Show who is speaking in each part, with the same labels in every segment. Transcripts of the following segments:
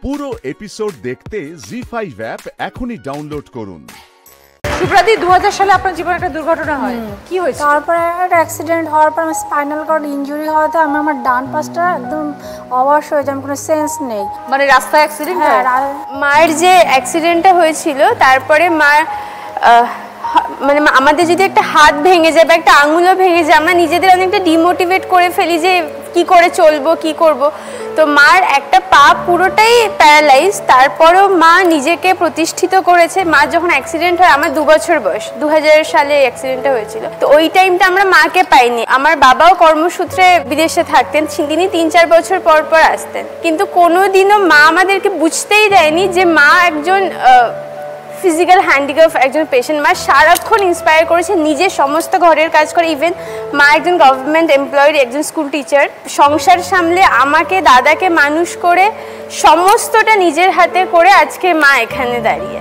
Speaker 1: পুরো এপিসোড দেখতে জি5 অ্যাপ এখনই ডাউনলোড করুন।
Speaker 2: সুব্রাদি 2000 সালে আপনার জীবনে একটা দুর্ঘটনা হয়, কি হয়েছে?
Speaker 3: তারপরে একটা অ্যাক্সিডেন্ট হওয়ার পর আমার স্পাইনাল কর্ড ইনজুরি হওয়াতে আমি আমার ডান পাশটা একদম অবশ হয়ে যায়, কোনো সেন্স নেই।
Speaker 2: মানে রাস্তায় অ্যাক্সিডেন্ট?
Speaker 3: হ্যাঁ।
Speaker 4: মায়ের যে অ্যাক্সিডেন্টটা হয়েছিল তারপরে মা মানে আমাদের যদি একটা হাত ভেঙে যায় বা একটা আঙুলও ভেঙে যায়, আমরা নিজেদের অনেকটা ডিমোটিভেট করে ফেলি যে কি করে চলবো, কি করব। তো মার একটা পা পুরোটাই প্যারালাইজ, তারপরেও মা নিজেকে প্রতিষ্ঠিত করেছে। মা যখন অ্যাক্সিডেন্ট হয় আমার 2 বছর বয়স, 2000 সালে অ্যাক্সিডেন্টটা হয়েছিল। তো ওই টাইমটা আমরা মাকে পাইনি। আমার বাবাও কর্মসূত্রে বিদেশে থাকতেন, তিনি 3-4 বছর পর পর আসতেন, কিন্তু কোনোদিনও মা আমাদেরকে বুঝতেই দেয়নি যে মা একজন ফিজিক্যাল হ্যান্ডিক্যাপ, একজন পেশেন্ট। মা সারাক্ষণ ইন্সপায়ার করেছে, নিজে সমস্ত ঘরের কাজ করে। ইভেন মা একজন গভর্নমেন্ট এমপ্লয়েড, একজন স্কুল টিচার, সংসার সামলে আমাকে দাদাকে মানুষ করে সমস্তটা নিজের হাতে করে আজকে মা এখানে দাঁড়িয়ে।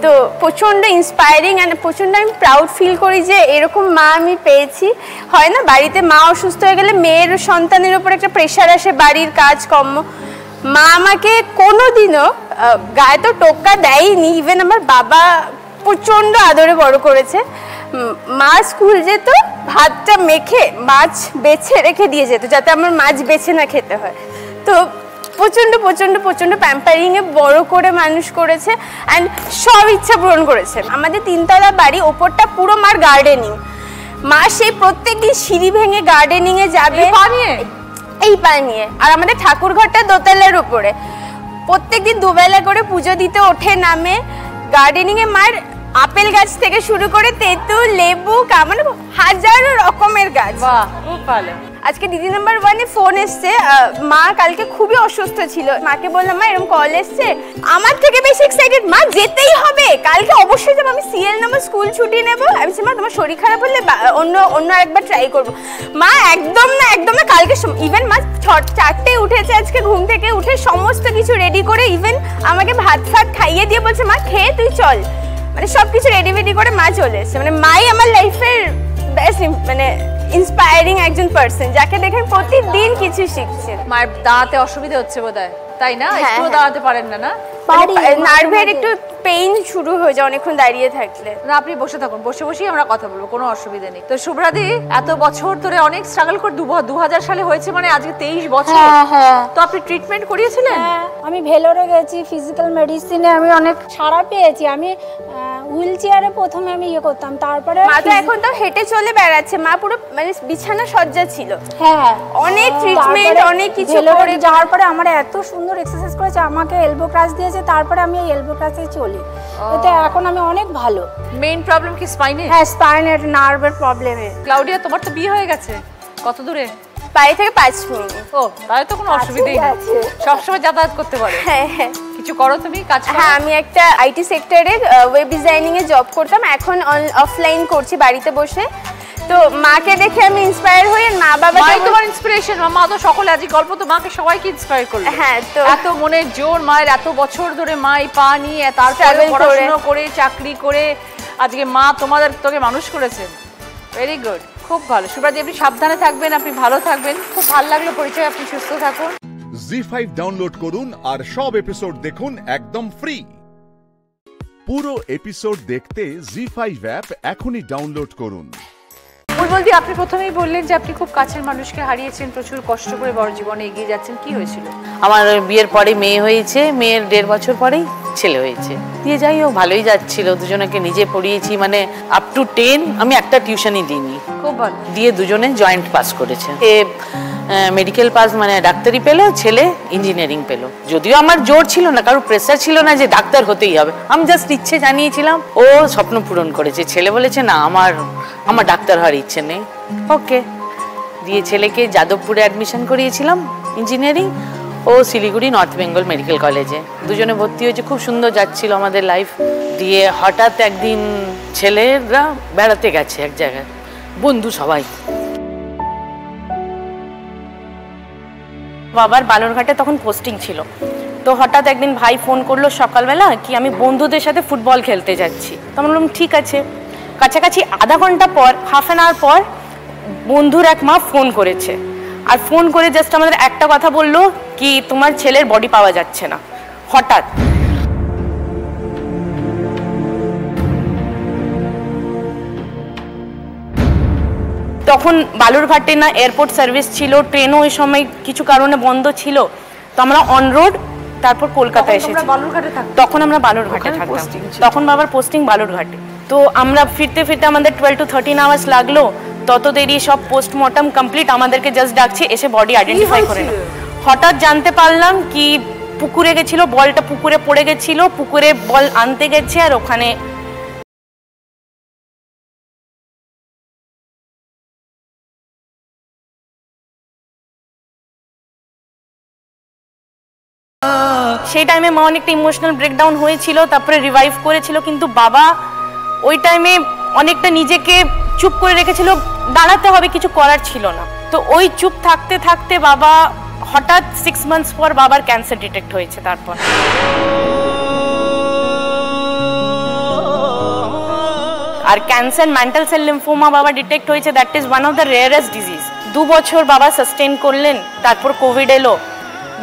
Speaker 4: তো প্রচণ্ড ইন্সপায়ারিং অ্যান্ড প্রচণ্ড আমি প্রাউড ফিল করি যে এরকম মা আমি পেয়েছি। হয় না, বাড়িতে মা অসুস্থ হয়ে গেলে মেয়ের সন্তানের উপর একটা প্রেশার আসে, বাড়ির কাজকর্ম। মা আমাকে কোনোদিনও গায়ে তো টোক্কা দেয়নি। ইভেন আমার বাবা প্রচণ্ড আদরে বড় করেছে। মা স্কুল যেত, ভাতটা মেখে মাছ বেছে রেখে দিয়ে যেত যাতে আমার মাছ বেছে না খেতে হয়। তো প্রচণ্ড প্রচণ্ড প্রচণ্ড প্যাম্পারিংয়ে বড় করে মানুষ করেছে অ্যান্ড সব ইচ্ছা পূরণ করেছে। আমাদের 3 তলা বাড়ি, ওপরটা পুরো মার গার্ডেনিং। মা সেই প্রত্যেকদিন সিঁড়ি ভেঙে গার্ডেনিংয়ে যাবে এই পা নিয়ে। আর আমাদের ঠাকুর ঘরটা দোতলার উপরে, প্রত্যেকদিন দুবেলা করে পুজো দিতে ওঠে নামে। গার্ডেনিংয়ে মার আপেল গাছ থেকে শুরু করে তেঁতুল, লেবু, মানে হাজারো রকমের গাছ।
Speaker 2: বাহ, খুব ভালো।
Speaker 4: আজকে দিদি নাম্বার 1-এ ফোন এসছে। মা কালকে খুবই অসুস্থ ছিল। মাকে বললাম মা এরকম কল এসছে। আমার থেকে বেশি এক্সাইটেড, মা যেতেই হবে, কালকে অবশ্যই যাবো, আমি সিএল নেবো, স্কুল ছুটি নেবো। আমি বলছি মা তোমার শরীর খারাপ হলে অন্য একবার ট্রাই করবো। মা একদম না, একদম না। কালকে ইভেন মা 4টে উঠেছে আজকে, ঘুম থেকে উঠে সমস্ত কিছু রেডি করে ইভেন আমাকে ভাত খাইয়ে দিয়ে বলছে মা খেয়ে তুই চল। মানে সবকিছু রেডি করে মা চলে এসছে। মানে মাই আমার লাইফের বেস্ট, মানে ইন্সপায়ারিং একজন পার্সন, যাকে দেখে প্রতিদিন কিছু শিখছে।
Speaker 2: মায়ের দাঁড়াতে অসুবিধা হচ্ছে বোধহয়, তাই না? একটু দাঁড়াতে পারেন না? না,
Speaker 4: নার্ভের একটু পেইন শুরু হয়ে যায় অনেকক্ষণ দাঁড়িয়ে থাকলে।
Speaker 2: না, আপনি বসে থাকুন, বসেই আমরা কথা বলবো, কোনো অসুবিধা নেই। তো শুভ্রাদি এত বছর ধরে অনেক স্ট্রাগল করে 2000 সালে হয়েছে, মানে আজকে 23 বছর। তো আপনি ট্রিটমেন্ট করিয়েছিলেন?
Speaker 3: আমি ভেলোরে গেছি, ফিজিক্যাল মেডিসিনে আমি অনেক সাড়া পেয়েছি। আমি হুইল চেয়ারে প্রথমে আমি করতাম, তারপরে
Speaker 4: মা তো এখন তো হেঁটে চলে বেড়াচ্ছে। মা পুরো মানে বিছানা সজ্জা ছিল।
Speaker 3: হ্যাঁ,
Speaker 4: অনেক ট্রিটমেন্ট, অনেক কিছু করে
Speaker 3: যাওয়ার পরে আমার এত সুন্দর এক্সারসাইজ করেছে, আমাকে এলবো ক্রাশ দিয়েছে, তারপরে আমি এই এলবো ক্রাশে চলি। এতে এখন আমি অনেক ভালো।
Speaker 2: মেইন প্রবলেম কি স্পাইনে?
Speaker 3: হ্যাঁ, স্পাইনের নার্ভের প্রবলেমে।
Speaker 2: ক্লাউডিয়া, তোমার তো বিয়ে হয়ে গেছে, কত দূরে?
Speaker 4: বাড়ি থেকে 5 মিনিট।
Speaker 2: ও, তাহলে তো কোনো অসুবিধাই নেই, সবসময় যাতায়াত করতে পারো।
Speaker 4: হ্যাঁ হ্যাঁ।
Speaker 2: কিছু করো তুমি, কাজ?
Speaker 4: হ্যাঁ, আমি একটা আইটি সেক্টরে ওয়েব ডিজাইনিং এ জব করতাম, এখন অফলাইন করছি বাড়িতে বসে। তো মাকে দেখে আমি ইন্সপায়ার হই। মা বাবা
Speaker 2: তোমার ইন্সপিরেশন। মা তো সকলে, আজ গল্প তো মাকে সবাইকে ইন্সপায়ার করলো।
Speaker 4: হ্যাঁ, তো
Speaker 2: এত মনের জোর মায়ের, এত বছর ধরে মা এই পা নিয়ে তারপরে পড়াশোনা করে চাকরি করে আজকে মা তোকে মানুষ করেছেন। ভেরি গুড, খুব ভালো। সুব্রাদি, আপনি সাবধানে থাকবেন, আপনি ভালো থাকবেন। খুব ভালো লাগলো পরিচয়, আপনি সুস্থ থাকুন।
Speaker 1: জি5 ডাউনলোড করুন আর সব এপিসোড দেখুন একদম ফ্রি। পুরো এপিসোড দেখতে জি5 অ্যাপ এখনই ডাউনলোড করুন।
Speaker 2: বলদি, আপনি প্রথমেই বললেন যে আপনি খুব কাছের মানুষকে হারিয়েছেন, প্রচুর কষ্ট করে বড় জীবনে এগিয়ে যাচ্ছেন, কি হয়েছিল?
Speaker 5: আমার বিয়ের পরে মেয়ে হয়েছে, মেয়ের 1.5 বছর পরেই ছেলে হয়েছে। দিয়ে যাই হোক, ভালোই যাচ্ছিল, দুজনকে নিজে পড়িয়েছি, মানে আপ টু 10 আমি একটা টিউশনই দিইনি।
Speaker 2: খুব ভালো। দিয়ে
Speaker 5: দুজনে জয়েন্ট পাস করেছে। মেডিকেল পাস, মানে ডাক্তারি পেলো, ছেলে ইঞ্জিনিয়ারিং পেলো। যদিও আমার জোর ছিল না, কারোর প্রেসার ছিল না যে ডাক্তার হতেই হবে, আমি জাস্ট ইচ্ছে জানিয়েছিলাম। ও স্বপ্ন পূরণ করেছে। ছেলে বলেছে না, আমার ডাক্তার হওয়ার ইচ্ছে নেই। ওকে, দিয়ে ছেলেকে যাদবপুরে অ্যাডমিশন করিয়েছিলাম ইঞ্জিনিয়ারিং, ও শিলিগুড়ি নর্থ বেঙ্গল মেডিকেল কলেজে। দুজনে ভর্তি হয়েছে, খুব সুন্দর যাচ্ছিল আমাদের লাইফ। দিয়ে হঠাৎ একদিন ছেলেরা বেড়াতে গেছে এক জায়গায়, বন্ধু সবাই।
Speaker 6: বাবার বালুরঘাটে তখন পোস্টিং ছিল। তো হঠাৎ একদিন ভাই ফোন করলো সকালবেলা, কি আমি বন্ধুদের সাথে ফুটবল খেলতে যাচ্ছি। তো আমি বললাম ঠিক আছে। কাছাকাছি আধা ঘন্টা পর, হাফ অ্যান আওয়ার পর বন্ধুর এক মা ফোন করেছে। আর ফোন করে জাস্ট আমাদের একটা কথা বললো কি তোমার ছেলের বডি পাওয়া যাচ্ছে না। হঠাৎ। তখন বালুরঘাটে না এয়ারপোর্ট সার্ভিস ছিল, ট্রেনও ওই সময় কিছু কারণে বন্ধ ছিল, তো আমরা অন রোড তারপর কলকাতায় এসেছি। তখন আমরা বালুরঘাটে থাকতাম, তখন বাবার পোস্টিং বালুরঘাটে। তো আমরা ফিরতে ফিরতে আমাদের 12 to 13 আওয়ার্স লাগলো, তত দেরি সব পোস্টমর্টম কমপ্লিট, আমাদেরকে জাস্ট ডাকছে এসে বডি আইডেন্টিফাই করে নাও। হঠাৎ জানতে পারলাম কি পুকুরে গেছিল, বলটা পুকুরে পড়ে গেছিল, পুকুরে বল আনতে গেছে আর ওখানে সেই টাইমে মা অনেকটা ইমোশনাল ব্রেকডাউন হয়েছিল, তারপরে রিভাইভ করেছিল, কিন্তু বাবা ওই টাইমে অনেকটা নিজেকে চুপ করে রেখেছিল, দাঁড়াতে হবে, কিছু করার ছিল না। তো ওই চুপ থাকতে থাকতে বাবা হঠাৎ 6 মান্থস পর বাবার ক্যান্সার ডিটেক্ট হয়েছে। তারপর আর ক্যান্সার ম্যান্টাল সেল লিম্ফোমা বাবা ডিটেক্ট হয়েছে, that is one of the rarest disease. 2 বছর বাবা সাস্টেন করলেন, তারপর কোভিড এলো।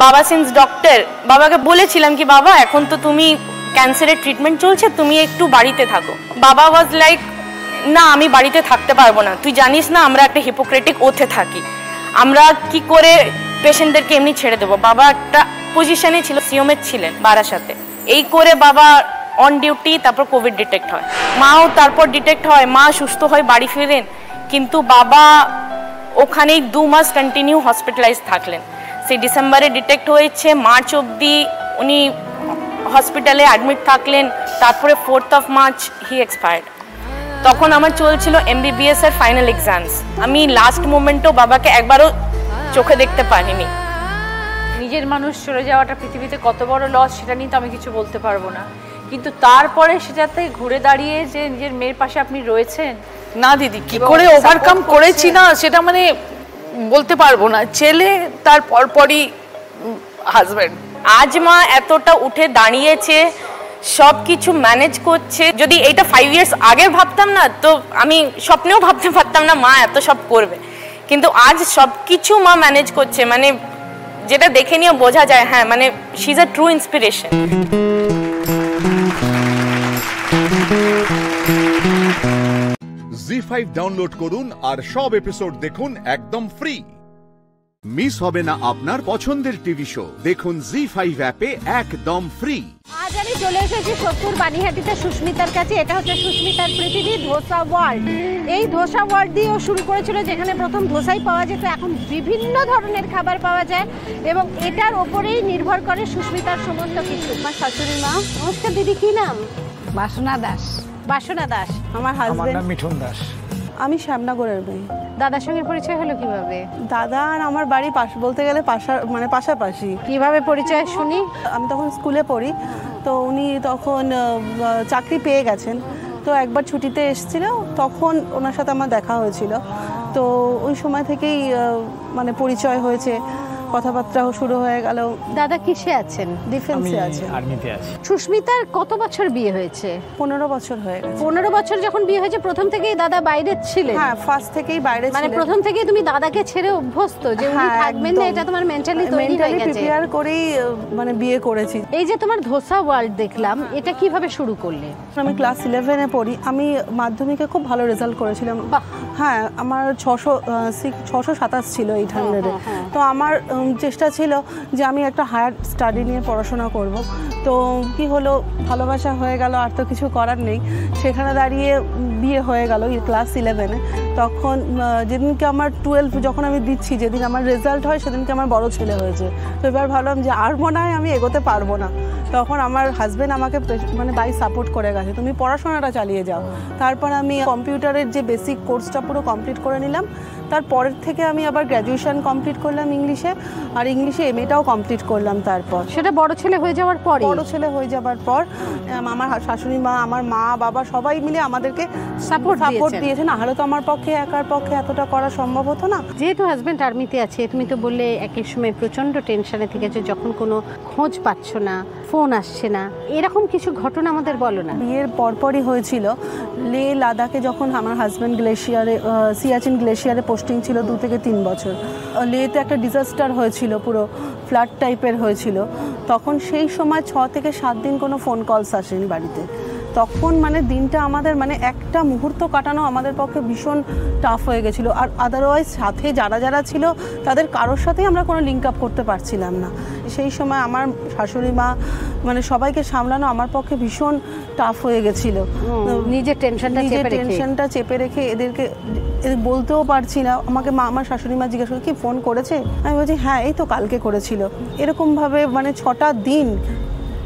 Speaker 6: বাবা সিন্স ডক্টর, বাবাকে বলেছিলাম কি বাবা এখন তো তুমি ক্যান্সারের ট্রিটমেন্ট চলছে, তুমি একটু বাড়িতে থাকো। বাবা ওয়াজ লাইক না আমি বাড়িতে থাকতে পারবো না, তুই জানিস না আমরা একটা হিপোক্রেটিক ওথে থাকি, আমরা কি করে পেশেন্টদেরকে এমনি ছেড়ে দেবো। বাবা একটা পজিশনে ছিল, সিওমে ছিলেন বারাসাতে, এই করে বাবা অন ডিউটি, তারপর কোভিড ডিটেক্ট হয়, মাও তারপর ডিটেক্ট হয়, মা সুস্থ হয় বাড়ি ফিরেন, কিন্তু বাবা ওখানেই 2 মাস কন্টিনিউ হসপিটালাইজ থাকলেন। সেই ডিসেম্বরে ডিটেক্ট হয়েছে, মার্চ অবধি উনি হসপিটালে অ্যাডমিট থাকলেন, তারপরে 4th of March he expired. তখন আমার চলছিল MBBS এর ফাইনাল এক্সামস, আমি লাস্ট মোমেন্টও বাবাকে একবারও চোখে দেখতে পারিনি।
Speaker 2: নিজের মানুষ চলে যাওয়াটা পৃথিবীতে কত বড় লস সেটা নিয়ে তো আমি কিছু বলতে পারবো না, কিন্তু তারপরে সেটাতে ঘুরে দাঁড়িয়ে যে নিজের মেয়ের পাশে আপনি রয়েছেন।
Speaker 5: না দিদি, কি করে ওভারকাম করেছি না সেটা মানে বলতে পারবো না। ছেলে তার পরপরই হাজবেন্ড।
Speaker 6: আজ মা এতটা উঠে দাঁড়িয়েছে, সব কিছু ম্যানেজ করছে। যদি এটা 5 ইয়ার্স আগে ভাবতাম না, তো আমি স্বপ্নেও ভাবতে পারতাম না মা এত সব করবে, কিন্তু আজ সব কিছু মা ম্যানেজ করছে, মানে যেটা দেখে নিয়ে বোঝা যায় হ্যাঁ মানে she is a true inspiration.
Speaker 1: ZEE5 download করুন আর সব এপিসোড দেখুন একদম ফ্রি। মিস হবে না আপনার পছন্দের টিভি শো, দেখুন জি5 অ্যাপে একদম ফ্রি।
Speaker 7: আজ আমি চলে এসেছি সোদপুর বানিহাটিতে সুস্মিতার কাছে। এটা হচ্ছে সুস্মিতার পৃথিবী ধোসা ওয়ার্ল্ড। এই ধোসা ওয়ার্ল্ড দিয়ে ও শুরু করেছিল, যেখানে প্রথম ধোসাই পাওয়া যেত, এখন বিভিন্ন ধরনের খাবার পাওয়া যায় এবং এটার ওপরেই নির্ভর করে সুস্মিতার সমস্ত কিছু। আমার শাশুড়ি মা। নমস্কার দিদি, কি নাম?
Speaker 3: বাসনা দাস।
Speaker 7: বাসনা দাস।
Speaker 8: আমার হাজবেন্ড মিঠুন দাস। আমি শ্যামনগরের মেয়ে।
Speaker 7: দাদার সঙ্গে পরিচয় হলো কিভাবে?
Speaker 8: দাদা আর আমার বাড়ি বলতে গেলে পাশাপাশি।
Speaker 7: কিভাবে পরিচয় শুনি?
Speaker 8: আমি তখন স্কুলে পড়ি, তো উনি তখন চাকরি পেয়ে গেছেন, তো একবার ছুটিতে এসেছিল, তখন ওনার সাথে আমার দেখা হয়েছিল। তো ওই সময় থেকেই মানে পরিচয় হয়েছে, কথাবার্তাও শুরু হয়ে গেল।
Speaker 7: দাদা কিসে আছেন?
Speaker 8: ডিফেন্সে আছে।
Speaker 9: আর্মিতে আছে।
Speaker 7: সুস্মিতার কত বছর বিয়ে হয়েছে?
Speaker 8: 15 বছর হয়ে গেছে।
Speaker 7: 15 বছর যখন বিয়ে হয়েছে, প্রথম থেকেই দাদা বাইরে ছিলেন?
Speaker 8: হ্যাঁ, ফার্স্ট থেকেই বাইরে ছিলেন।
Speaker 7: মানে প্রথম থেকেই তুমি দাদাকে ছেড়ে অভ্যস্ত যে উনি থাকবেন না, এটা তোমার মেন্টালি তৈরি হয়ে গেছে।
Speaker 8: প্রিপেয়ার করেই মানে বিয়ে করেছি।
Speaker 7: এই যে তোমার ধোসা ওয়ার্ল্ড দেখলাম, এটা কিভাবে শুরু করলে?
Speaker 8: আমি ক্লাস 11-এ পড়ি, আমি মাধ্যমিকে খুব ভালো রেজাল্ট করেছিলাম। হ্যাঁ, আমার 627 ছিল 800-এ। তো আমার চেষ্টা ছিল যে আমি একটা হায়ার স্টাডি নিয়ে পড়াশোনা করব। তো কি হলো, ভালোবাসা হয়ে গেল, আর তো কিছু করার নেই। সেখানে দাঁড়িয়ে বিয়ে হয়ে গেল ক্লাস 11-এ। তখন যেদিনকে আমার 12 যখন আমি দিচ্ছি, যেদিন আমার রেজাল্ট হয়, সেদিনকে আমার বড় ছেলে হয়েছে। তো এবার ভাবলাম যে আর মনে হয় আমি এগোতে পারবো না। তখন আমার হাজব্যান্ড আমাকে মানে বাই সাপোর্ট করে গেছে, তুমি পড়াশোনাটা চালিয়ে যাও। তারপর আমি কম্পিউটারের যে বেসিক কোর্সটা পুরো কমপ্লিট করে নিলাম। তারপরের থেকে আমি আবার গ্র্যাজুয়েশন কমপ্লিট করলাম ইংলিশে, আর ইংলিশে MA-টাও কমপ্লিট করলাম। তারপর
Speaker 7: সেটা বড় ছেলে হয়ে যাওয়ার পর আমার শাশুড়ি মা, আমার মা বাবা সবাই মিলে আমাদেরকে সাপোর্ট দিয়েছে। না হলে তো আমার পক্ষে একার পক্ষে এতটা করা সম্ভব হতো না। যেহেতু হাজব্যান্ড আর্মিতে আছে, তুমি তো বললে একের সময় প্রচন্ড টেনশনে থেকেছো, যখন কোনো খোঁজ পাচ্ছ না, ফোন আসছে না, এরকম কিছু ঘটনা আমাদের বলো না।
Speaker 8: বিয়ের পরপরই হয়েছিল, লে লাদাখে যখন আমার হাজব্যান্ড গ্লেশিয়ারে সিয়াচিন গ্লেশিয়ারে পোস্টিং ছিল 2 থেকে 3 বছর, লেতে একটা ডিজাস্টার হয়েছিল, পুরো ফ্লাড টাইপের হয়েছিল। তখন সেই সময় 6 থেকে 7 দিন কোনো ফোন কলস আসেনি বাড়িতে। তখন মানে দিনটা আমাদের মানে একটা মুহূর্ত কাটানো আমাদের পক্ষে ভীষণ টাফ হয়ে গেছিলো। আর আদারওয়াইজ সাথে যারা যারা ছিল তাদের কারোর সাথেই আমরা কোনো লিঙ্ক আপ করতে পারছিলাম না। সেই সময় আমার শাশুড়ি মা মানে সবাইকে সামলানো আমার পক্ষে ভীষণ টাফ হয়ে গেছিলো।
Speaker 7: নিজের টেনশনটা চেপে রেখে এদেরকে বলতেও পারছি না। আমাকে আমার শাশুড়ি মা জিজ্ঞাসা করে কি ফোন করেছে, আমি বলছি হ্যাঁ এই তো কালকে করেছিল। এরকমভাবে মানে 6টা দিন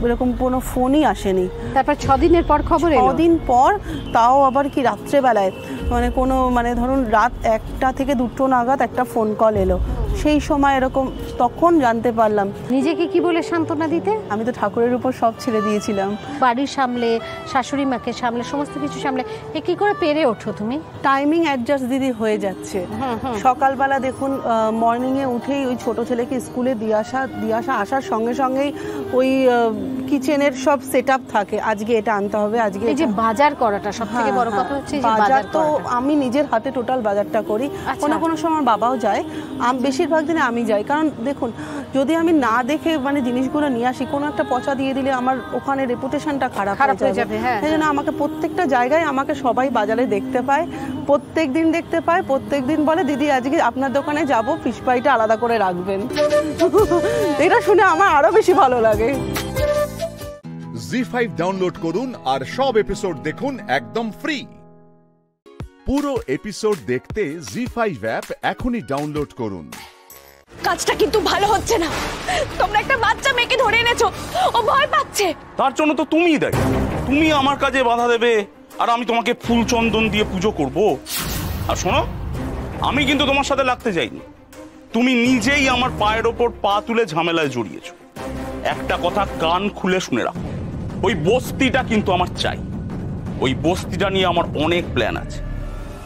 Speaker 7: এরকম কোনো ফোনই আসেনি। তারপর 6 দিনের পর খবর এলো।
Speaker 8: 6 দিন পর, তাও আবার কি রাত্রেবেলায়, মানে কোনো মানে ধরুন রাত 1টা থেকে 2টো নাগাদ একটা ফোন কল এলো। সেই সময় এরকম তখন জানতে পারলাম।
Speaker 7: নিজেকে কি বলে সান্ত্বনা দিতে?
Speaker 8: আমি তো ঠাকুরের উপর সব ছেড়ে দিয়েছিলাম।
Speaker 7: বাড়ির সামলে, শাশুড়ি মাকে সামলে, সমস্ত কিছু সামলে কি করে পেরে ওঠো তুমি?
Speaker 8: টাইমিং অ্যাডজাস্ট দিদি হয়ে যাচ্ছে। সকালবেলা দেখুন মর্নিংয়ে উঠেই ওই ছোট ছেলেকে স্কুলে দিয়ে আসা আসার সঙ্গে সঙ্গেই ওই কিচেনের সব সেটআপ থাকে, আজকে এটা আনতে হবে, আজকে
Speaker 7: এই যে বাজার করাটা সবথেকে বড় কথা হচ্ছে যে
Speaker 8: বাজার তো আমি নিজের হাতে টোটাল বাজারটা করি। কোনো সময় বাবাও যায়, বেশিরভাগ দিনে আমি যাই। কারণ দেখুন যদি আমি না দেখে মানে জিনিসগুলো নিয়ে আসি, কোনো একটা পচা দিয়ে দিলে আমার ওখানে রেপুটেশনটা খারাপ হয়ে যাবে। সেই জন্য আমাকে প্রত্যেকটা জায়গায় আমাকে সবাই বাজারে দেখতে পায়, প্রত্যেক দিন দেখতে পায়, প্রত্যেক দিন বলে দিদি আজকে আপনার দোকানে যাব, ফিশ ফ্রাইটা আলাদা করে রাখবেন। এটা শুনে আমার আরো বেশি ভালো লাগে।
Speaker 1: জি5 ডাউনলোড করুন আর সব এপিসোড দেখুন একদম ফ্রি। পুরো এপিসোড দেখতে জি5 অ্যাপ এখনই ডাউনলোড করুন।
Speaker 4: কাজটা কিন্তু ভালো হচ্ছে না। তোমরা একটা বাচ্চা মেয়েকে ধরে এনেছো, ও ভয় পাচ্ছে।
Speaker 9: তার জন্য তো তুমিই দেখ, তুমি আমার কাজে বাধা দেবে আর আমি তোমাকে ফুল চন্দন দিয়ে পুজো করব। আর শোনো, আমি কিন্তু তোমার সাথে লাগতে যাইনি, তুমি নিজেই আমার পায়ের ওপর পা তুলে ঝামেলায় জড়িয়েছো। একটা কথা কান খুলে শুনে রাখো, ওই বস্তিটা কিন্তু আমার চাই। ওই বস্তিটা নিয়ে আমার অনেক প্ল্যান আছে,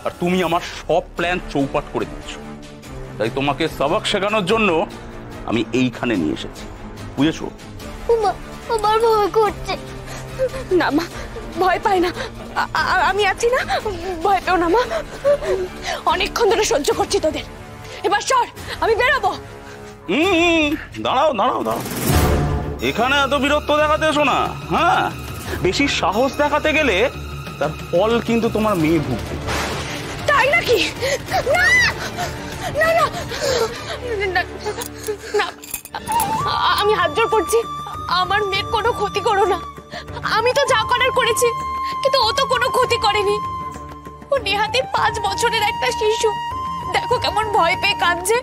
Speaker 9: আর তুমি আমার সব প্ল্যান চৌপাট করে দিচ্ছ। তাই তোমাকে সবক শেখানোর জন্য আমি এইখানে নিয়ে এসেছি, বুঝেছো?
Speaker 4: আমার ভয় করছে। না মা, ভয় পাই না, আমি আছি না, ভয় পেও না মা। অনেকক্ষণ ধরে সহ্য করছি তোদের, এবার সর, আমি বেরোবো।
Speaker 9: দাঁড়াও দাঁড়াও দাঁড়াও, এখানে এত বীরত্ব দেখাতে এসো না। হ্যাঁ, বেশি সাহস দেখাতে গেলে তার ফল কিন্তু তোমার মেয়ে ভুগবে।
Speaker 4: তাই নাকি? না না না না, আমি হাত জোড় করছি, আমার মেয়ের কোনো ক্ষতি করো না। আমি তো যা করার করেছি, কিন্তু ও তো কোনো ক্ষতি করেনি। ও নেহাতি 5 বছরের একটা শিশু, দেখো কেমন ভয় পেয়ে কাঁদছে।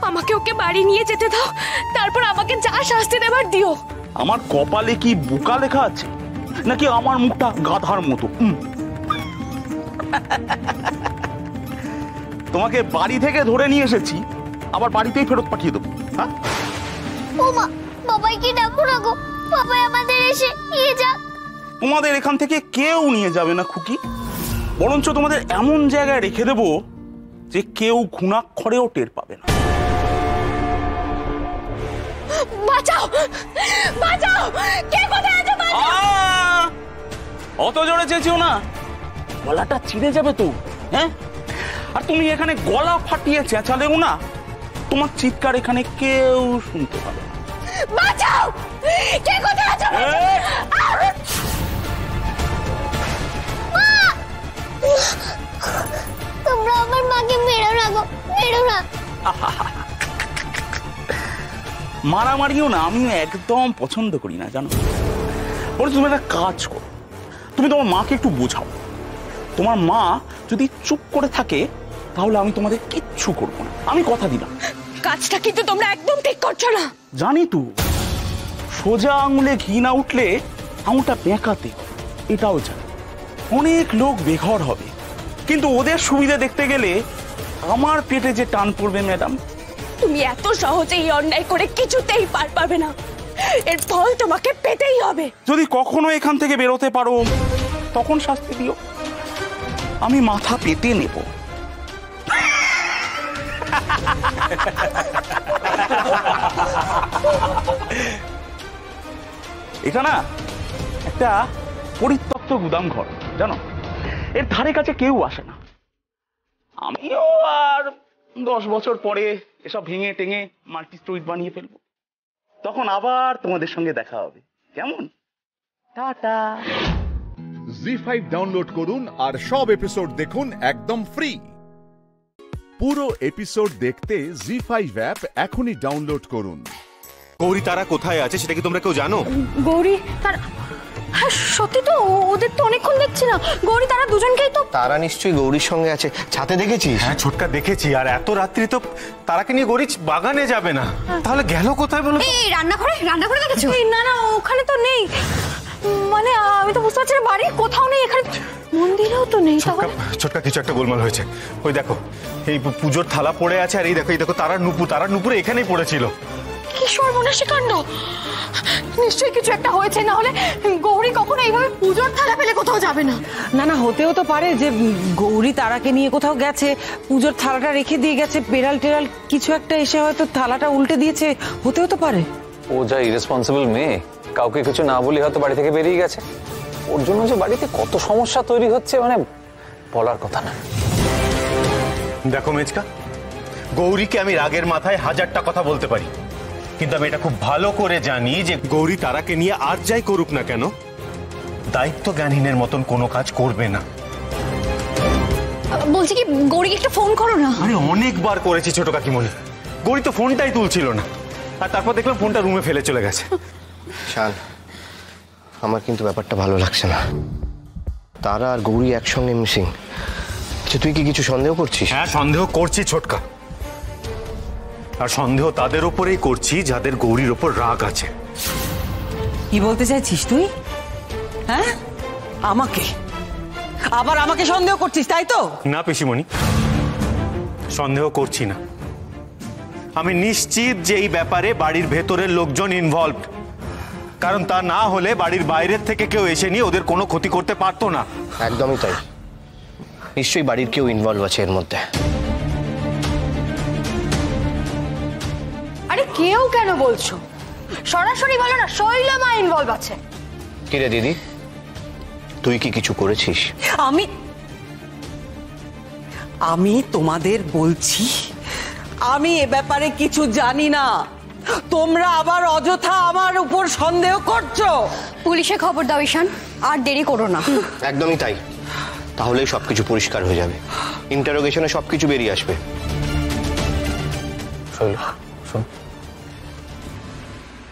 Speaker 4: আমাকে ওকে বাড়ি নিয়ে যেতে দাও, তারপর আমাকে যা শাস্তি দেবার দিও।
Speaker 9: আমার কপালে কি বোকা লেখা আছে, নাকি আমার মুখটা গাধার মতো? তোমাকে বাড়ি থেকে ধরে নিয়ে এসেছি, আবার বাড়িতেই ফেরত পাঠিয়ে দেবো? হ্যাঁ,
Speaker 10: ও মা, বাবাইকে ডাকো না গো, বাবাই আমাদের এসে নিয়ে যাক।
Speaker 9: তোমাদের এখান থেকে কেউ নিয়ে যাবে না খুকি, বরঞ্চ তোমাদের এমন জায়গায় রেখে দেবো যে কেউ ঘুণাক্ষরেও টের পাবে না।
Speaker 4: বাঁচাও বাঁচাও, কে কোথায় আছে?
Speaker 9: অত জোরে চেঁচিও না, গলাটা চিড়ে যাবে তো। হ্যাঁ, আর তুমি এখানে গলা ফাটিয়ে চেঁচালেও না, তোমার চিৎকার এখানে কেউ শুনতে পাবে না।
Speaker 4: বাঁচাও, কে কোথায় আছে?
Speaker 10: তোমরা আমার মাকে মেরো না গো, মেরো না।
Speaker 9: মারামারিও না আমিও একদম পছন্দ করি না, জানো। বলে তুমি একটা কাজ করো, তুমি তোমার মাকে একটু বোঝাও। তোমার মা যদি চুপ করে থাকে তাহলে আমি তোমাদের কিচ্ছু করবো না, আমি কথা দিলাম।
Speaker 4: কাজটা কিন্তু তোমরা একদম ঠিক করছো না।
Speaker 9: জানি তো, সোজা আঙুলে ঘি না উঠলে আঙুলটা বেঁকাতে, এটাও জানি। অনেক লোক বেঘর হবে, কিন্তু ওদের সুবিধা দেখতে গেলে আমার পেটে যে টান পড়বে ম্যাডাম।
Speaker 4: তুমি এত সহজে এই অন্যায় করে কিছুতেই পার পাবে না, এর ফল তোমাকে পেতেই হবে।
Speaker 9: যদি কখনো এখান থেকে বেরোতে পারো তখন শাস্তি দিও, আমি মাথা পেতে নেব। এটা না একটা পরিত্যক্ত গুদাম ঘর, জানো, এর ধারে কাছে কেউ আসে না। আমিও আর 10 বছর পরে এসব ভেঙে টেঙে মাল্টি স্টোরি বানিয়ে ফেলবো, তখন আবার তোমাদের সঙ্গে দেখা হবে, কেমন? টাটা।
Speaker 1: জি5 ডাউনলোড করুন আর সব এপিসোড দেখুন একদম ফ্রি। পুরো এপিসোড দেখতে জি5 অ্যাপ এখনই ডাউনলোড করুন।
Speaker 11: গৌরী তারা কোথায় আছে সেটা কি তোমরা কেউ জানো?
Speaker 12: গৌরী তার, হ্যাঁ সত্যি তো, ওদের তো অনেকক্ষণ দেখছি না। গৌরী তারা দুজনকেই তো।
Speaker 13: তারা নিশ্চয়ই গৌরীর সঙ্গে আছে, ছাতে দেখেছিস?
Speaker 11: হ্যাঁ ছোটকা দেখেছি, আর এত রাত্রি তো তারাকে নিয়ে গৌরী বাগানে যাবে না, তাহলে গেল কোথায় বলো?
Speaker 12: এই রান্নাঘরে দেখেছো? না না ওখানে তো নেই, মানে আমি তো বুঝতে পারছি না, বাড়ির কোথাও নেই, এখানে মন্দিরেও তো নেই।
Speaker 11: ছোটকা কিছু একটা গোলমাল হয়েছে। ওই দেখো এই পুজোর থালা পড়ে আছে, আর এই দেখো তারার নুপুর এখানেই পড়েছিল।
Speaker 12: কি সর্বনাশী কাণ্ড, নিশ্চয়ই কিছু একটা হয়েছে, না হলে গৌরী কখনো এইভাবে পুজোর থালা ফেলে কোথাও যাবে না।
Speaker 14: না না হতেও তো পারে যে গৌরী তারাকে নিয়ে কোথাও গেছে, পুজোর থালাটা রেখে দিয়ে গেছে, বেড়াল টেরাল কিছু একটা এসে হয়তো থালাটা উল্টে দিয়েছে, হতেও তো পারে।
Speaker 15: ও যা ইরেসপন্সিবল মেয়ে, কাউকে কিছু না বলে হয়তো বাড়ি থেকে বেরিয়ে গেছে। ওর জন্য যে বাড়িতে কত সমস্যা তৈরি হচ্ছে মানে বলার কথা না।
Speaker 11: দেখো মেজকা, গৌরীকে আমি রাগের মাথায় 1000টা কথা বলতে পারি, কিন্তু আমি এটা খুব ভালো করে জানি যে গৌরী তারাকে নিয়ে আর যাই করুক না কেন, দায়িত্ব জ্ঞানহীনের মতন কোনো কাজ করবে না।
Speaker 12: বলছি কি গৌরীকে একটা ফোন করো না।
Speaker 11: আরে অনেকবার করেছি ছোট কাকিমণি, গৌরী তো ফোনটাই তুলছিল না, আর তারপর দেখলাম ফোনটা রুমে ফেলে চলে গেছে।
Speaker 13: শান, আমার কিন্তু ব্যাপারটা ভালো লাগছে না। তারা আর গৌরী একসঙ্গে মিসিং। তুই কি কিছু সন্দেহ করছিস?
Speaker 11: হ্যাঁ সন্দেহ করছি ছোটকা, আর সন্দেহ তাদের ওপরেই করছি যাদের গৌরীর ওপর রাগ আছে।
Speaker 14: কি বলতে চাইছিস তুই? হ্যাঁ আমাকে আবার আমাকে সন্দেহ করছিস তাই তো?
Speaker 11: না পিসিমণি, সন্দেহ করছি না। আমি নিশ্চিত যে এই ব্যাপারে বাড়ির ভেতরের লোকজন ইনভলভড, কারণ তা না হলে বাড়ির বাইরের থেকে কেউ এসে নিয়ে ওদের কোনো ক্ষতি করতে পারতো না।
Speaker 13: একদমই তাই, নিশ্চয়ই বাড়ির কেউ ইনভলভ আছে এর মধ্যে।
Speaker 12: আরে কেউ কেন বলছো, সরাসরি বলো না, শৈলা মা ইনভলভ আছে।
Speaker 13: কি রে দিদি, তুই কি কিছু করেছিস?
Speaker 14: আমি তোমাদের বলছি আমি এ ব্যাপারে কিছু জানি না, তোমরা আবার অযথা আমার উপর সন্দেহ করছো।
Speaker 12: পুলিশে খবর দাও ঈশান, আর দেরি করো না।
Speaker 13: একদমই তাই, তাহলেই সবকিছু পরিষ্কার হয়ে যাবে, ইন্টারোগেশনে সবকিছু বেরিয়ে আসবে।
Speaker 15: শোন,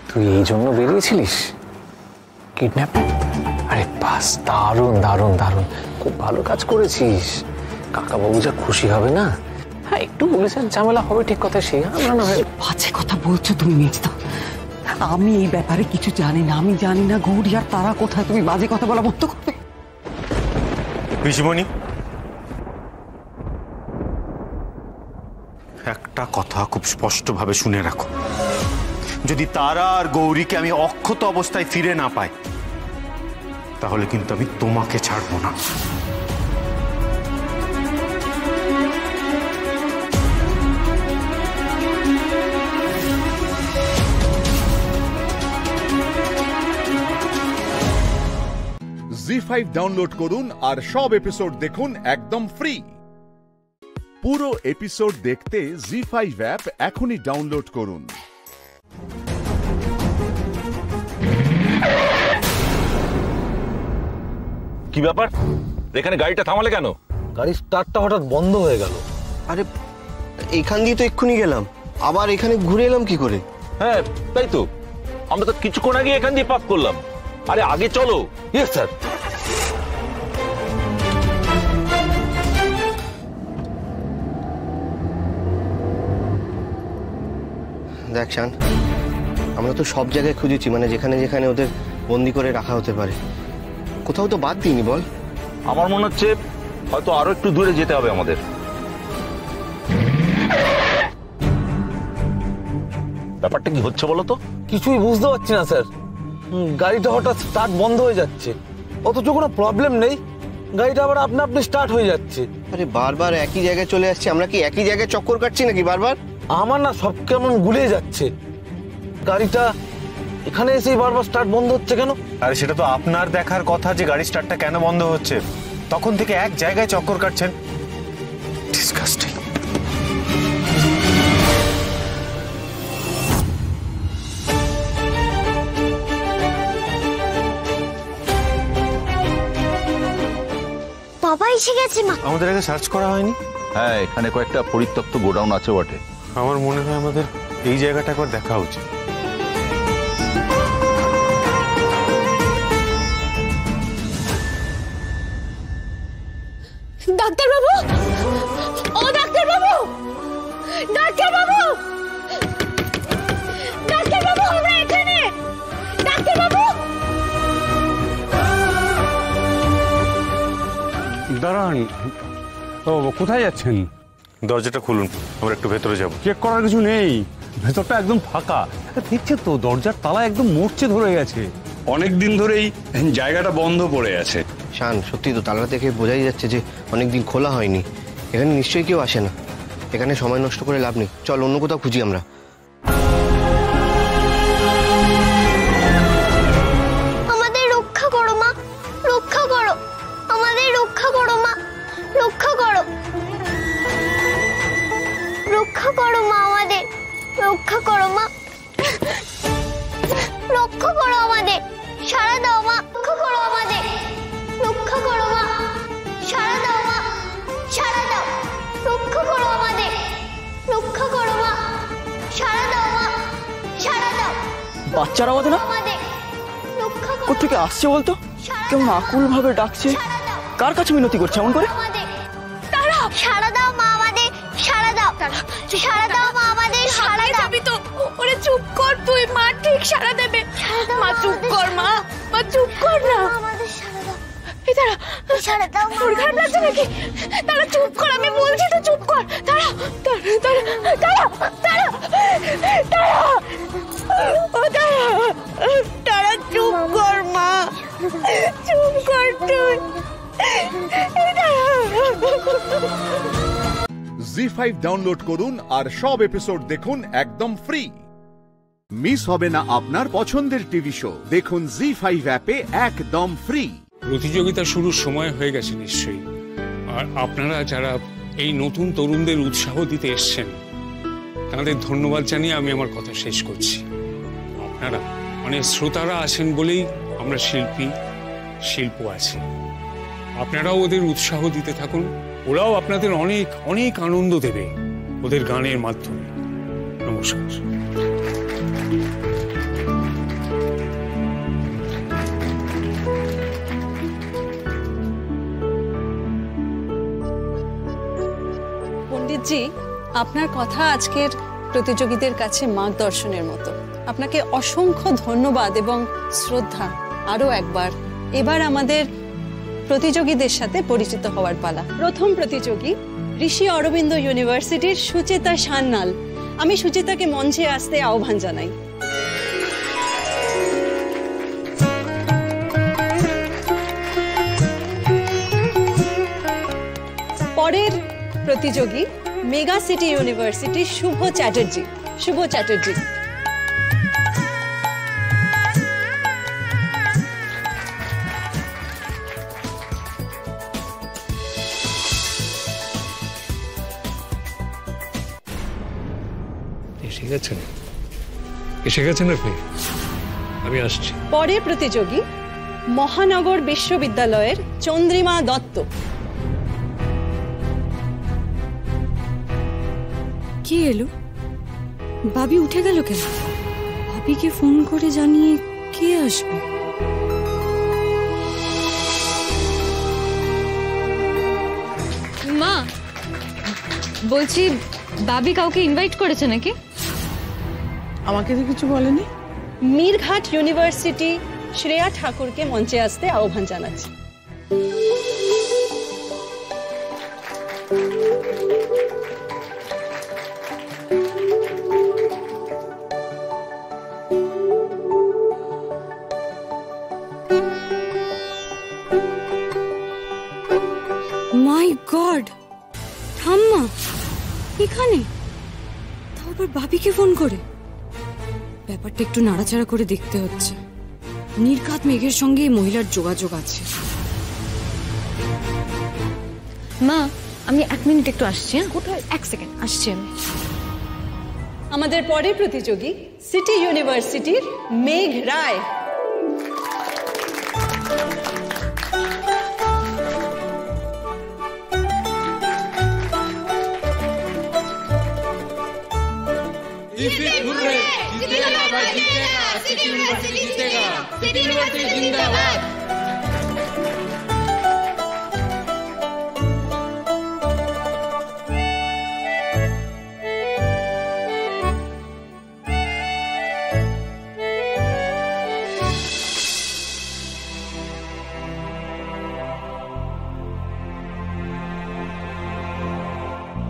Speaker 15: তুই এই জন্য বেরিয়েছিলিস কিডন্যাপ? আরে বাস, দারুণ দারুণ দারুণ, খুব ভালো কাজ করেছিস। কাকাবাবু যা খুশি হবে না। হ্যাঁ একটু পুলিশের ঝামেলা হবে ঠিক কথা, সে আমরা না হয়।
Speaker 14: বাজে কথা বলছো তুমি মেজদা, আমি এই ব্যাপারে কিছু জানি না। আমি জানি না গৌরী আর তারা কোথায়, তুমি বাজে কথা বলা বন্ধ করবে।
Speaker 11: পিসিমণি, একটা কথা খুব স্পষ্টভাবে শুনে রাখো, যদি তারা আর গৌরীকে আমি অক্ষত অবস্থায় ফিরে না পাই, তাহলে কিন্তু আমি তোমাকে ছাড়বো না।
Speaker 1: জি5 ডাউনলোড করুন আর সব এপিসোড দেখুন একদম ফ্রি। পুরো এপিসোড দেখতে জি5 অ্যাপ এখনই ডাউনলোড করুন।
Speaker 16: কি ব্যাপার, এখানে গাড়িটা থামালে কেন? গাড়ির স্টার্টটা হঠাৎ বন্ধ হয়ে গেল।
Speaker 13: আরে এখান দিয়ে তো এক্ষুনি গেলাম, আবার এখানে ঘুরে এলাম কি করে?
Speaker 16: হ্যাঁ তাই তো, আমরা তো কিছুক্ষণ আগে এখান দিয়ে পাস করলাম। আরে আগে চলো। Yes sir.
Speaker 13: দেখ শান, আমরা তো সব জায়গায় খুঁজেছি, মানে যেখানে যেখানে ওদের বন্দি করে রাখা হতে পারে, কোথাও তো বাদ দিইনি বল।
Speaker 16: আমার মনে হচ্ছে হয়তো আরো একটু দূরে যেতে হবে আমাদের। ব্যাপারটা কি হচ্ছে বলো তো?
Speaker 17: কিছুই বুঝতে পারছি না স্যার, গাড়িটা হঠাৎ স্টার্ট বন্ধ হয়ে যাচ্ছে, অথচ কোনো প্রবলেম নেই, গাড়িটা আবার আপনা আপনি স্টার্ট হয়ে যাচ্ছে।
Speaker 13: আরে বারবার একই জায়গায় চলে আসছে, আমরা কি একই জায়গায় চক্কর কাটছি নাকি বারবার?
Speaker 17: আমার না সব কেমন গুলিয়ে যাচ্ছে, গাড়িটা এখানে এসে বারবার স্টার্ট বন্ধ হচ্ছে কেন?
Speaker 11: আরে সেটা তো আপনার দেখার কথা যে গাড়ি স্টার্টটা কেন বন্ধ হচ্ছে। তখন থেকে এক জায়গায় চক্কর কাটছেন। ডিসগাস্টিং।
Speaker 10: বাবা এসে গেছে মা।
Speaker 11: আমাদের আগে সার্চ করা হয়নি?
Speaker 16: হ্যাঁ, এখানে কয়েকটা পরিত্যক্ত গোডাউন আছে বটে।
Speaker 11: আমার মনে হয় আমাদের এই জায়গাটা একবার দেখা উচিত।
Speaker 12: ডাক্তারবাবু, ও ডাক্তারবাবু, ডাক্তারবাবু, ডাক্তারবাবু, আমরা এখানে। ডাক্তারবাবু,
Speaker 18: দাঁড়ান। ও কোথায় যাচ্ছেন?
Speaker 11: দরজাটা খুলুন, আমরা একটু ভেতরে যাব।
Speaker 18: চেক করার কিছু নেই, ভেতরটা একদম ফাঁকা। দেখছে তো দরজার তালা একদম মরচে ধরে গেছে।
Speaker 19: অনেক দিন ধরেই জায়গাটা বন্ধ পড়ে আছে।
Speaker 13: শান, সত্যি তো তালা দেখে বোঝাই যাচ্ছে যে অনেকদিন খোলা হয়নি। এখানে নিশ্চয়ই কেউ আসে না। এখানে সময় নষ্ট করে লাভ নেই, চল অন্য কোথাও খুঁজি আমরা।
Speaker 10: আমাদের রক্ষা করো মা, রক্ষা করো, আমাদের রক্ষা করো মা, রক্ষা করো, রক্ষা করো মা, আমাদের রক্ষা করো মা, রক্ষা করো আমাদের, সাড়া দাও মা, রক্ষা করো আমাদের, রক্ষা করো মা, সাড়া দাও মা, সাড়া দাও, রক্ষা করো আমাদের, রক্ষা করো মা, সাড়া দাও মা, সাড়া দাও।
Speaker 20: বাচ্চার আওয়াজ না? কোথেকে আসছে বলতো? কেমন আকুল ভাবে ডাকছে। কার কাছে মিনতি করছে এমন করে?
Speaker 10: সাড়া দাও মা আমাদের, সাড়া দাও, সাড়া দাও মা আমাদের, সাড়া দাও।
Speaker 12: তো ওরে চুপ কর তুই, মা ঠিক সাড়া দেবে। মা চুপ কর, মা মা চুপ কর না।
Speaker 10: আমাদের সাড়া দাও।
Speaker 12: এই দাঁড়া,
Speaker 10: সাড়া দাও মা।
Speaker 12: তোর খারাপ লাগছে নাকি? দাঁড়া, চুপ কর, আমি বলছি তো চুপ কর। দাঁড়া দাঁড়া দাঁড়া দাঁড়া দাঁড়া, ও দাঁড়া দাঁড়া, চুপ কর মা, চুপ কর তুই।
Speaker 1: জি5 ডাউনলোড করুন আর সব এপিসোড দেখুন একদম ফ্রি। মিস হবে না আপনার পছন্দের টিভি শো। দেখুন জি5 অ্যাপে একদম ফ্রি।
Speaker 21: প্রতিযোগিতা শুরুর সময় হয়ে গেছে নিশ্চয়ই, আর আপনারা যারা এই নতুন তরুণদের উৎসাহ দিতে এসছেন তাদের ধন্যবাদ জানিয়ে আমি আমার কথা শেষ করছি। আপনারা মানে শ্রোতারা আছেন বলেই আমরা শিল্প আছে। আপনারাও ওদের উৎসাহ দিতে থাকুন, ওরাও আপনাদের অনেক অনেক আনন্দ দেবে ওদের গানের মাধ্যমে। নমস্কার।
Speaker 22: পণ্ডিতজি, আপনার কথা আজকের প্রতিযোগীদের কাছে মার্গদর্শনের মতো। আপনাকে অসংখ্য ধন্যবাদ এবং শ্রদ্ধা। আরও একবার এবার আমাদের প্রতিযোগীদের সাথে পরিচিত হওয়ার পালা। প্রথম প্রতিযোগী ঋষি অরবিন্দ ইউনিভার্সিটির সুচেতা সান্যাল। আমি সুচেতাকে মঞ্চে আসতে আহ্বান জানাই। পরের প্রতিযোগী মেগা সিটি ইউনিভার্সিটি শুভ চ্যাটার্জি। শুভ চ্যাটার্জি।
Speaker 23: এসে গেছেন আপনি? আমি আসছি।
Speaker 22: পরের প্রতিযোগী মহানগর বিশ্ববিদ্যালয়ের চন্দ্রিমা দত্ত।
Speaker 12: কি এলো? বাবি উঠে গেল কেন? ভাবিকে ফোন করে জানিয়ে কে আসবে? মা বলছি, বাবি কাউকে ইনভাইট করেছে নাকি?
Speaker 5: আমাকে তো কিছু বলেনি।
Speaker 22: মিরঘাট ইউনিভার্সিটি শ্রেয়া ঠাকুরকে মঞ্চে আসতে আহ্বান জানাচ্ছি।
Speaker 12: মাই গড, ঠাম্মা এখানে? তাও আবার বাবিকে ফোন করে।
Speaker 2: ব্যাপারটা একটু নাড়াচাড়া করে দেখতে হচ্ছে। নির্ঘাত মেঘের সঙ্গে এই মহিলার যোগাযোগ আছে। মা, আমি 1 মিনিট একটু আসছি। কোথায়? 1 সেকেন্ড, আসছি আমি।
Speaker 22: আমাদের পরের প্রতিযোগী সিটি ইউনিভার্সিটির মেঘ রায়।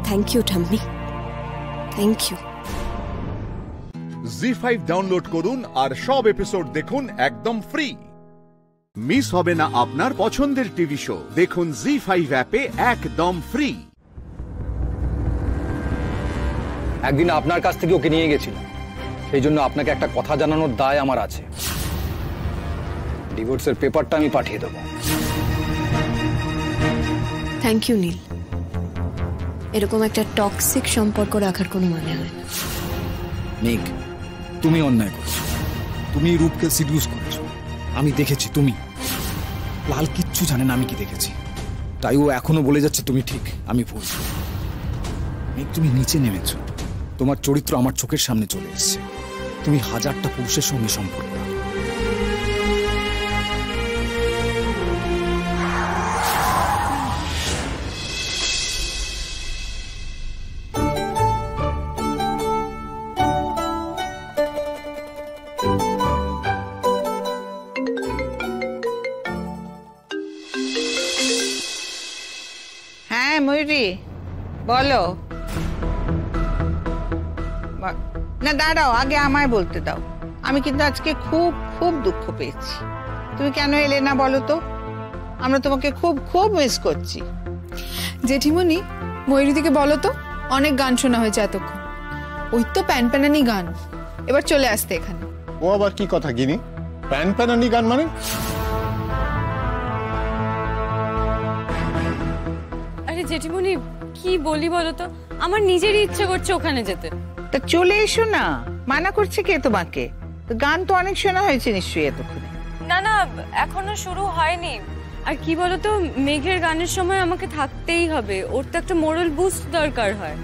Speaker 2: থ্যাংক ইউ ঠাম্মি, থ্যাংক ইউ।
Speaker 1: জি5 ডাউনলোড করুন আর সব এপিসোড দেখুন একদম ফ্রি। মিস হবে না আপনার পছন্দের টিভি শো। দেখুন জি5 অ্যাপে একদম ফ্রি।
Speaker 3: একদিন আপনার কাছ থেকে ওকে নিয়ে গেছিলাম, সেই জন্য আপনাকে একটা কথা জানানোর দায় আমার আছে। ডিভোর্সের পেপারটা আমি পাঠিয়ে দেবো।
Speaker 2: থ্যাংক ইউ নীল। এরকম একটা টক্সিক সম্পর্ক রাখার কোনো মানে হয় না।
Speaker 3: মেঘ, তুমি অন্যায় করেছো। তুমি রূপকে সিডিউস করেছো। আমি দেখেছি। তুমি লাল কিচ্ছু জানে না আমি কি দেখেছি, তাই ও এখনো বলে যাচ্ছে তুমি ঠিক, আমি ভুল। মেঘ, তুমি নিচে নেমেছো, তোমার চরিত্র আমার চোখের সামনে চলে এসেছে। তুমি হাজারটা পুরুষের সঙ্গে সম্পর্ক।
Speaker 6: হ্যাঁ ময়ূরী, বলো। না দাঁড়াও, আগে আমায় বলতে দাও। আমি কিন্তু আজকে খুব খুব দুঃখ পেয়েছি। তুমি কেন এলে না বলো তো? আমরা তোমাকে খুব খুব মিস করছি।
Speaker 24: জেঠিমণি, ময়ূরীদিকে বলো তো, অনেক গান শোনা হয়েছে এতক্ষণ। ওই তো প্যানপ্যানানি গান, এবার চলে আসতে এখানে।
Speaker 25: ও আবার কি কথা গিনি? প্যানপ্যানানি গান মানে?
Speaker 2: আরে জেঠিমণি, কি বলি বলো তো, আমার নিজেরই ইচ্ছে করছে ওখানে যেতে।
Speaker 6: তা চলে এসো না, মানা করছে কে তোমাকে? গান তো অনেক শোনা হয়েছে নিশ্চয়ই এতক্ষণে।
Speaker 2: না না, এখনো শুরু হয়নি। আর কি বলতো, মেঘের গানের সময় আমাকে থাকতেই হবে, ওর তো একটা মোরাল বুস্ট দরকার হয়।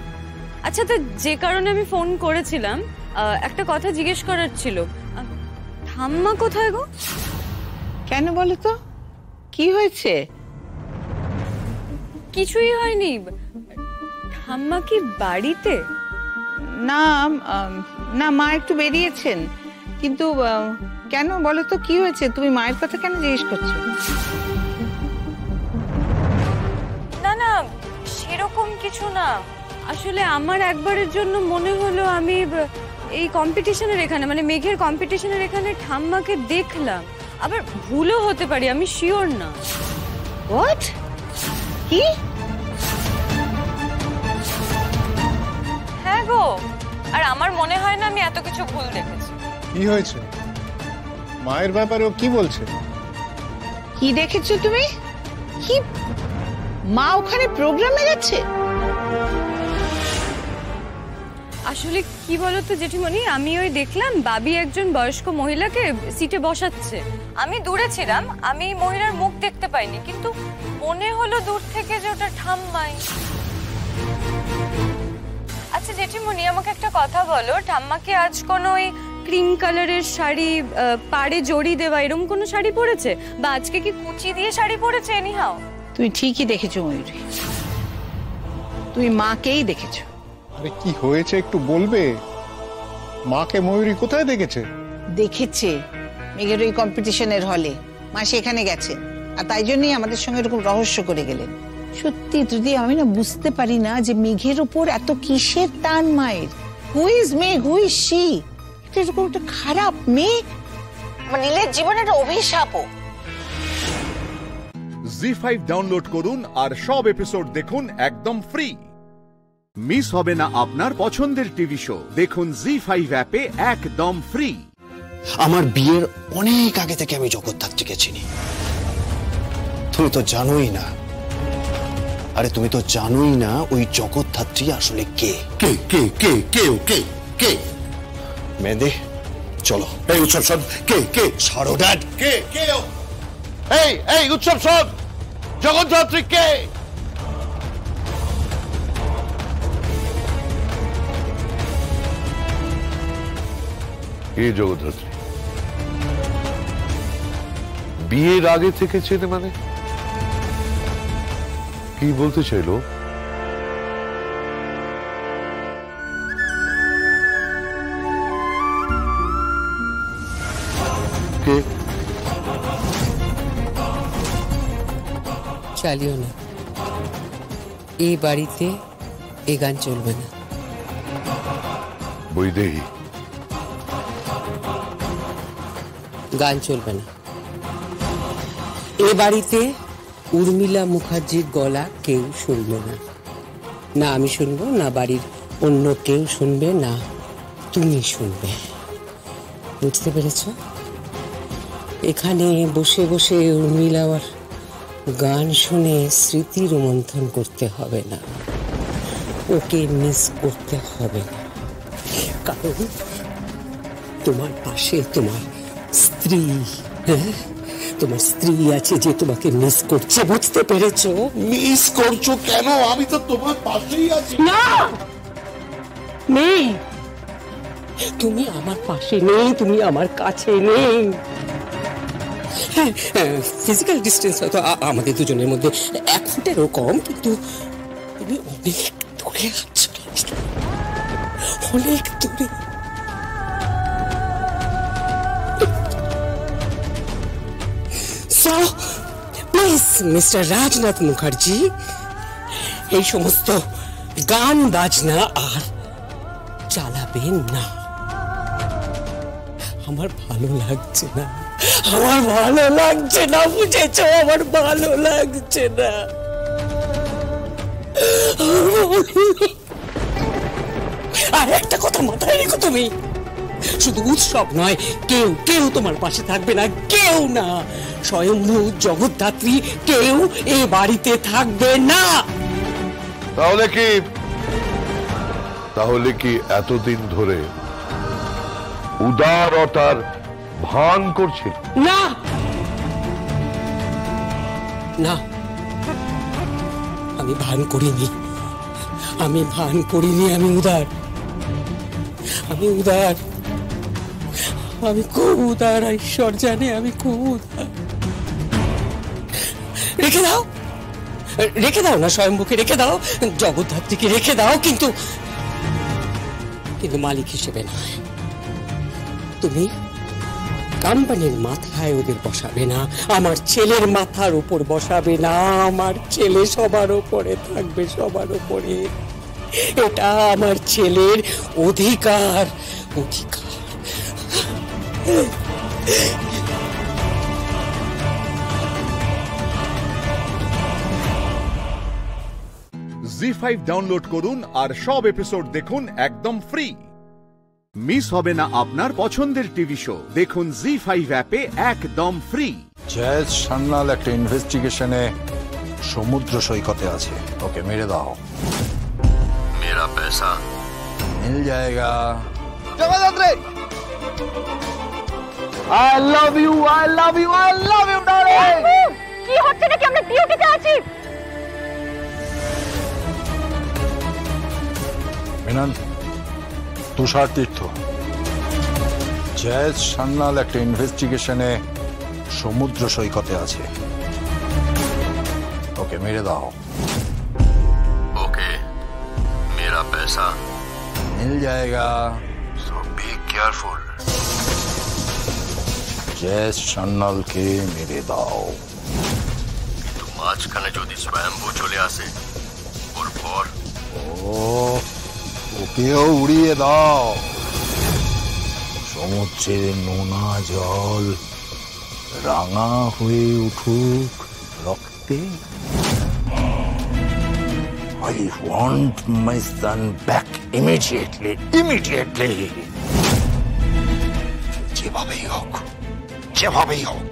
Speaker 2: আচ্ছা, তো যে কারণে আমি ফোন করেছিলাম, একটা কথা জিজ্ঞেস করার ছিল। ঠাম্মা কোথায় গো?
Speaker 6: কেন বলো তো, কি হয়েছে?
Speaker 2: কিছুই হয়নি। ঠাম্মা কি বাড়িতে?
Speaker 6: না না, মা একটু বেরিয়েছেন। কিন্তু কেন বলো তো, কি হয়েছে? তুমি মায়ের কথা কেন জিজ্ঞেস করছো?
Speaker 2: না না, সেরকম কিছু না। আসলে আমার একবারের জন্য মনে হলো আমি এই কম্পিটিশনের এখানে, মানে মেঘের কম্পিটিশনের এখানে ঠাম্মাকে দেখলাম। আবার ভুলও হতে পারি, আমি শিওর না।
Speaker 6: হোয়াট? কি?
Speaker 2: হ্যাঁ গো, আর আমার মনে হয় না আমি এত কিছু ভুল দেখেছি।
Speaker 25: কি হয়েছে? মায়ের ব্যাপারে ও কি বলছে?
Speaker 6: কি দেখেছো তুমি? কি মা ওখানে প্রোগ্রামে গেছে?
Speaker 2: আসলে কি বলতো জেঠিমণি, আমি ওই দেখলাম বাবি একজন বয়স্ক মহিলাকে সিটে বসাচ্ছে। আমি দূরে ছিলাম, আমি মহিলার মুখ দেখতে পাইনি, কিন্তু মনে হলো দূর থেকে যে ওটা ঠাম্মাই। আচ্ছা জেঠিমণি, আমাকে একটা কথা বলো, ঠাম্মা কি আজ কোনো ওই ক্রিম কালারের শাড়ি, পাড়ে জড়ি দেওয়া এরকম কোনো শাড়ি পরেছে, বা আজকে কি কুচি দিয়ে শাড়ি পরেছে? এনিহাও
Speaker 6: তুমি ঠিকই দেখেছো ময়ূরী, তুমি মাকেই দেখেছো।
Speaker 25: আরে কি হয়েছে একটু বলবে? মাকে ময়ূরী কোথায় দেখেছে?
Speaker 6: দেখেছে মেঘের ওই কম্পিটিশনের হলে, মা সেখানে গেছে, আর তাই জন্যই আমাদের সঙ্গে এরকম রহস্য করে গেলেন। সত্যি যদি আমি না বুঝতে পারি না যে মেঘের উপর এত কিসের টান মায়ের। হু ইজ মেঘ, হু ইজ শি? এরকম একটা খারাপ মেয়ে নীলের জীবনে একটা অভিশাপও।
Speaker 1: জি5 ডাউনলোড করুন আর সব এপিসোড দেখুন একদম ফ্রি। মিস হবে না আপনার পছন্দের টিভি শো। দেখুন জি5 অ্যাপে একদম ফ্রি।
Speaker 13: আমার বিয়ের অনেক আগে থেকে আমি জগদ্ধাত্রীকে চিনি। তুমি তো জানোই না। আরে তুমি তো জানোই না ওই জগদ্ধাত্রী আসলে কে। কে কে কে কে কে কে মেহেদি চলো। এই উৎসব শোন। কে কে ছাড়ো ড্যাড। কে কে এই এই উৎসব শোন। জগদ্ধাত্রী কে?
Speaker 4: এই জগদ্ধাত্রী বিয়ের আগে থেকে চেনে মানে কি বলতে চাইলো? কে?
Speaker 7: চালিও না, এই বাড়িতে এ গান চলবে না।
Speaker 4: বৈদেহী
Speaker 7: গান চলবে না। এ বাড়িতে উর্মিলা মুখার্জির গলা কেউ শুনবে না। না আমি শুনবো, না বাড়ির অন্য কেউ শুনবে, না তুমি শুনবে। বুঝতে পেরেছ? এখানে বসে বসে উর্মিলার গান শুনে স্মৃতি রোমন্থন করতে হবে না, ওকে মিস করতে হবে না। কারণ তোমার পাশে তোমার স্ত্রী, হ্যাঁ তোমার স্ত্রী আছে যে তোমাকে মিস করছে। বুঝতে পেরেছো?
Speaker 4: মিস করছো কেন? আমি তো তোমার পাশেই আছি।
Speaker 7: না নেই, তুমি আমার পাশে নেই, তুমি আমার কাছে নেই। হ্যাঁ ফিজিক্যাল ডিস্টেন্স হয়তো আমাদের দুজনের মধ্যে 1 ফুটেরও কম, কিন্তু তুমি অনেক দূরে আছো, অনেক দূরে। So, please, Mr. Rajnath Mukherjee, এই সমস্ত গান বাজনা আর চালাবেন না। আমার ভালো লাগছে না, আমার ভালো লাগছে না, বুঝেছ? আমার ভালো লাগছে না। আর একটা কথা মাথায় রেখো, তুমি শুধু উৎসব নয়, কেউ কেউ তোমার পাশে থাকবে না, কেউ না। স্বয়ম্ভু জগদ্ধাত্রী কেউ এই বাড়িতে থাকবে না।
Speaker 4: তাহলে কি এতদিন ধরে উদারতার ভান করছিল?
Speaker 7: না না, আমি ভান করিনি, আমি ভান করিনি। আমি উদার, আমি উদার, আমি খুব উদার। ঈশ্বর জানে আমি খুব উদার। রেখে দাও, রেখে দাও না স্বয়ম্ভুকে, রেখে দাও জগদ্ধাত্রীকে, রেখে দাও, কিন্তু কিন্তু মালিক হিসেবে নয়। তুমি কোম্পানির মাথায় ওদের বসাবে না, আমার ছেলের মাথার উপর বসাবে না। আমার ছেলে সবার উপরে থাকবে, সবার উপরে। এটা আমার ছেলের অধিকার, অধিকার।
Speaker 1: জি5 ডাউনলোড করুন আর সব এপিসোড দেখুন একদম ফ্রি। মিস হবে না আপনার পছন্দের টিভি শো। দেখুন জি5 অ্যাপে একদম ফ্রি।
Speaker 25: জয়েশ সান্যাল একটা ইনভেস্টিগেশনে সমুদ্র সৈকতে আছে, ওকে মেরে দাও।
Speaker 13: मेरा पैसा
Speaker 25: मिल जाएगा।
Speaker 17: Jagaddhatri, I love you, I love you, I love you, darling.
Speaker 12: কি হচ্ছে নাকি? আমরা ডিউটিতে আছি।
Speaker 25: মিনন, তুষার তীর্থ, জয়েশ সান্যাল একটা ইনভেস্টিগেশনে সমুদ্র সৈকতে আছে, ওকে মেরে দাও।
Speaker 13: ओके मेरा पैसा
Speaker 25: मिल जाएगा।
Speaker 13: So be careful.
Speaker 25: জয়েশ সান্যালকে মেরে দাও।
Speaker 13: কিন্তু মাঝখানে যদি স্বয়ম্ভু চলে আসে, ওর পর
Speaker 25: ওকেও উড়িয়ে দাও। সমুদ্রের নোনা জল রাঙা হয়ে উঠুক রক্তে, I want my son back immediately. যেভাবেই হোক, যেভাবেই হোক।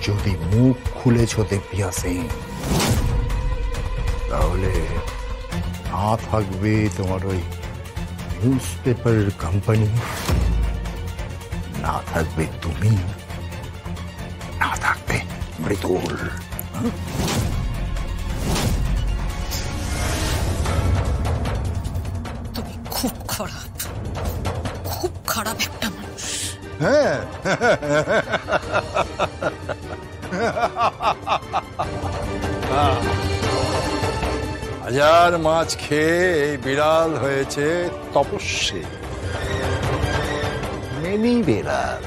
Speaker 25: যদি মুখ খুলেছ দেবপ্রিয়া সিং, তাহলে না থাকবে তোমার ওই নিউজ পেপার কোম্পানি, না থাকবে তুমি, না থাকবে মৃদুল।
Speaker 22: তুমি খুব খারাপ, খুব খারাপ একটা মানুষ।
Speaker 25: হ্যাঁ, হাজার মাছ খেয়ে এই বিড়াল হয়েছে তপস্বী, মেনি বিড়াল।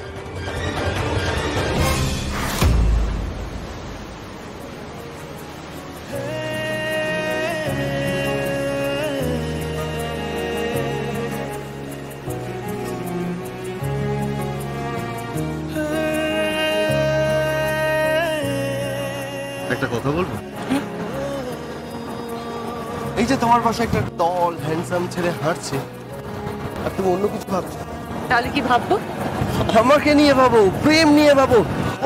Speaker 8: একটা কথা বলবো? এই যে তোমার পাশে একটা টল হ্যান্ডসাম ছেলে হাঁটছে, আর তুমি অন্য কিছু ভাবছো।
Speaker 5: তাহলে কি ভাববো?
Speaker 8: আমাকে নিয়ে ভাবো, প্রেম নিয়ে ভাবো,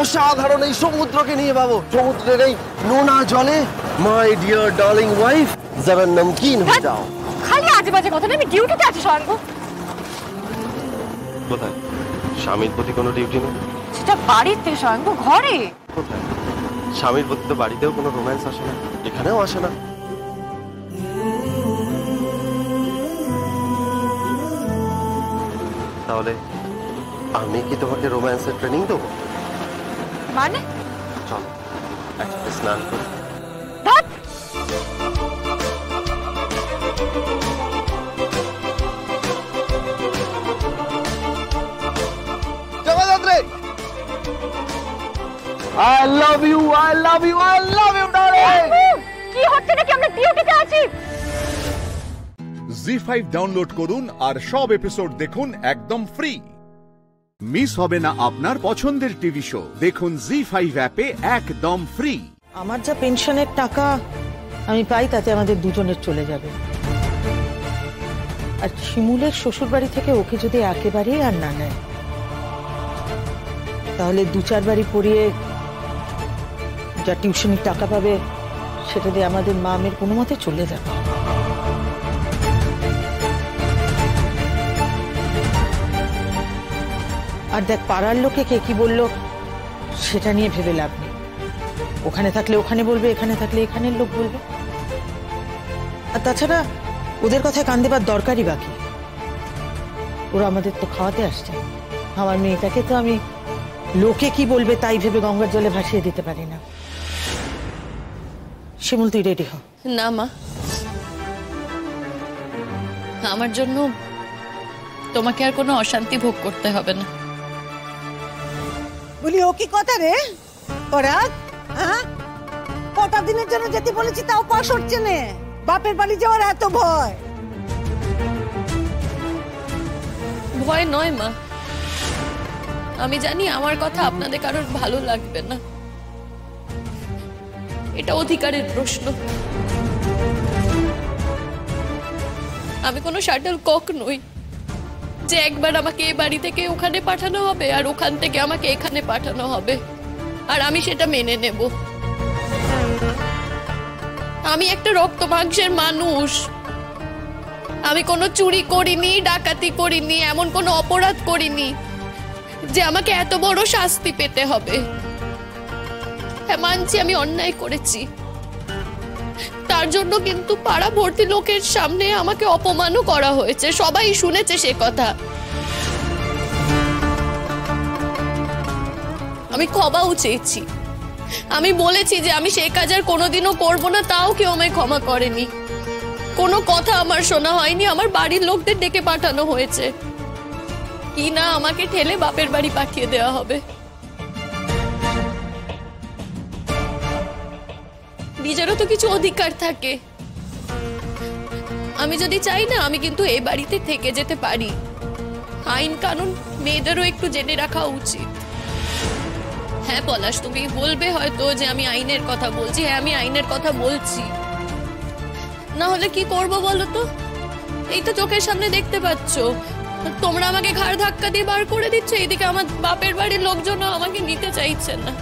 Speaker 8: অসাধারণ এই সমুদ্রকে নিয়ে ভাবো, সমুদ্রের এই নোনা জলে মাই ডিয়ার ডার্লিং ওয়াইফ যারা নমকিন হয়ে যাও।
Speaker 12: খালি আজে বাজে কথা না, আমি ডিউটিতে আছি স্বয়ং।
Speaker 8: কোথায়? স্বামীর প্রতি কোনো ডিউটি নেই?
Speaker 12: সেটা বাড়িতে স্বয়ং, ঘরে।
Speaker 8: কোথায়? স্বামীর প্রতি তো বাড়িতেও কোনো রোম্যান্স আসে না, এখানেও আসে না। তাহলে আমি কি তোমাকে রোম্যান্সের ট্রেনিং দেবো?
Speaker 12: মানে?
Speaker 8: চল একসাথে স্নান করি।
Speaker 12: I love you, I love you, I love you, darling! কি হচ্ছে নাকি? আমরা ডিউটিতে আছি।
Speaker 1: জি5 ডাউনলোড করুন আর সব এপিসোড দেখুন একদম ফ্রি। মিস হবে না আপনার পছন্দের টিভি শো, দেখুন জি5 অ্যাপে একদম ফ্রি।
Speaker 5: আমার যা পেনশনের টাকা আমি পাই তাতে আমাদের দুজনের চলে যাবে, আর শিমুলের শ্বশুর বাড়ি থেকে ওকে যদি একেবারেই আর না নেয়, তাহলে 2-4 বাড়ি পড়িয়ে যা টিউশনির টাকা পাবে সেটা দিয়ে আমাদের মামের কোনো মতে চলে যাবে। আর দেখ, পাড়ার লোকে কে কি বললো সেটা নিয়ে ভেবে লাভ নেই। ওখানে থাকলে ওখানে বলবে, এখানে থাকলে এখানের লোক বলবে। আর তাছাড়া ওদের কথায় কান দেবার দরকারই বাকি। ওরা আমাদের তো খাওয়াতে আসছে, আমার মেয়েটাকে তো আমি লোকে কি বলবে তাই ভেবে গঙ্গার জলে ভাসিয়ে দিতে পারি না। শিমুল, তুই রেডি হ।
Speaker 2: না মা, আমার জন্য তোমাকে আর কোনো অশান্তি ভোগ করতে হবে না।
Speaker 9: বলি ও কি কথা রে ওরা? হ্যাঁ, কটা দিনের জন্য যেতে বলেছি তাও পাশ হচ্ছে না। বাপের বাড়ি যাওয়ার এত ভয়?
Speaker 2: ভয় নয় মা, আমি জানি আমার কথা আপনাদের কারোর ভালো লাগবে না, এটা অধিকারের প্রশ্ন। আমি কোনো শাটল কক নই যে একবার আমাকে এই বাড়ি থেকে ওখানে পাঠানো হবে আর ওখান থেকে আমাকে এখানে পাঠানো হবে আর আমি সেটা মেনে নেব। আমি একটা রক্ত মাংসের মানুষ, আমি কোনো চুরি করিনি, ডাকাতি করিনি, এমন কোনো অপরাধ করিনি যে আমাকে এত বড় শাস্তি পেতে হবে। হ্যাঁ, মানছি আমি অন্যায় করেছি, তার জন্য কিন্তু পাড়া ভর্তি লোকের সামনে আমাকে অপমানও করা হয়েছে, সবাই শুনেছে সে কথা। আমি ক্ষমাও চেয়েছি, আমি বলেছি যে আমি সে কাজ আর কোনোদিনও করবো না, তাও কেউ আমায় ক্ষমা করেনি। কোনো কথা আমার শোনা হয়নি, আমার বাড়ির লোকদের ডেকে পাঠানো হয়েছে কি না আমাকে ঠেলে বাপের বাড়ি পাঠিয়ে দেওয়া হবে। নিজেরও তো কিছু অধিকার থাকে, আমি যদি চাই না আমি কিন্তু এই বাড়িতে থেকে যেতে পারি।
Speaker 11: আইন কানুন মেয়েদেরও একটু জেনে রাখা উচিত। হ্যাঁ পলাশ, তুমি বলবে হয়তো যে আমি আইনের কথা বলছি। হ্যাঁ, আমি আইনের কথা বলছি, না হলে কি করব বলো তো? এই তো চোখের সামনে দেখতে পাচ্ছ, তোমরা আমাকে ঘাড় ধাক্কা দিয়ে বার করে দিচ্ছ, এদিকে আমার বাপের বাড়ির লোকজনও আমাকে নিতে চাইছে না।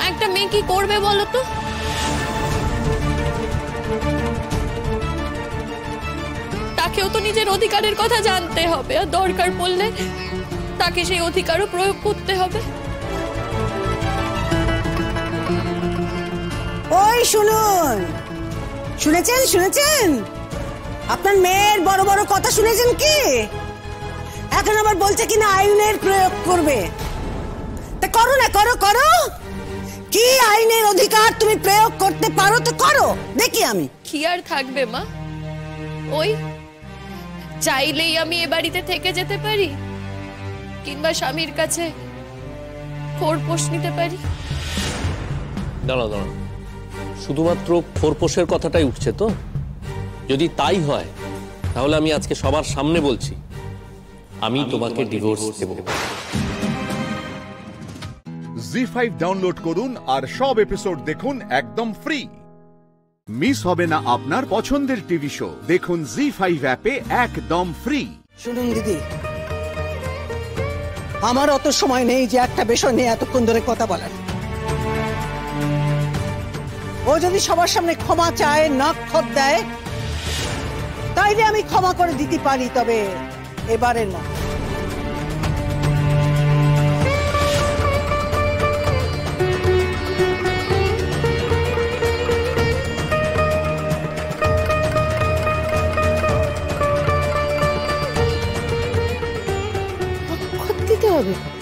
Speaker 11: একটা মেয়ে কি করবে বলো তো? তাকেও তো নিজের অধিকারের কথা জানতে হবে, আর দরকার পড়লে তাকে সেই অধিকারও প্রয়োগ করতে হবে।
Speaker 9: ওই শুনুন, শুনেছেন শুনেছেন? আপনার মেয়ের বড় বড় কথা শুনেছেন কি? এখন আবার বলছে কিনা আইনের প্রয়োগ করবে। তা করো না, করো করো। কি আইনের অধিকার তুমি প্রয়োগ করতে পারো তো করো, দেখি আমি।
Speaker 11: কি আর থাকবে মা, ওই চাইলেই আমি এ বাড়িতে থেকে যেতে পারি, কিংবা স্বামীর কাছে খোরপোশ নিতে পারি।
Speaker 23: দাঁড়াও দাঁড়াও, শুধুমাত্র খোরপোশের কথাটাই উঠছে তো? যদি তাই হয় তাহলে আমি আজকে সবার সামনে বলছি, আমি তোমাকে ডিভোর্স দেব।
Speaker 1: জি5 ডাউনলোড করুন আর সব এপিসোড দেখুন একদম ফ্রি। মিস হবে না আপনার পছন্দের টিভি শো, দেখুন জি5 অ্যাপে একদম ফ্রি।
Speaker 9: শুনুন দিদি, আমার অত সময় নেই যে একটা বিষয় নিয়ে এতক্ষণ ধরে কথা বলার। ও যদি সবার সামনে ক্ষমা চায়, নাক খত দেয়, তাইলে আমি ক্ষমা করে দিতে পারি, তবে এবারের না।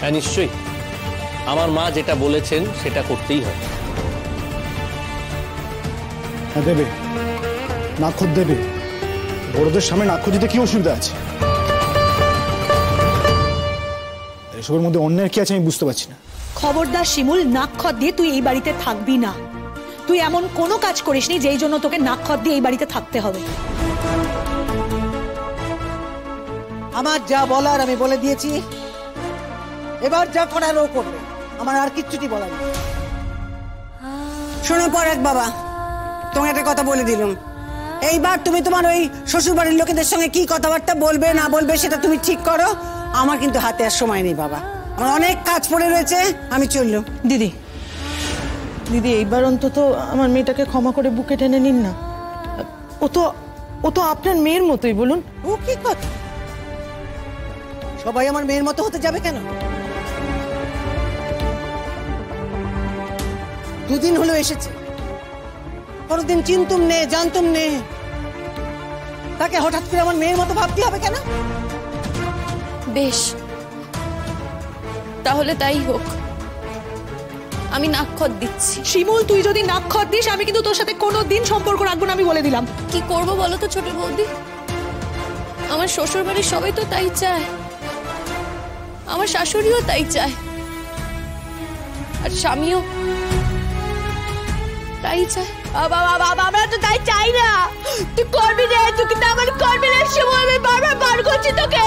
Speaker 23: হ্যাঁ নিশ্চয়ই, আমার মা যেটা বলেছেন সেটা করতেই হবে।
Speaker 3: হ্যাঁ দেবে, নাক্ষত দেবে। বড়দের সামনে নাক্ষত দিতে কি অসুবিধা আছে? এসবের মধ্যে অন্যের কি আছে আমি বুঝতে পারছি না।
Speaker 14: খবরদার শিমুল, নাক্ষত দিয়ে তুই এই বাড়িতে থাকবি না। তুই এমন কোনো কাজ করিসনি যেই জন্য তোকে নাক্ষত দিয়ে এই বাড়িতে থাকতে হবে।
Speaker 9: আমার যা বলার আমি বলে দিয়েছি, এবার যা করার ও করবে, আমার আর কিচ্ছুটি বলার নেই। শোনো পরাগ বাবা, তোমাকে একটা কথা বলে দিলাম, এইবার তুমি তোমার ওই শ্বশুর বাড়ির লোকেদের সঙ্গে কি কথাবার্তা বলবে না বলবে সেটা তুমি ঠিক করো। আমার কিন্তু হাতে আর সময় নেই বাবা, আমার অনেক কাজ পড়ে রয়েছে, আমি চললাম।
Speaker 15: দিদি দিদি, এইবার অন্তত আমার মেয়েটাকে ক্ষমা করে বুকে টেনে নিন না। ও তো আপনার মেয়ের মতোই, বলুন।
Speaker 9: ও কি কথা? সবাই আমার মেয়ের মতো হতে যাবে কেন? দুদিন হলো এসেছে, কোনদিন চিনতুম নে, জানতুম নে, তাকে হঠাৎ করে আমার মেয়ের মতো ভাবতে হবে কেন?
Speaker 11: বেশ, তাহলে তাই হোক, আমি নাক্ষত দিচ্ছি।
Speaker 14: শিমুল, তুই যদি নাক্ষত দিস আমি কিন্তু তোর সাথে কোনোদিন সম্পর্ক রাখবো না, আমি বলে দিলাম।
Speaker 11: কি করবো বলো তো ছোট বৌদি? আমার শ্বশুর বাড়ির সবাই তো তাই চায়, আমার শাশুড়িও তাই চায়, আর স্বামীও তাই চায়।
Speaker 14: আমরা তো তাই চাই না। তুই করবি রে, তুই কিন্তু আমার করবি রে শিমুল, আমি বারবার বার করছি তোকে।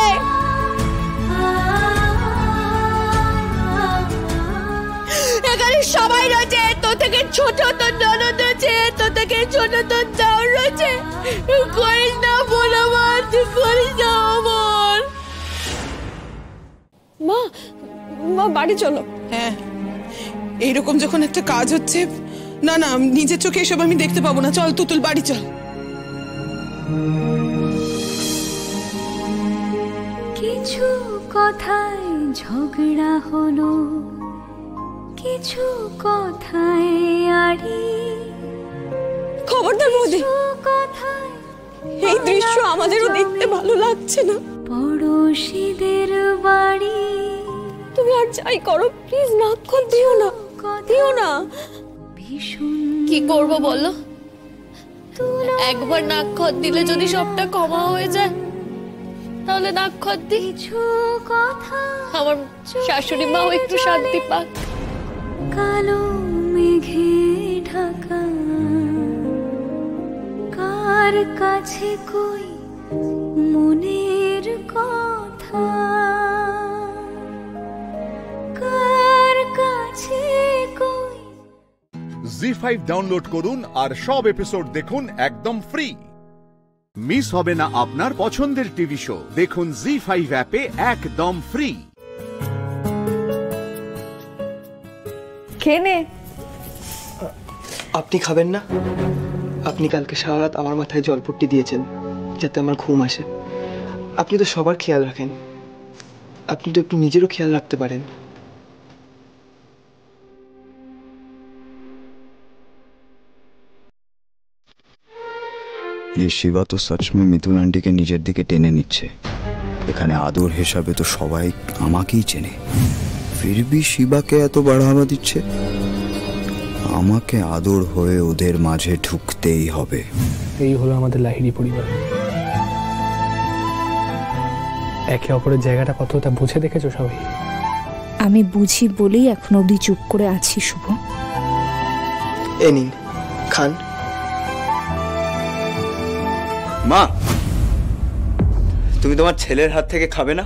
Speaker 14: এখানে সবাই রয়েছে, তোর থেকে ছোট তোর ননদ রয়েছে, তোর থেকে ছোট তোর দেওর রয়েছে। করিস না বোন আমার, তুই করিস না আমার।
Speaker 22: মা, মা বাড়ি চলো।
Speaker 15: হ্যাঁ, এইরকম যখন একটা কাজ হচ্ছে, না না নিজের চোখে এসব আমি দেখতে পাবো না। চল তুতুল, বাড়ি চল।
Speaker 16: কিছু কথায় ঝগড়া হলো, কিছু কথায় আড়ি।
Speaker 22: খবরদার বৌদি, এই দৃশ্য আমাদেরও দেখতে ভালো লাগছে না।
Speaker 16: পড়োশীদের বাড়ি।
Speaker 22: তুমি আর যাই করো, প্লিজ নাক্ষত দিও না, দিও না।
Speaker 11: কি করব বলো? একবার নাক্ষত দিলে যদি সবটা ক্ষমা হয়ে যায়, তাহলে নাক্ষত দিই, আমার শাশুড়ি মাও একটু শান্তি পাক।
Speaker 16: কালো মেঘে ঢাকা, কার কাছে কই মনের কথা।
Speaker 1: জি5 ডাউনলোড করুন আর সব এপিসোড দেখুন একদম ফ্রি। মিস হবে না আপনার পছন্দের টিভি শো, দেখুন জি5 অ্যাপে একদম ফ্রি।
Speaker 10: খেয়ে
Speaker 18: আপনি খাবেন না? আপনি কালকে সারা রাত আমার মাথায় জলপট্টি দিয়েছেন যাতে আমার ঘুম আসে। আপনি তো সবার খেয়াল রাখেন, আপনি তো একটু নিজেরও খেয়াল রাখতে পারেন।
Speaker 13: ये शिवा तो सच में मिथुन आंटी के নিজের দিকে টেনে নিচ্ছে। এখানে আদর হিসাবে তো সবাই আমাকেই চেনে, फिर भी শিবাকে এত বাড়াবা দিচ্ছে। আমাকে আদর হয়ে ওদের মাঝে ঢুকতেই হবে।
Speaker 18: এই হলো আমাদের লাহিড়ী পরিবার। একে অপরের জায়গাটা কতটা বুঝে দেখেছো সবাই?
Speaker 12: আমি বুঝি বলেই এখনো অবধি চুপ করে আছি শুভ।
Speaker 18: এ নিন খান।
Speaker 13: মা, তুমি তোমার ছেলের হাত থেকে খাবে না?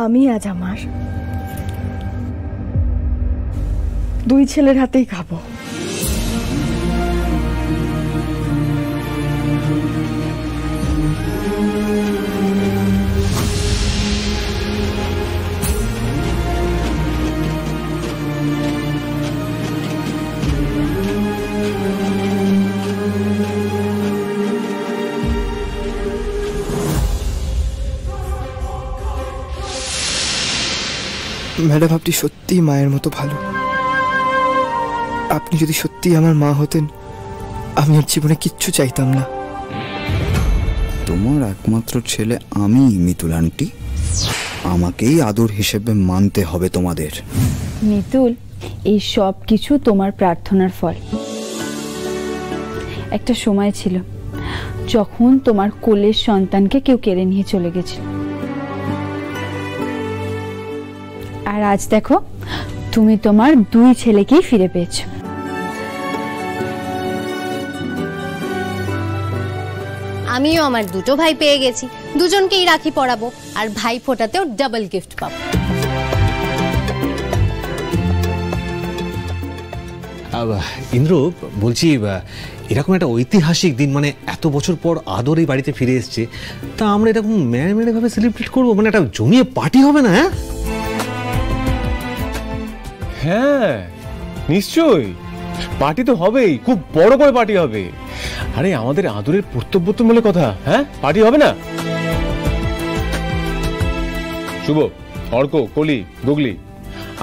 Speaker 12: আমি আজ আমার দুই ছেলের হাতেই খাবো।
Speaker 18: ম্যাডাম, আপনি সত্যিই মায়ের মতো ভালো। আপনি যদি সত্যি আমার মা হতেন, আমি আর জীবনে কিচ্ছু চাইতাম না।
Speaker 13: তোমার একমাত্র ছেলে আমি মিতুল আন্টি, আমাকেই আদর হিসেবে মানতে হবে তোমাদের।
Speaker 12: মিতুল, এই সব কিছু তোমার প্রার্থনার ফল। একটা সময় ছিল যখন তোমার কোলের সন্তানকে কেউ কেড়ে নিয়ে চলে গেছিল, আর আজ দেখো তুমি তোমার দুই ছেলেকেই ফিরে পেয়েছো।
Speaker 19: আমিও আমার দুটো ভাই পেয়ে গেছি, দুজনকেই রাখি পরাবো, আর ভাই ফোটাতেও ডাবল গিফট পাবো।
Speaker 20: ইন্দ্র, বলছি এরকম একটা ঐতিহাসিক দিন, মানে এত বছর পর আদর এই বাড়িতে ফিরে এসছে, তা আমরা এরকম মেরে ভাবে সেলিব্রেট করবো, মানে একটা জমিয়ে পার্টি হবে না?
Speaker 21: হ্যাঁ নিশ্চয়ই, পার্টি তো হবেই, খুব বড় করে পার্টি হবে। আরে আমাদের আদরের প্রত্যব্যতম বলে কথা, হ্যাঁ পার্টি হবে না? শুভ, অর্ক, কলি, গুগলি,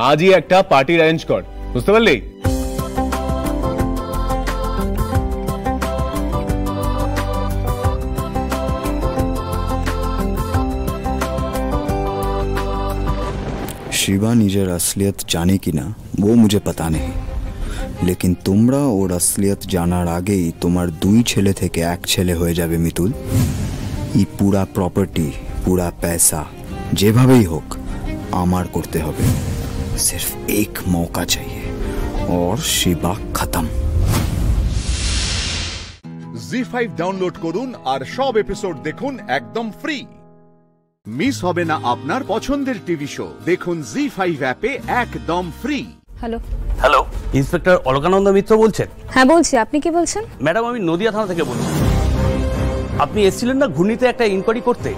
Speaker 21: আজই একটা পার্টির অ্যারেঞ্জ কর, বুঝতে পারলি?
Speaker 13: शिवा নিজের असलियत জানে কিনা वो मुझे पता नहीं, लेकिन তোমরা ওর असलियत জানার আগেই তোমার দুই ছেলে থেকে এক ছেলে হয়ে যাবে মিতুল। এই পুরা প্রপার্টি, পুরা पैसा যেভাবেই হোক আমার করতে হবে। सिर्फ एक मौका चाहिए और शिवा खत्म।
Speaker 1: জি5 ডাউনলোড করুন আর সব এপিসোড দেখুন একদম ফ্রি। মিস হবে না আপনার পছন্দের টিভি শো, দেখুন জি5 অ্যাপে একদম free.
Speaker 22: Hello
Speaker 23: hello, inspector Alakananda Mitra বলছেন?
Speaker 22: হ্যাঁ বলছি, আপনি কি বলছেন?
Speaker 23: ম্যাডাম, আমি নদিয়া থানা থেকে বলছি। আপনি এসেছিলেন না ঘূর্ণিতে একটা ইনকোয়ারি করতে,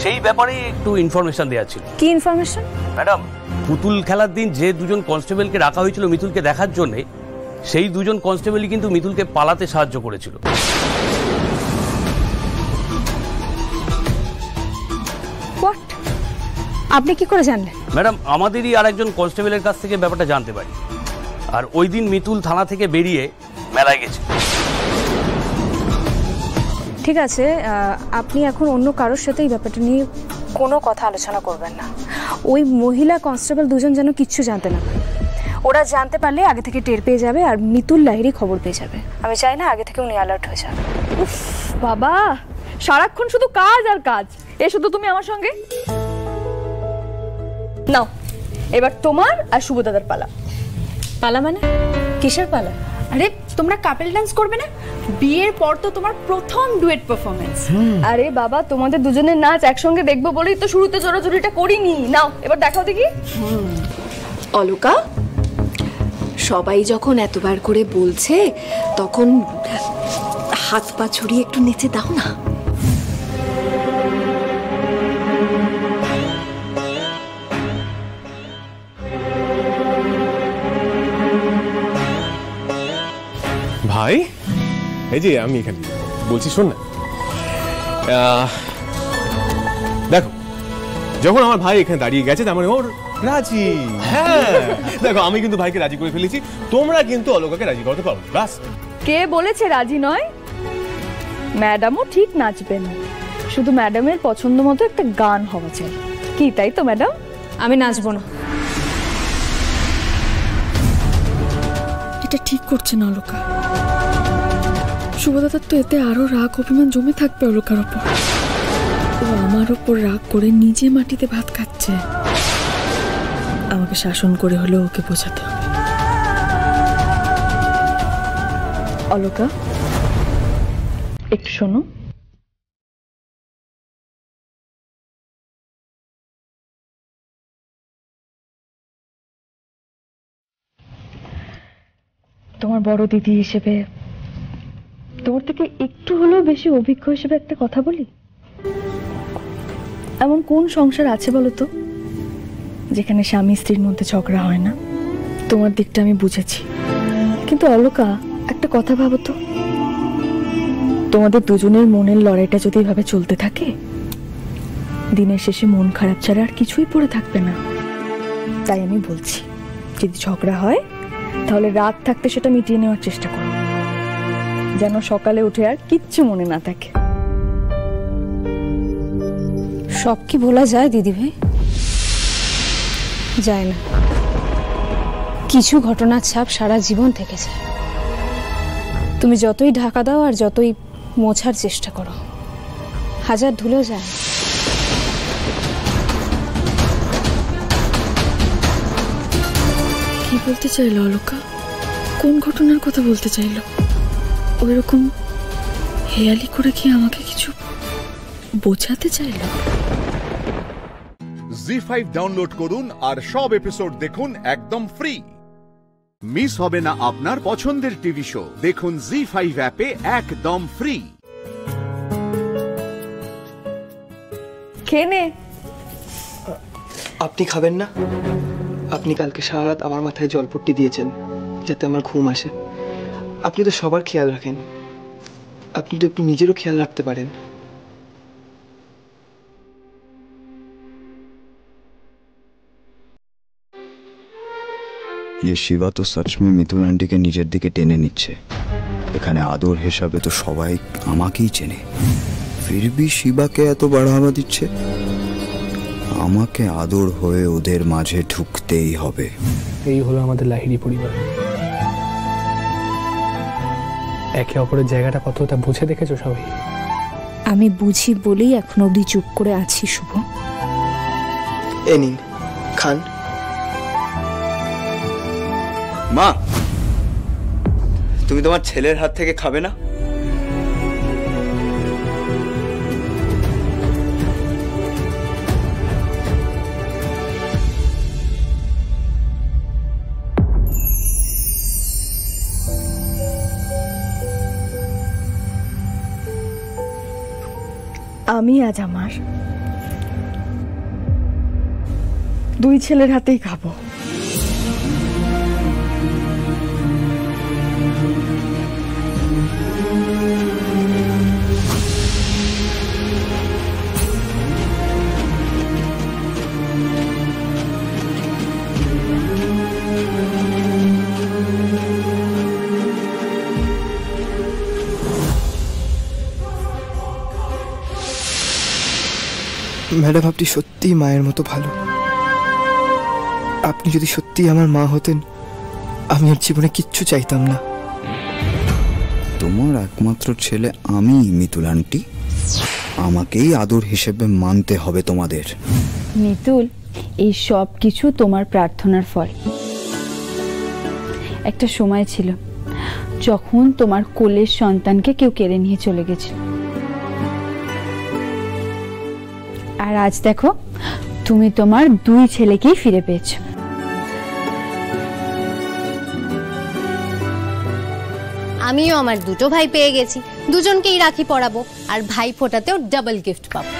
Speaker 23: সেই ব্যাপারে একটু ইনফরমেশন দেওয়া ছিল।
Speaker 22: কি ইনফরমেশন?
Speaker 23: ম্যাডাম, পুতুল খেলার দিন যে দুজন কনস্টেবলকে রাখা হয়েছিল মিতুলকে দেখার জন্য, সেই দুজন কনস্টেবলই কিন্তু মিতুলকে পালাতে সাহায্য করেছিল।
Speaker 22: আপনি কি করে জানলেন?
Speaker 23: ম্যাডাম, আমাদেরই আর একজন কনস্টেবলের কাছ থেকে ব্যাপারটা জানতে পারি। আর ওই দিন মিতুল থানা থেকে বেরিয়ে মেলায় গেছে।
Speaker 22: ঠিক আছে, আপনি এখন অন্য কারোর সাথে এই ব্যাপারটা নিয়ে কোনো কথা আলোচনা করবেন না। ওই মহিলা কনস্টেবল দুজন যেন কিচ্ছু জানতে না পারে। ওরা জানতে পারলে আগে থেকে টের পেয়ে যাবে আর মিতুল লাহিড়ী খবর পেয়ে যাবে। আমি চাই না আগে থেকে উনি অ্যালার্ট হয়ে যাবে।
Speaker 10: উফ বাবা, সারাক্ষণ শুধু কাজ আর কাজ। এসো তো তুমি আমার সঙ্গে। নাও, এবার তোমার আর শুভ দাদার পালা।
Speaker 4: পালা মানে কিসের পালা?
Speaker 10: আরে তোমরা কাপল ডান্স করবে না? বিয়ের পর তো তোমার প্রথম ডুয়েট পারফরম্যান্স। আরে বাবা, তোমাদের দুজনের নাচ একসঙ্গে দেখবো বলেই তো শুরুতে জোরাজোরিটা করিনি। নাও এবার দেখাও দেখি।
Speaker 12: অলকা, সবাই যখন এতবার করে বলছে তখন হাত পা ছড়িয়ে একটু নেচে দাও না।
Speaker 21: ভাই, এই যে আমি এখানে বলছি, শোন না, দেখো যখন আমার ভাই এখানে দাঁড়িয়ে গেছে তার মানে ওর রাজি। হ্যাঁ দেখো, আমি কিন্তু ভাইকে রাজি করে ফেলেছি, তোমরা কিন্তু অলকাকে রাজি করতে পারো। বাস।
Speaker 10: কে বলেছে রাজি নয়? ম্যাডামও ঠিক নাচবেন, শুধু ম্যাডামের পছন্দ মতো একটা গান হওয়া চাই। কি তাই তো ম্যাডাম?
Speaker 4: আমি নাচবো না।
Speaker 10: এটা ঠিক করছে না অলকা। শুভদাদার তো এতে আরো রাগ অভিমান জমে থাকবে অলকার ওপর। ও আমার ওপর রাগ করে নিজে মাটিতে ভাত খাচ্ছে। আমাকে শাসন করে হলেও ওকে বোঝাতে হবে। অলকা, একটু শোনো। তোমার বড় দিদি হিসেবে, তোমার থেকে একটু হলেও বেশি অভিজ্ঞ হিসেবে একটা কথা বলি। এমন কোন সংসার আছে বলো তো যেখানে স্বামী স্ত্রীর মধ্যে ঝগড়া হয় না? তোমার দিকটা আমি বুঝেছি, কিন্তু অলকা একটা কথা ভাবো তো, তোমাদের দুজনের মনের লড়াইটা যদি এভাবে চলতে থাকে, দিনের শেষে মন খারাপ ছাড়া আর কিছুই পড়ে থাকবে না। তাই আমি বলছি, যদি ঝগড়া হয় তাহলে রাত থাকতে সেটা মিটিয়ে নেওয়ার চেষ্টা করো, যেন সকালে উঠে আর কিচ্ছু মনে না থাকে।
Speaker 4: সব কি বলা যায় দিদি ভাই? যায় না। কিছু ঘটনার ছাপ সারা জীবন থেকে যায়। তুমি যতই ঢাকা দাও আর যতই মোছার চেষ্টা করো, হাজার ধুলেও যায়।
Speaker 10: কি বলতে চাইলো অলকা? কোন ঘটনার কথা বলতে চাইলো? ওই রকম হেয়ালি করে কি আমাকে কিছু বোঝাতে চাইলো?
Speaker 1: জি5 ডাউনলোড করুন আর সব এপিসোড দেখুন একদম ফ্রি। মিস হবে না আপনার পছন্দের টিভি শো। দেখুন জি5 অ্যাপে একদম ফ্রি।
Speaker 10: খেয়ে নে।
Speaker 18: আপনি খাবেন না? আপনি কালকে সারা রাত আমার মাথায় জলপট্টি দিয়েছেন যাতে আমার ঘুম আসে। আপনি তো সবার খেয়াল রাখেন, আপনি তো একটু নিজেরও খেয়াল রাখতে পারেন।
Speaker 6: ये शिवा तो सच में मिथुन आंटी के নিজের দিকে টেনে নিচ্ছে। এখানে আদর হিসাবে তো সবাই আমাকেই চেনে, फिर भी শিবাকে এত বাড়াবা দিচ্ছে। আমাকে আদর হয়ে ওদের মাঝে ঢুকতেই হবে।
Speaker 18: এই হলো আমাদের লাহিড়ী পরিবার। একে অপরের জায়গাটা কতটা বুঝে দেখেছো সবাই?
Speaker 12: আমি বুঝি বলেই এখন অবধি চুপ করে আছি শুভ।
Speaker 18: এ নিন, খান।
Speaker 6: মা, তুমি তোমার ছেলের হাত থেকে খাবে না?
Speaker 10: আমি আজ আমার দুই ছেলের হাতেই খাবো।
Speaker 18: ম্যাডাম, আপনি সত্যিই মায়ের মতো ভালো। আপনি যদি সত্যিই আমার মা হতেন, আমি আর জীবনে কিচ্ছু চাইতাম না।
Speaker 6: তোমার একমাত্র ছেলে আমি মিতুল আন্টি, আমাকেই আদর হিসেবে মানতে হবে তোমাদের।
Speaker 10: মিতুল, এই সব কিছু তোমার প্রার্থনার ফল।
Speaker 4: একটা সময় ছিল যখন তোমার কোলের সন্তানকে কেউ কেড়ে নিয়ে চলে গেছিল, আর আজ দেখো তুমি তোমার 2 ছেলেকেই ফিরে পেয়েছো।
Speaker 19: আমিও আমার 2টো ভাই পেয়ে গেছি, দুজনকেই রাখি পরাবো, আর ভাই ফোটাতেও ডাবল গিফট পাবো।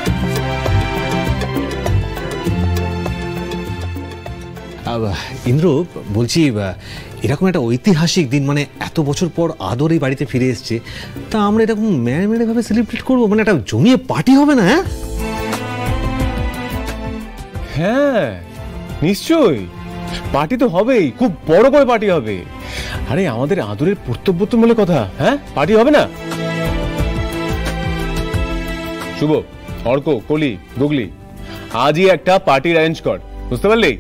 Speaker 20: ইন্দ্র, বলছি এরকম একটা ঐতিহাসিক দিন, মানে এত বছর পর আদর এই বাড়িতে ফিরে এসছে, তা আমরা এরকম মেরে ভাবে সেলিব্রেট করবো, মানে একটা জমিয়ে পার্টি হবে না?
Speaker 21: হ্যাঁ নিশ্চয়ই, পার্টি তো হবেই, খুব বড় করে পার্টি হবে। আরে আমাদের আদরের প্রত্যব্যত্ব বলে কথা, হ্যাঁ পার্টি হবে না? শুভ, অর্ক, কলি, গুগলি, আজই একটা পার্টির অ্যারেঞ্জ কর, বুঝতে পারলি?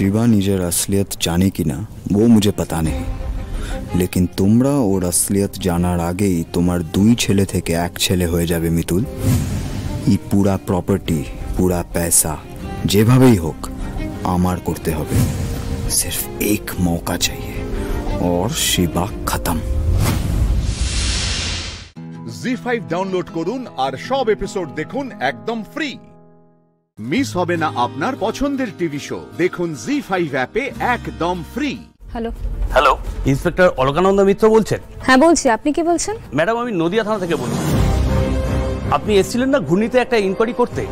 Speaker 6: शिवा निजर असलियत जाने की ना वो मुझे पता नहीं, लेकिन তোমরা ওর असलियत জানার আগেই তোমার 2 ছেলে থেকে 1 ছেলে হয়ে যাবে মিতুল। এই পুরা প্রপার্টি, পুরা पैसा যেভাবেই হোক আমার করতে হবে। सिर्फ एक मौका चाहिए और शिवा खत्म।
Speaker 1: জি5 ডাউনলোড করুন আর সব এপিসোড দেখুন একদম ফ্রি। মিস হবে না আপনার পছন্দের টিভি শো, দেখুন জি5 অ্যাপে একদম free.
Speaker 4: Hello
Speaker 7: hello, inspector Alakananda Mitra বলছেন?
Speaker 4: হ্যাঁ বলছি, আপনি কি বলছেন?
Speaker 7: ম্যাডাম, আমি নদিয়া থানা থেকে বলছি। আপনি এসেছিলেন না ঘূর্ণিতে একটা ইনকোয়ারি করতে,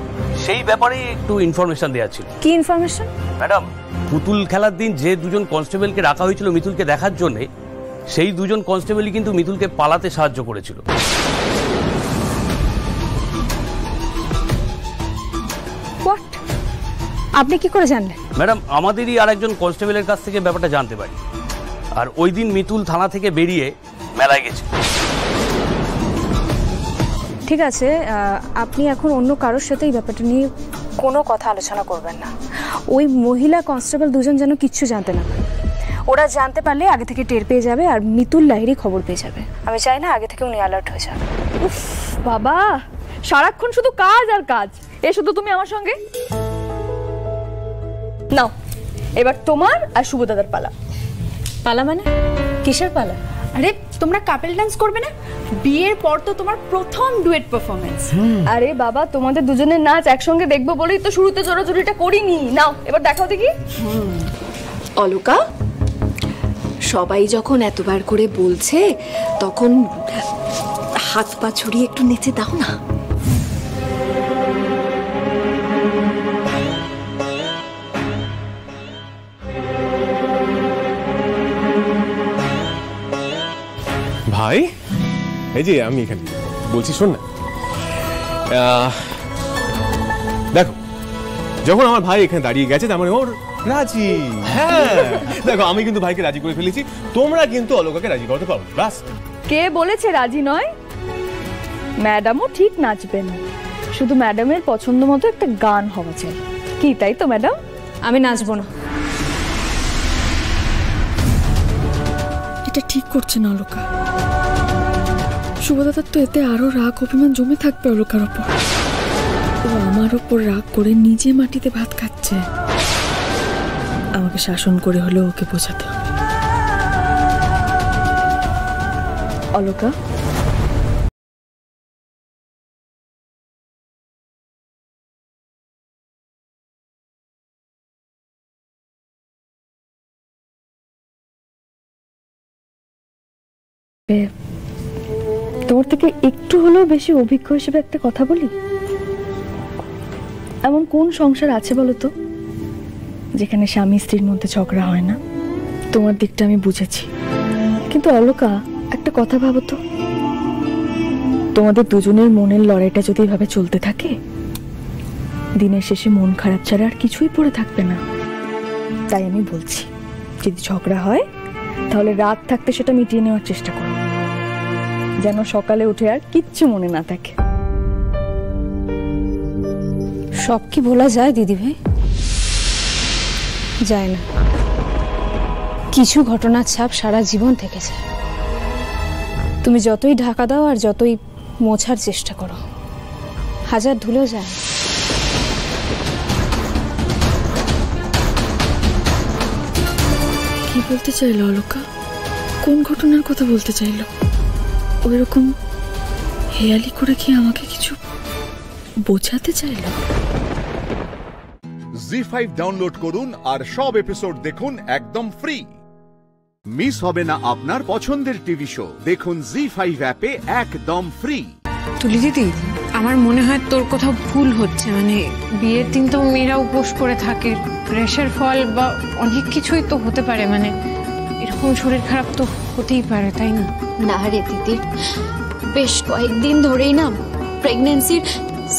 Speaker 7: সেই ব্যাপারে একটু ইনফরমেশন দেওয়া ছিল।
Speaker 4: কি ইনফরমেশন?
Speaker 7: ম্যাডাম, পুতুল খেলার দিন যে 2জন কনস্টেবলকে রাখা হয়েছিল মিতুলকে দেখার জন্য, সেই 2জন কনস্টেবলই কিন্তু মিতুলকে পালাতে সাহায্য করেছিল।
Speaker 4: হোয়াট? আপনি কি করে জানলেন?
Speaker 7: ম্যাডাম, আমাদেরই আরেকজন কনস্টেবলের কাছ থেকে ব্যাপারটা জানতে পারি, আর ওই দিন মিতুল থানা থেকে বেরিয়ে মেলায় গেছে।
Speaker 4: ঠিক আছে, আপনি এখন অন্য কারোর সাথে এই ব্যাপারটা নিয়ে কোনো কথা আলোচনা করবেন না। ওই মহিলা কনস্টেবল 2জন যেন কিচ্ছু জানতে না পারে। ওরা জানতে পারলে আগে থেকে টের পেয়ে যাবে আর মিতুল লাহিড়ী খবর পেয়ে যাবে। আমি চাই না আগে থেকে উনি অ্যালার্ট হয়ে যাবে।
Speaker 10: উফ বাবা, সারাক্ষণ শুধু কাজ আর কাজ। এসো তো তুমি আমার সঙ্গে। নাও, এবার তোমার আর শুভ দাদার পালা।
Speaker 4: পালা মানে? কিসের পালা?
Speaker 10: আরে তোমরা কাপল ডান্স করবে না? বিয়ের পর তো তোমার প্রথম ডুয়েট পারফরম্যান্স। আরে বাবা, তোমাদের দুজনের নাচ একসঙ্গে দেখবো বলেই তো শুরুতে জোরাজুরিটা করিনি। নাও এবার দেখাও দেখি।
Speaker 8: অলকা, সবাই যখন এতবার করে বলছে তখন হাত পা ছড়িয়ে একটু নেচে দাও না।
Speaker 21: ভাই, এই যে আমি এখানে বলছি, শোন না, দেখো যখন আমার ভাই এখানে দাঁড়িয়ে গেছে তার মানে ওর রাজি। হ্যাঁ দেখো, আমি কিন্তু ভাইকে রাজি করে ফেলেছি, তোমরা কিন্তু অলকাকে রাজি করতে পারো। বাস।
Speaker 10: কে বলেছে রাজি নয়? ম্যাডামও ঠিক নাচবেন, শুধু ম্যাডামের পছন্দ মতো একটা গান হওয়া চাই। কি তাই তো ম্যাডাম?
Speaker 4: আমি নাচবো না।
Speaker 10: এটা ঠিক করছে না অলকা। শুভদাদার তো এতে আরো রাগ অভিমান জমে থাকবে অলকার ওপর। ও আমার ওপর রাগ করে নিজে মাটিতে ভাত খাচ্ছে। আমাকে শাসন করে হলেও ওকে বোঝাতে হবে। অলকা, তোমার থেকে একটু হলেও বেশি অভিজ্ঞ হিসেবে একটা কথা বলি। এমন কোন সংসার আছে বলো তো যেখানে স্বামী স্ত্রীর মধ্যে ঝগড়া হয় না? তোমার দিকটা আমি বুঝেছি, কিন্তু অলকা একটা কথা ভাবো তো, তোমাদের দুজনের মনের লড়াইটা যদি এভাবে চলতে থাকে, দিনের শেষে মন খারাপ ছাড়া আর কিছুই পড়ে থাকবে না। তাই আমি বলছি, যদি ঝগড়া হয় তাহলে রাত থাকতে সেটা মিটিয়ে নেওয়ার চেষ্টা করো, যেন সকালে উঠে আর কিচ্ছু মনে না থাকে।
Speaker 4: সব কি বলা যায় দিদি ভাই? যায় না। কিছু ঘটনার ছাপ সারা জীবন থেকে যায়। তুমি যতই ঢাকা দাও আর যতই মোছার চেষ্টা করো, হাজার ধুলেও যায়।
Speaker 10: কি বলতে চাইলো অলকা? কোন ঘটনার কথা বলতে চাইলো? ওই রকম হেয়ালি করে কি আমাকে কিছু বোঝাতে চাইলো?
Speaker 1: জি5 ডাউনলোড করুন আর সব এপিসোড দেখুন একদম ফ্রি। মিস হবে না আপনার পছন্দের টিভি শো। দেখুন জি5 অ্যাপে একদম ফ্রি।
Speaker 2: তুলি দিদি, আমার মনে হয় তোর কোথাও ভুল হচ্ছে। মানে বিয়ের দিন তো মেয়েরা উপোস করে থাকে, প্রেশার ফল বা অনেক কিছুই তো হতে পারে। মানে এরকম শরীর খারাপ তো হতেই পারে, তাই না?
Speaker 8: না রে দিদির, বেশ কয়েকদিন ধরেই না প্রেগন্যান্সির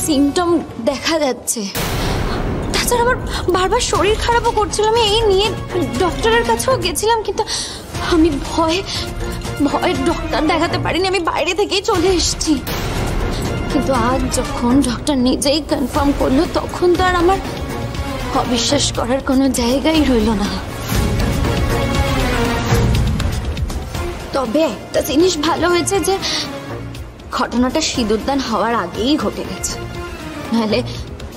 Speaker 8: সিমটম দেখা যাচ্ছে। তাছাড়া আমার বারবার শরীর খারাপও করছিল। আমি এই নিয়ে ডক্টরের কাছেও গেছিলাম, কিন্তু আমি ভয়ে ডক্টর দেখাতে পারিনি। আমি বাইরে থেকেই চলে এসেছি। কিন্তু আজ যখন ডক্টর নিজেই কনফার্ম করলো, তখন তো আর আমার অবিশ্বাস করার কোনো জায়গাই রইল না। তবে একটা জিনিস ভালো হয়েছে যে ঘটনাটা সিঁদুরদান হওয়ার আগেই ঘটে গেছে। নাহলে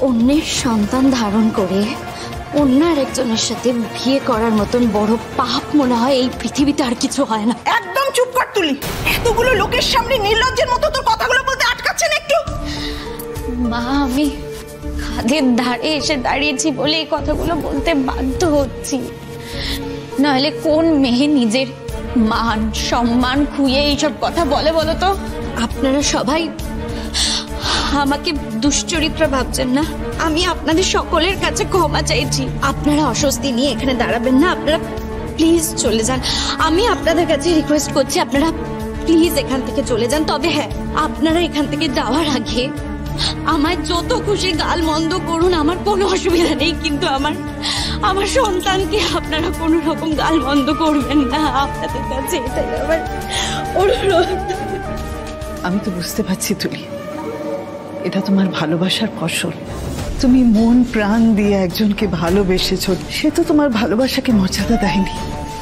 Speaker 8: অন্যের সন্তান ধারণ করে অন্য আরেকজনের সাথে বিয়ে করার মতন বড় পাপ মনে হয় এই পৃথিবীতে আর কিছু হয় না।
Speaker 9: একদম চুপ কর তুলি। এতগুলো লোকের সামনে নির্লজ্জের মতো তোর কথাগুলো বলতে আটকাচ্ছে না একটু?
Speaker 11: মা, আমি খাদের ধারে এসে দাঁড়িয়েছি বলে এই কথাগুলো বলতে বাধ্য হচ্ছি। নাহলে কোন মেয়ে নিজের মান সম্মান খুইয়ে এইসব কথা বলে বলো তো?
Speaker 8: আপনারা সবাই আমাকে দুশ্চরিত্র ভাবছেন না? আমি আপনাদের সকলের কাছে ক্ষমা চাইছি। আপনারা অস্বস্তি নিয়ে এখানে দাঁড়াবেন না। আপনারা প্লিজ চলে যান। আমি আপনাদের কাছে রিকোয়েস্ট করছি, আপনারা প্লিজ এখান থেকে চলে যান। তবে হ্যাঁ, আপনারা এখান থেকে যাওয়ার আগে আমায় যত খুশি গাল মন্দ করুন, আমার কোনো অসুবিধা নেই। কিন্তু আমার সন্তানকে আপনারা কোনো রকম গাল মন্দ করবেন না। আপনাদের কাছে এটাই আমার অনুরোধ।
Speaker 15: আমি তো বুঝতে পারছি তুলি, এটা তোমার ভালোবাসার ফসল। তুমি মন প্রাণ দিয়ে একজনকে ভালোবেসেছো, সে তো তোমার ভালোবাসাকে মর্যাদা দেয়নি,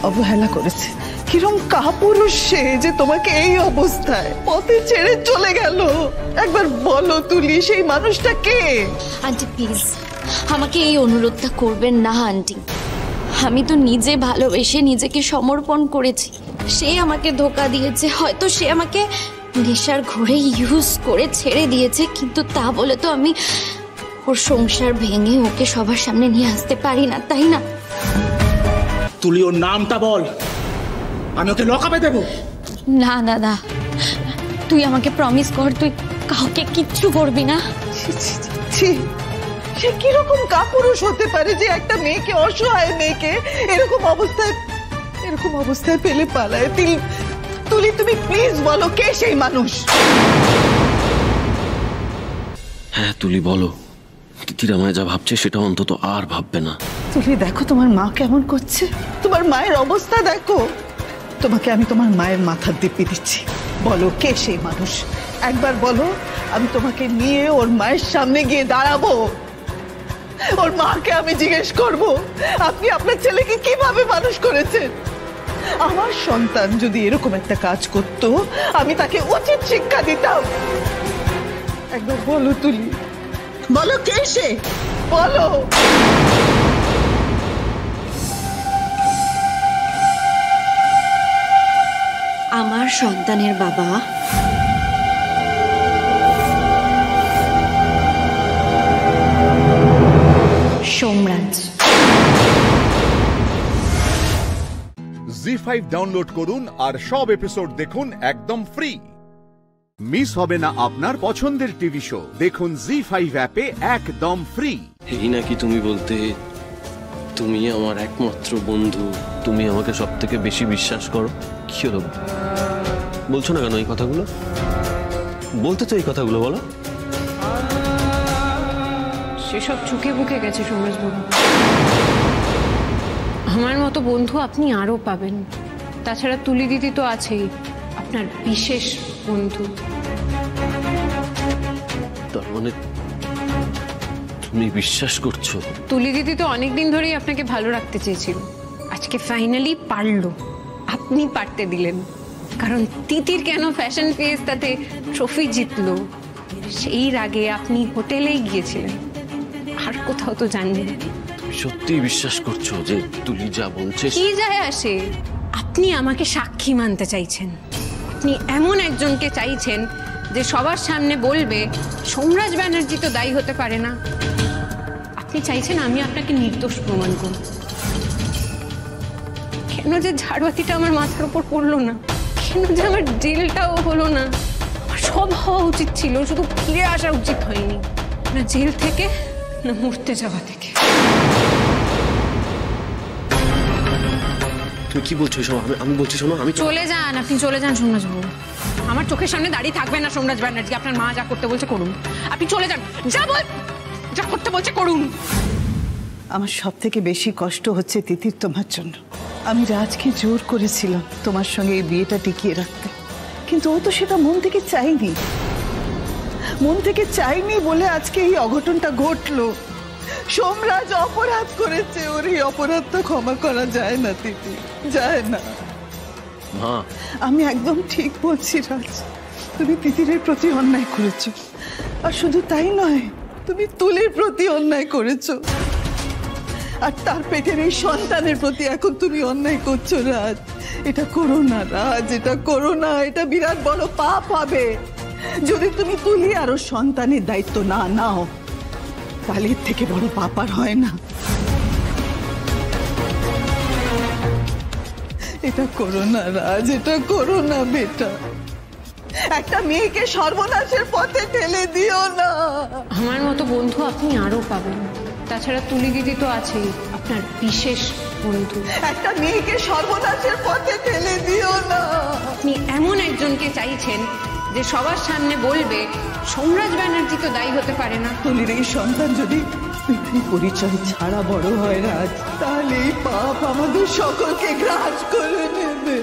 Speaker 15: অবহেলা করেছে। কিরম কাপুরুষ সে যে তোমাকে এই অবস্থায় পথে ছেড়ে চলে গেল। একবার বলো তুলি, সেই মানুষটা কে?
Speaker 8: আন্টি প্লিজ আমাকে এই অনুরোধটা করবেন না আন্টি। আমি তো নিজে ভালোবেসে নিজেকে সমর্পণ করেছি। সে আমাকে ধোঁকা দিয়েছে, হয়তো সে আমাকে নেশার ঘরে ইউজ করে ছেড়ে দিয়েছে, কিন্তু তা বলে তো আমি ওর সংসার ভেঙে ওকে সবার সামনে নিয়ে আসতে পারি না, তাই না?
Speaker 5: তুলি, ওর নামটা বল, আমি ওকে লকাপে দেবো।
Speaker 11: না দাদা, তুই আমাকে প্রমিস কর, তুই কাউকে কিচ্ছু করবি না।
Speaker 15: সে কিরকম কাপুরুষ হতে পারে যে একটা মেয়েকে, অসহায় মেয়েকে এরকম অবস্থায় ফেলে পালায়? তুলি, তুমি প্লিজ বলো, কে সেই মানুষ?
Speaker 23: হ্যাঁ তুলি, বলো। তিতির আমায় যা ভাবছে সেটা অন্তত আর ভাববে না।
Speaker 15: তুলি, দেখো তোমার মা কেমন করছে, তোমার মায়ের অবস্থা দেখো। তোমাকে আমি তোমার মায়ের মাথার দিব্যি দিচ্ছি। বলো, কে সেই মানুষ? একবার বলো, আমি তোমাকে নিয়ে ওর মায়ের সামনে গিয়ে দাঁড়াবো। ওর মাকে আমি জিজ্ঞেস করব, আপনি আপনার ছেলেকে কিভাবে মানুষ করেছেন? আমার সন্তান যদি এরকম একটা কাজ করত, আমি তাকে উচিত শিক্ষা দিতাম। একবার বলো তুলি, বলো কে সে, বলো।
Speaker 8: আমার সন্তানের বাবা সোমরাজ।
Speaker 1: জি5 ডাউনলোড করুন আর সব এপিসোড দেখুন একদম ফ্রি। মিস হবে না আপনার পছন্দের টিভি শো। দেখুন জি5 অ্যাপে একদম ফ্রি।
Speaker 23: এই নাকি তুমি বলতে, তুমি আমার একমাত্র বন্ধু, তুমি আমাকে সব থেকে বেশি বিশ্বাস করো। কি হলো, বলছো না কেন এই কথাগুলো? বলতে তো এই কথাগুলো বলো।
Speaker 2: সেসব চুকে বুকে গেছে সৌরজবাবু। আমার মতো বন্ধু আপনি আরো পাবেন। তাছাড়া তুলি দিদি তো আছেই, আপনার বিশেষ বন্ধু।
Speaker 23: তার মানে তুমি বিশ্বাস করছো?
Speaker 2: তুলি দিদি তো অনেকদিন ধরেই আপনাকে ভালো রাখতে চেয়েছিল, আজকে ফাইনালি পারলো। আপনি পারতে দিলেন। কারণ তিতির কেন ফ্যাশন ফিয়েস্তাতে ট্রফি জিতলো সেই রাগে আপনি হোটেলেই গিয়েছিলেন, আর কোথাও তো জাননি।
Speaker 23: সত্যি বিশ্বাস করছো যে তুলি যা বলছে?
Speaker 2: কি যায় আসে? আপনি আমাকে সাক্ষী মানতে চাইছেন, আপনি এমন একজনকে চাইছেন যে সবার সামনে বলবে সোমরাজ ব্যানার্জি তো দায়ী হতে পারে না। আপনি চাইছেন আমি আপনাকে নির্দোষ প্রমাণ করব। কেন যে ঝাড়বাতিটা আমার মাথার উপর পড়লো না, কেন যে আমার জেলটাও হলো না? আমার সব হওয়া উচিত ছিল, শুধু ফিরে আসা উচিত হয়নি, না জেল থেকে না মরতে যাওয়া থেকে।
Speaker 23: তুমি কি বলছো এসব? আমি বলছি শোনো, আমি
Speaker 2: চলে যান, আপনি চলে যান সোমরাজ বাবু। আমার চোখের সামনে দাঁড়িয়ে থাকবেন না সোমরাজ ব্যানার্জি। আপনার মা যা করতে বলছে করুন, আপনি চলে যান। যা করতে বলছে করুন।
Speaker 15: আমার সব থেকে বেশি কষ্ট হচ্ছে তিতির তোমার জন্য। আমি রাজকে জোর করেছিলাম তোমার সঙ্গে এই বিয়েটা টিকিয়ে রাখতে, কিন্তু ও তো সেটা মন থেকে চাইনি। মন থেকে চাইনি বলে আজকে এই অঘটনটা ঘটলো। সোমরাজ অপরাধ করেছে, ওর এই অপরাধটা ক্ষমা করা যায় না তিতি, যায় না। আমি একদম ঠিক বলছি রাজ, তুমি তিতিরের প্রতি অন্যায় করেছো, আর শুধু তাই নয়, তুমি তুলির প্রতি অন্যায় করেছো, আর তার পেটের এই সন্তানের প্রতি এখন তুমি অন্যায় করছো রাজ। এটা করো না রাজ, এটা করো না, এটা বিরাট বড় পাপ হবে। যদি তুমি তুলি আর ওর সন্তানের দায়িত্ব না নাও, তাহলে এর থেকে বড় পাপ আর হয় না। এটা করো না রাজ, এটা করো না বেটা। একটা মেয়েকে সর্বনাশের পথে ঠেলে দিও না।
Speaker 2: আমার মতো বন্ধু আপনি আরো পাবেন, তাছাড়া তুলি দিদি তো আছেই, আপনার বিশেষ বন্ধু।
Speaker 15: একটা মেয়েকে সর্বনাশের পথে ঠেলে দিও না।
Speaker 2: আপনি এমন একজনকে চাইছেন যে সবার সামনে বলবে সোমরাজ ব্যানার্জি তো দায়ী হতে পারে না।
Speaker 15: তুলির এই সন্তান যদি পিতৃ পরিচয় ছাড়া বড় হয় রাজ, তাহলে এই পাপ আমাদের সকলকে গ্রাস করে নেবে।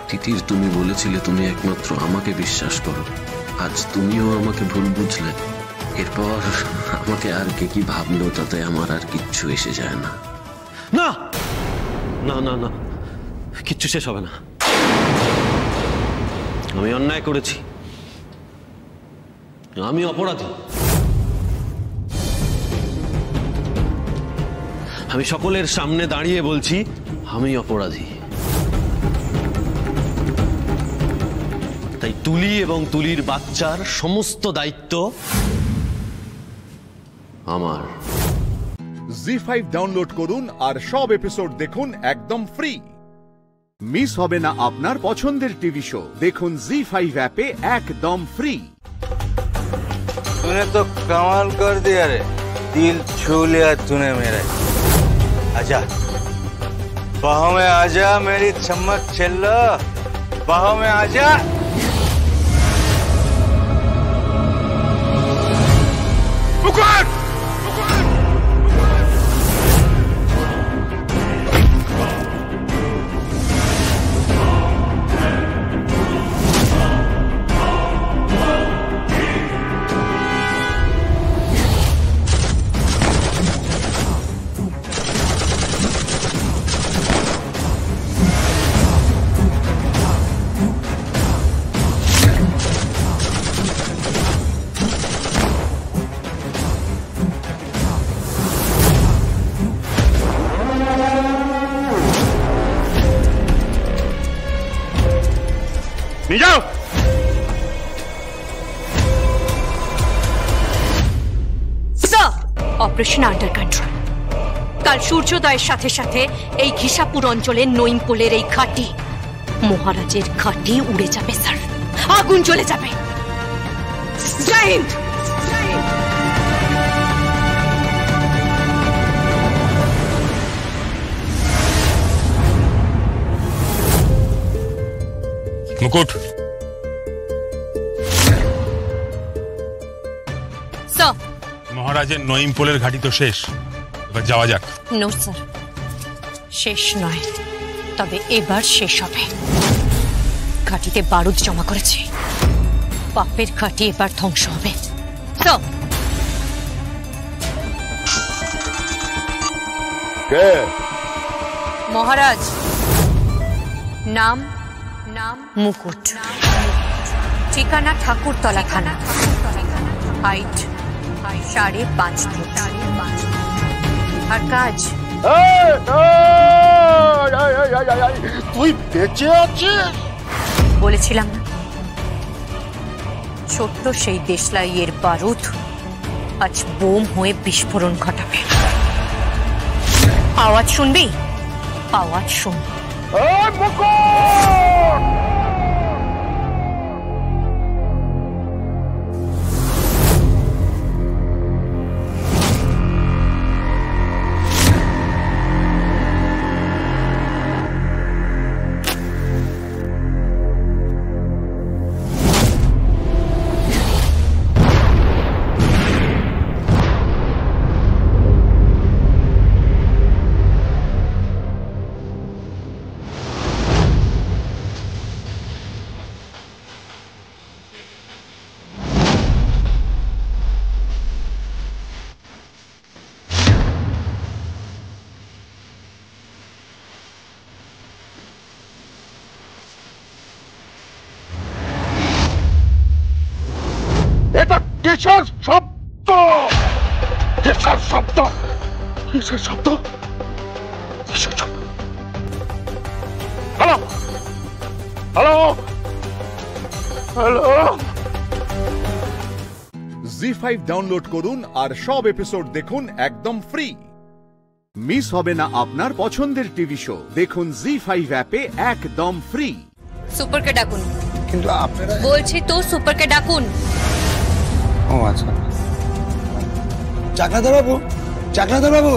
Speaker 23: তিতির, তুমি বলেছিলে তুমি একমাত্র আমাকে বিশ্বাস করো, আজ তুমিও আমাকে ভুল বুঝলে। এরপর আমাকে আর কে কি ভাবলো তাতে আমার আর কিচ্ছু এসে যায় না।
Speaker 20: না না না না, কিচ্ছু শেষ হবে না। আমি অন্যায় করেছি, আমি অপরাধী। আমি সকলের সামনে দাঁড়িয়ে বলছি আমি অপরাধী। তাই তুলি এবং তুলির বাচ্চার সমস্ত দায়িত্ব আমার।
Speaker 1: জি5 ডাউনলোড করুন আর সব এপিসোড দেখুন একদম ফ্রি। মিস হবে না আপনার পছন্দের টিভি শো, দেখুন জি5 অ্যাপে একদম ফ্রি।
Speaker 3: तूने तो कमाल कर दिया रे, दिल छू लिया तूने मेरा। आजा बाहों में आजा मेरी चमक चिल्लो, बाहों में आजा। मुकुट
Speaker 14: যাও।
Speaker 17: Operation under control. কাল সূর্যোদয়ের সাথে সাথে এই ঘিসাপুর অঞ্চলের নইমপোলের এই ঘাঁটি, মহারাজের ঘাঁটি উড়ে যাবে স্যার, আগুন জ্বলে যাবে। জয় হিন্দ।
Speaker 14: মুকুট, মহারাজের নইমপোলের ঘাঁটি তো শেষ, এবার যাওয়া যাক।
Speaker 17: নো স্যার, শেষ নয়, তবে এবার শেষ হবে। ঘাঁটিতে বারুদ জমা করেছে, পাপের ঘাঁটি এবার ধ্বংস হবে। মহারাজ, নাম নাম মুকুট, ঠিকানা ঠাকুরতলা থানা, হাইট 5.5 ফুট, আর কাজ
Speaker 13: তুই বেঁচে আছিস?
Speaker 17: বলেছিলাম না, ছোট্ট সেই দেশলাইয়ের বারুদ আজ বোম হয়ে বিস্ফোরণ ঘটাবে। আওয়াজ শুনবি? আওয়াজ শুন।
Speaker 13: এটা কিসের শব্দ? কিসের শব্দ? কিসের শব্দ? কিসের শব্দ? Hello hello hello.
Speaker 1: ZEE5 download করুন আর সব এপিসোড দেখুন একদম ফ্রি। মিস হবে না আপনার পছন্দের টিভি শো। দেখুন জি5 অ্যাপে একদম ফ্রি।
Speaker 17: সুপারকে ডাকুন।
Speaker 6: কিন্তু আপনারা
Speaker 17: বলছি তো সুপারকে ডাকুন।
Speaker 6: ও আচ্ছা। চাকলাদার বাবু, চাকলাদার বাবু।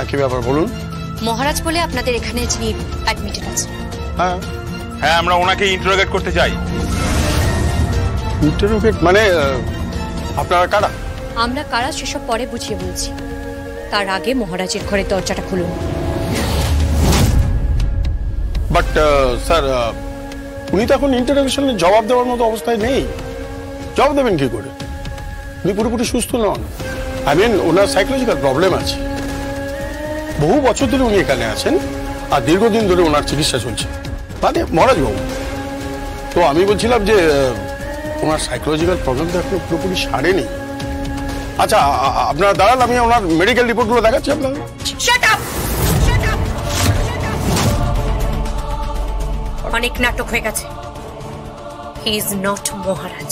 Speaker 13: কি ব্যাপার বলুন?
Speaker 17: মহারাজ বলে আপনাদের এখানে যিনি অ্যাডমিটেড আছে।
Speaker 13: হ্যাঁ
Speaker 14: হ্যাঁ, আমরা ওনাকে ইন্টারোগেট করতে চাই।
Speaker 13: ইন্টারোগেট মানে আপনারা কারা?
Speaker 17: আমরা কারা সেসব পরে বুঝিয়ে বলছি, তার আগে মহারাজের ঘরের দরজাটা খুলুন।
Speaker 13: বাট স্যার, উনি তো এখন ইন্টারোগেশনে জবাব দেওয়ার মতো অবস্থায় নেই। জবাব দেবেন কি করে? উনি পুরোপুরি সুস্থ নন। আই মিন, ওনার সাইকোলজিক্যাল প্রবলেম আছে। বহু বছর ধরে উনি এখানে আছেন আর দীর্ঘদিন ধরে ওনার চিকিৎসা চলছে, মানে মহারাজবাবু। তো আমি বলছিলাম যে ওনার সাইকোলজিক্যাল প্রবলেম তো এখনো পুরোপুরি সারেনি। আচ্ছা, আপনারা দাঁড়ান, আমি ওনার মেডিকেল রিপোর্টগুলো দেখাচ্ছি আপনাদের।
Speaker 17: অনেক নাটক হয়ে গেছে। হি ইজ নট মহারাজ।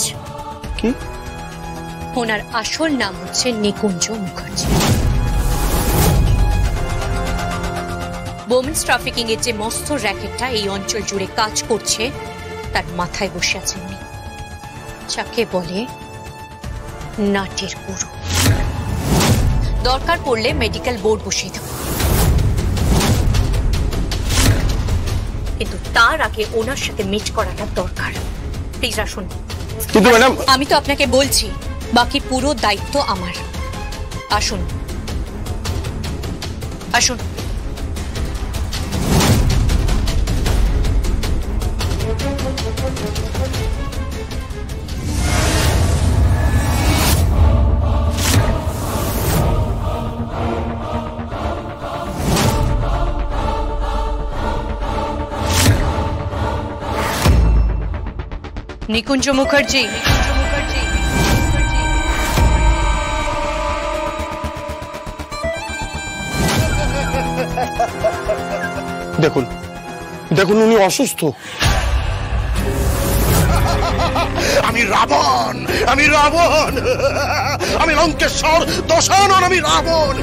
Speaker 13: কি?
Speaker 17: ওনার আসল নাম হচ্ছে নিকুঞ্জ মুখার্জি। বোমেন্স ট্রাফিকিং এর যে মস্ত র্যাকেটটা এই অঞ্চল জুড়ে কাজ করছে তার মাথায় বসে আছেন উনি, যাকে বলে নাটের গুরু। দরকার পড়লে মেডিকেল বোর্ড বসিয়ে দেব, কিন্তু তার আগে ওনার সাথে মিট করাটা দরকার। প্লিজ আসুন।
Speaker 13: কিন্তু ম্যাডাম,
Speaker 17: আমি তো আপনাকে বলছি বাকি পুরো দায়িত্ব আমার। আসুন আসুন। নিকুঞ্জ মুখার্জি।
Speaker 13: দেখুন দেখুন, উনি অসুস্থ। আমি রাবণ, আমি রাবণ, আমি লঙ্কেশ্বর দশানন, আমি রাবণ।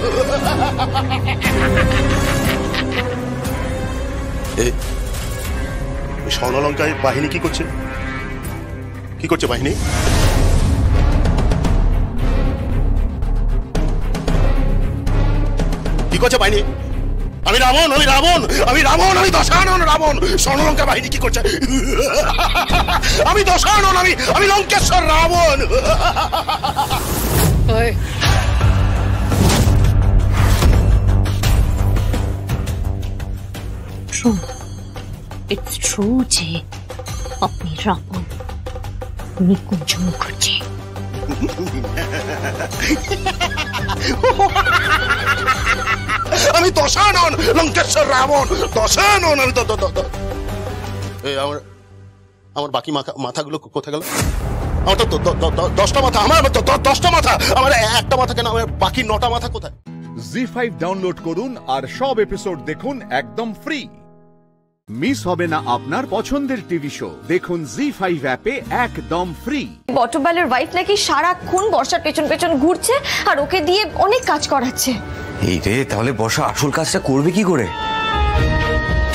Speaker 13: স্বর্ণলঙ্কায় বাহিনী কি করছে? কি করছে বাহিনী? কি করছে বাহিনী? আমি রাবণ, আমি রাবণ, আমি রাবণ, আমি দশানন রাবণ। স্বর্ণলঙ্কা বাহিনী কি করছে? আমি দশানন, আমি লঙ্কেশ্বর রাবণ।
Speaker 17: It's true যে আপনি রাবণ। নিকুঞ্জ মুখার্জি।
Speaker 13: আমি দশানন লঙ্কেশ্বর রাবণ, দশানন আমি। আমার বাকি মাথাগুলো কোথায় গেল? আমার তো 10টা মাথা, আমার 10টা মাথা, আমার একটা মাথা কেন? আমার বাকি 9টা মাথা কোথায়?
Speaker 1: জি5 ডাউনলোড করুন আর সব এপিসোড দেখুন একদম ফ্রি। মিস হবে না আপনার পছন্দের টিভি শো, দেখুন জি5 অ্যাপে একদম ফ্রি।
Speaker 8: বটবেলের ওয়াইফ নাকি সারাক্ষণ বর্ষার পেছন পেছন ঘুরছে আর ওকে দিয়ে অনেক কাজ করাচ্ছে।
Speaker 6: এই রে, তাহলে বর্ষা আসল কাজটা করবে কি করে?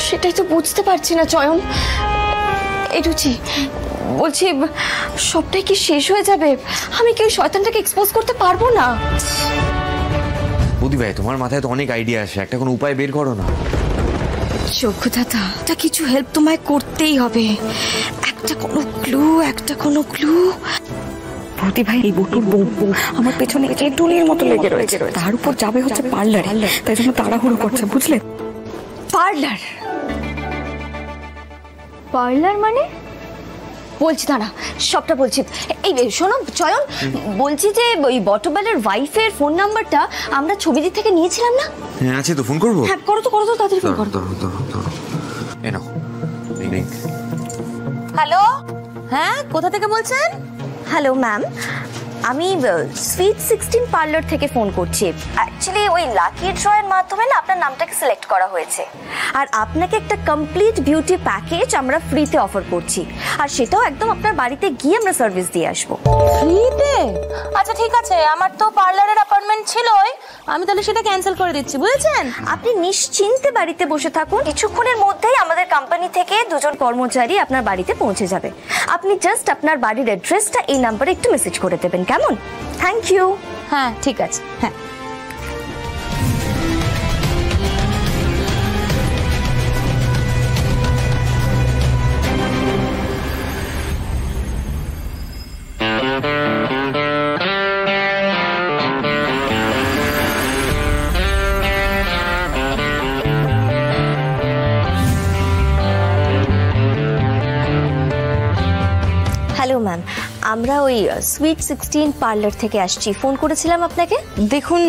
Speaker 8: সেটাই তো বুঝতে পারছি না চয়ন। এই রুচি, বলছি সবটাই কি শেষ হয়ে যাবে? আমি কি ওই শয়তানটাকে এক্সপোজ করতে পারবো না?
Speaker 6: বুদ্ধি ভাই, তোমার মাথায় তো অনেক আইডিয়া আসে, একটা কোনো উপায় বের করো না।
Speaker 8: চক্ষুদাতা, তা কিছু হেল্প তোমায় করতেই হবে। একটা কোনো ক্লু।
Speaker 10: ভূতি ভাই, এই বটুর বউ আমার পেছনে টুনির মতো লেগে রয়েছে, তার উপর যাবে হচ্ছে পার্লারে, তাই জন্য তাড়াহুড়ো করছে, বুঝলে?
Speaker 8: পার্লার মানে? বলছি দাঁড়া, সবটা বলছি। এই শোনো চয়ন, বলছি যে ওই বটবেলের ওয়াইফের ফোন নাম্বারটা আমরা ছবিদি থেকে নিয়েছিলাম না?
Speaker 6: হ্যাঁ আছে তো, ফোন করবো?
Speaker 8: হ্যাঁ করো তো, তাড়াতাড়ি ফোন করো।
Speaker 6: এই নাও।
Speaker 8: হ্যালো, হ্যাঁ কোথা থেকে বলছেন? হ্যালো ম্যাম, আমি সুইট 16 পার্লার থেকে ফোন করছি। অ্যাকচুয়ালি ওই লাকি ড্রয়ের মাধ্যমে না আপনার নামটাকে সিলেক্ট করা হয়েছে, আর আপনাকে একটা কমপ্লিট বিউটি প্যাকেজ আমরা ফ্রিতে অফার করছি, আর সেটাও একদম আপনার বাড়িতে গিয়ে আমরা সার্ভিস দিয়ে আসবো। ফ্রিতে? আচ্ছা ঠিক আছে, আমার তো পার্লারের অ্যাপয়েন্টমেন্ট ছিলই, আমি তাহলে সেটা ক্যান্সেল করে দিচ্ছি, বুঝেছেন? আপনি নিশ্চিন্তে বাড়িতে বসে থাকুন, কিছুক্ষণের মধ্যেই আমাদের কোম্পানি থেকে 2 জন কর্মচারী আপনার বাড়িতে পৌঁছে যাবে। আপনি জাস্ট আপনার বাড়ির অ্যাড্রেসটা এই নাম্বারে একটু মেসেজ করে দেবেন, কেমন? Thank you. হ্যাঁ ঠিক আছে, হ্যাঁ। হ্যালো ম্যাম, আমরা ওই সুইট 16 পার্লার থেকে আসছি, ফোন করেছিলাম আপনাকে। দেখুন,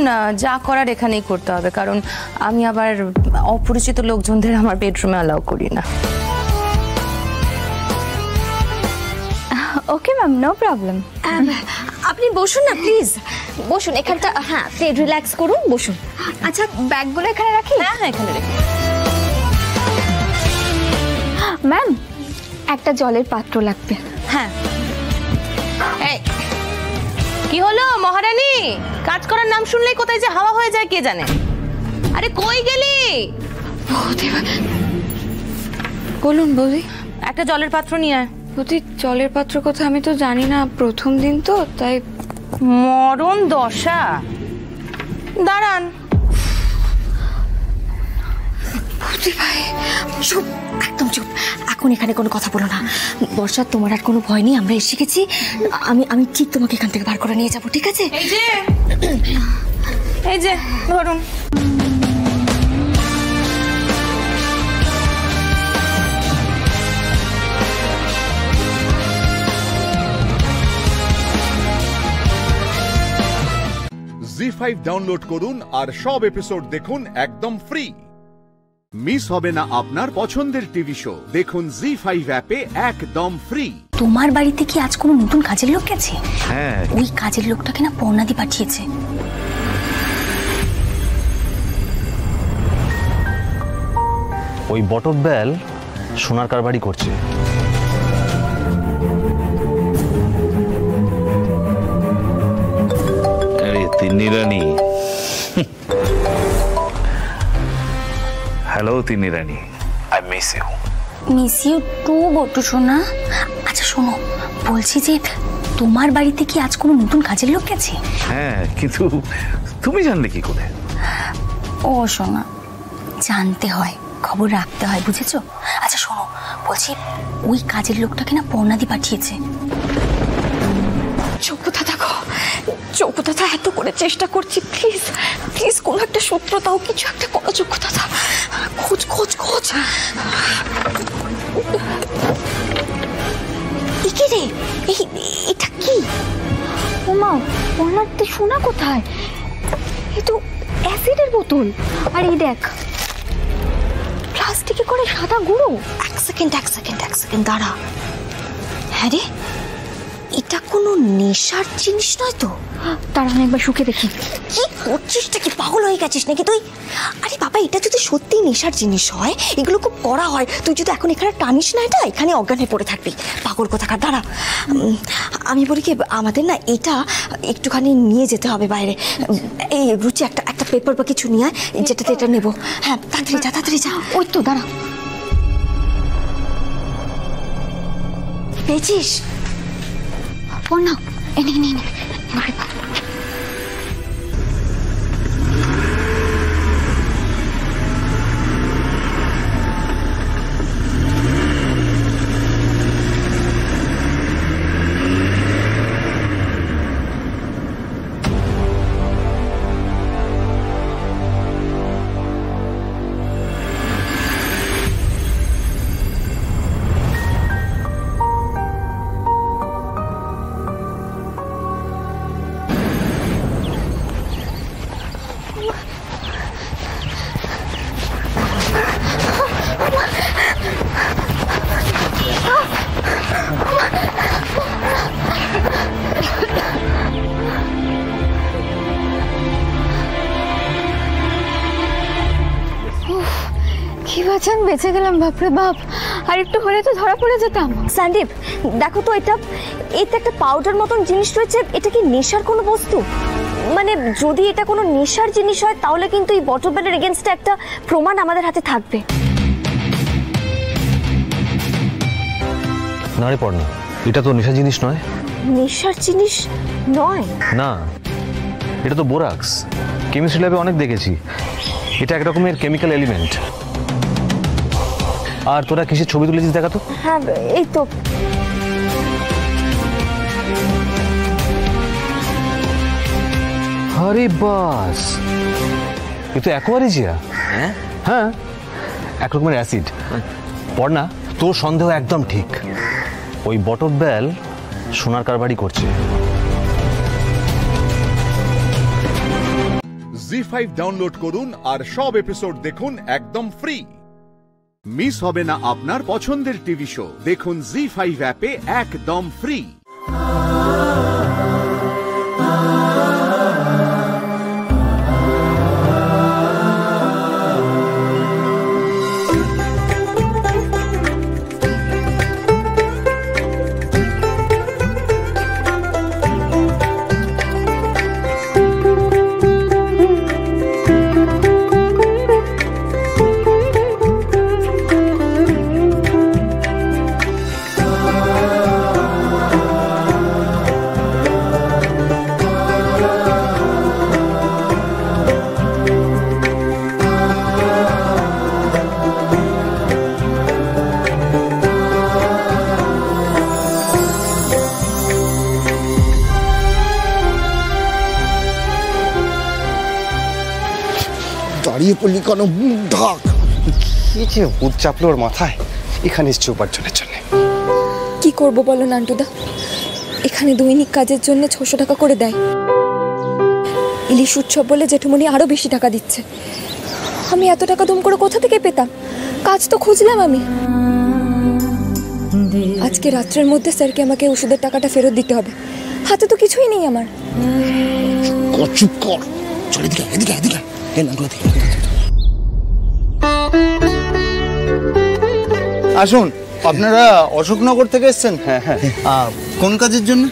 Speaker 8: যা করার এখানেই করতে হবে, কারণ আমি আবার অপরিচিত লোকজনদের আমার বেডরুমে অ্যালাউ করি না। Okay ma'am, no problem. আপনি বসুন না প্লিজ, বসুন এখানটা। হ্যাঁ প্লিজ রিল্যাক্স করুন, বসুন। আচ্ছা ব্যাগগুলো এখানে রাখি? হ্যাঁ এখানে রাখি। ম্যাম, একটা জলের পাত্র লাগবে। হ্যাঁ। কি হলো মহারানী? কাজ করার নাম শুনলেই কোথায় যে হাওয়া হয়ে যায় কে জানে। আরে কই গেলি? বলুন বৌদি। একটা জলের পাত্র নিয়ে আয়।
Speaker 10: বৌদি, জলের পাত্র কথা আমি তো জানি না, প্রথম দিন তো, তাই।
Speaker 8: মরণ দশা। দাঁড়ান। বৌদি ভাই চুপ, একদম চুপ, এখন এখানে কোনো কথা বলো না। বর্ষা, তোমার আর কোনো ভয় নেই, আমরা এসে গেছি। আমি ঠিক তোমাকে এখান থেকে বার করে নিয়ে যাবো, ঠিক আছে? এই যে ধরুন।
Speaker 1: জি5 ডাউনলোড করুন আর সব এপিসোড দেখুন একদম ফ্রি। মিস হবে না আপনার পছন্দের টিভি শো, দেখুন জি5 অ্যাপে একদম ফ্রি।
Speaker 8: তোমার বাড়িতে কি আজ কোনো নতুন কাজের লোক গেছে?
Speaker 6: হ্যাঁ,
Speaker 8: ওই কাজের লোকটাকে না পর্ণাদি পাঠিয়েছে।
Speaker 20: ওই বটবেল সোনার কারবারি করছে।
Speaker 14: আরে তিন্নি রানী, হ্যালো তিন্নি রানী, I miss you.
Speaker 8: Miss you too Botu সোনা। আচ্ছা শোনো, বলছি যে তোমার বাড়িতে কি আজ কোনো নতুন কাজের লোক গেছে?
Speaker 14: হ্যাঁ, কিন্তু তুমি জানলে কি করে?
Speaker 8: ও সোনা, জানতে হয়, খবর রাখতে হয়, বুঝেছো? আচ্ছা শোনো, বলছি ওই কাজের লোকটাকে না পর্ণাদি পাঠিয়েছে। চৌকুতা দেখো, চৌকুতা এত করে চেষ্টা করছি, প্লিজ প্লিজ কোনো একটা সূত্র দাও, কিছু একটা করো চৌকুতা। খোঁজ খোঁজ খোঁজ। কি রে,
Speaker 4: এটা কি? ওমা, পড়নার সোনা কোথায়? এ তো অ্যাসিডের বোতল। আর এই দেখ, প্লাস্টিকে করে সাদা গুঁড়ো। এক সেকেন্ড দাঁড়া। হ্যাঁ রে, এটা কোনো নেশার জিনিস নয় তো? তারা আমি একবার শুকে দেখি। কি করছিসটা? কি পাগল হয়ে গেছিস নাকি তুই? আরে বাবা, এটা যদি সত্যি নেশার জিনিস হয়, এগুলো খুব করা হয়। তুই যদি এখন এখানে টানিস না, এটা এখানে অজ্ঞান হয়ে পড়ে থাকবি। পাগল কোথাকার। দাঁড়া, আমি বলি কি, আমাদের না এটা একটুখানি নিয়ে যেতে হবে বাইরে। এই রুচি, একটা পেপার বা কিছু নিয়ে আয়, যেটাতে এটা নেবো। হ্যাঁ, তাড়াতাড়ি যা। ওই তো দাঁড়া, পেয়েছিস? পড় না, এনে বেঁচে গেলাম। বাপরে বাপ, আর একটু হলে তো ধরা পড়ে যেতাম। সন্দীপ, দেখো তো, এটা একটা পাউডার মতন জিনিস রয়েছে। এটা কি নেশার কোনো বস্তু? মানে যদি এটা কোনো নেশার জিনিস হয়, তাহলে কিন্তু এই বটলবেলের এগেইনস্টে একটা প্রমাণ আমাদের হাতে থাকবে।
Speaker 20: না রে পড়না, এটা তো নেশার জিনিস নয়।
Speaker 4: নেশার জিনিস নয়? না,
Speaker 20: এটা তো বোরাক্স। কেমিস্ট্রি ল্যাবে অনেক দেখেছি। এটা এক রকমের কেমিক্যাল এলিমেন্ট। আর তোরা কিসের ছবি তুলেছিস দেখা তো?
Speaker 4: হ্যাঁ, এই তো।
Speaker 20: আরে বাস, এ তো অ্যাকোয়ারিজিয়া। হ্যাঁ, এক রকমের অ্যাসিড। পড়না, তোর সন্দেহ একদম ঠিক। ওই বটলবেল সোনার কারবারি করছে।
Speaker 1: জি5 ডাউনলোড করুন আর সব এপিসোড দেখুন একদম ফ্রি। মিস হবে না আপনার পছন্দের টিভি শো। দেখুন জি5 অ্যাপে একদম ফ্রি।
Speaker 12: দাঁড়িয়ে পড়লি কেন? ঢাক। কি যে ভূত চাপলো ওর মাথায়। এখানে এসছে উপার্জনের জন্য।
Speaker 4: কি করবো বলো নান্টুদা, এখানে দৈনিক কাজের জন্য 600 টাকা করে দেয়। ইলিশ উৎসব বলে জেঠুমনি আরো বেশি টাকা দিচ্ছে। আমি এত টাকা দুম করে কোথা থেকে পেতাম? কাজ তো খুঁজলাম আমি। আজকে রাত্রের মধ্যে স্যারকে আমাকে ওষুধের টাকাটা ফেরত দিতে হবে। হাতে তো কিছুই নেই আমার।
Speaker 12: চুপ কর, চল এদিকে এদিকে এদিকে। আসুন, আপনারা অশোকনগর থেকে এসেছেন? হ্যাঁ হ্যাঁ। কোন কাজের জন্য?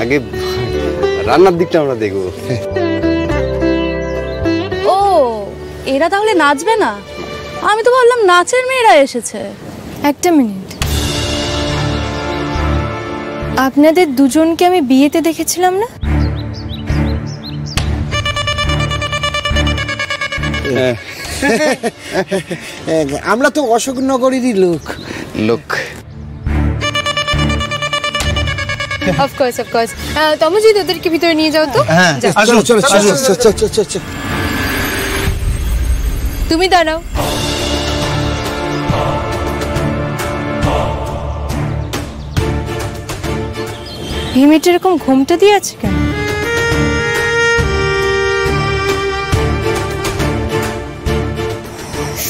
Speaker 16: আগে রান্নার দিকটা আমরা দেখবো।
Speaker 22: ও, এরা তাহলে নাচবে না? আমি তো ভাবলাম নাচের মেয়েরা এসেছে।
Speaker 10: একটা মিনিট, আপনাদের দুজনকে আমি বিয়েতে দেখেছিলাম না?
Speaker 12: আমরা তো অশোকনগরেরই লোক।
Speaker 10: Of course of course. তমজিৎ, ওদেরকে ভিতরে নিয়ে যাও তো। তুমি দাঁড়াও।
Speaker 2: এই মেয়েটা এরকম ঘুমটা দিয়ে আছে কেন?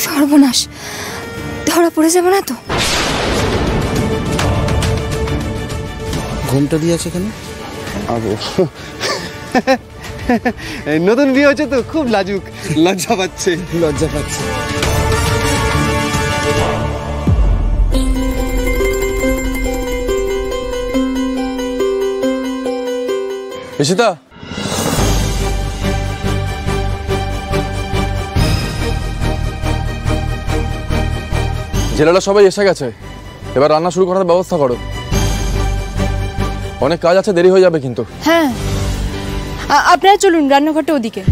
Speaker 7: সর্বনাশ, ধরা পড়ে যাবে না তো?
Speaker 12: ঘুমটা দিয়ে আছে কেন? নতুন বিয়ে হচ্ছে তো, খুব লাজুক, লজ্জা পাচ্ছে।
Speaker 18: ঈশিতা, জেলেরা সবাই এসে গেছে, এবার রান্না শুরু করার ব্যবস্থা করো। অনেক কাজ আছে, দেরি হয়ে যাবে কিন্তু।
Speaker 22: হ্যাঁ, আপনারা চলুন রান্নাঘরটা ওদিকে।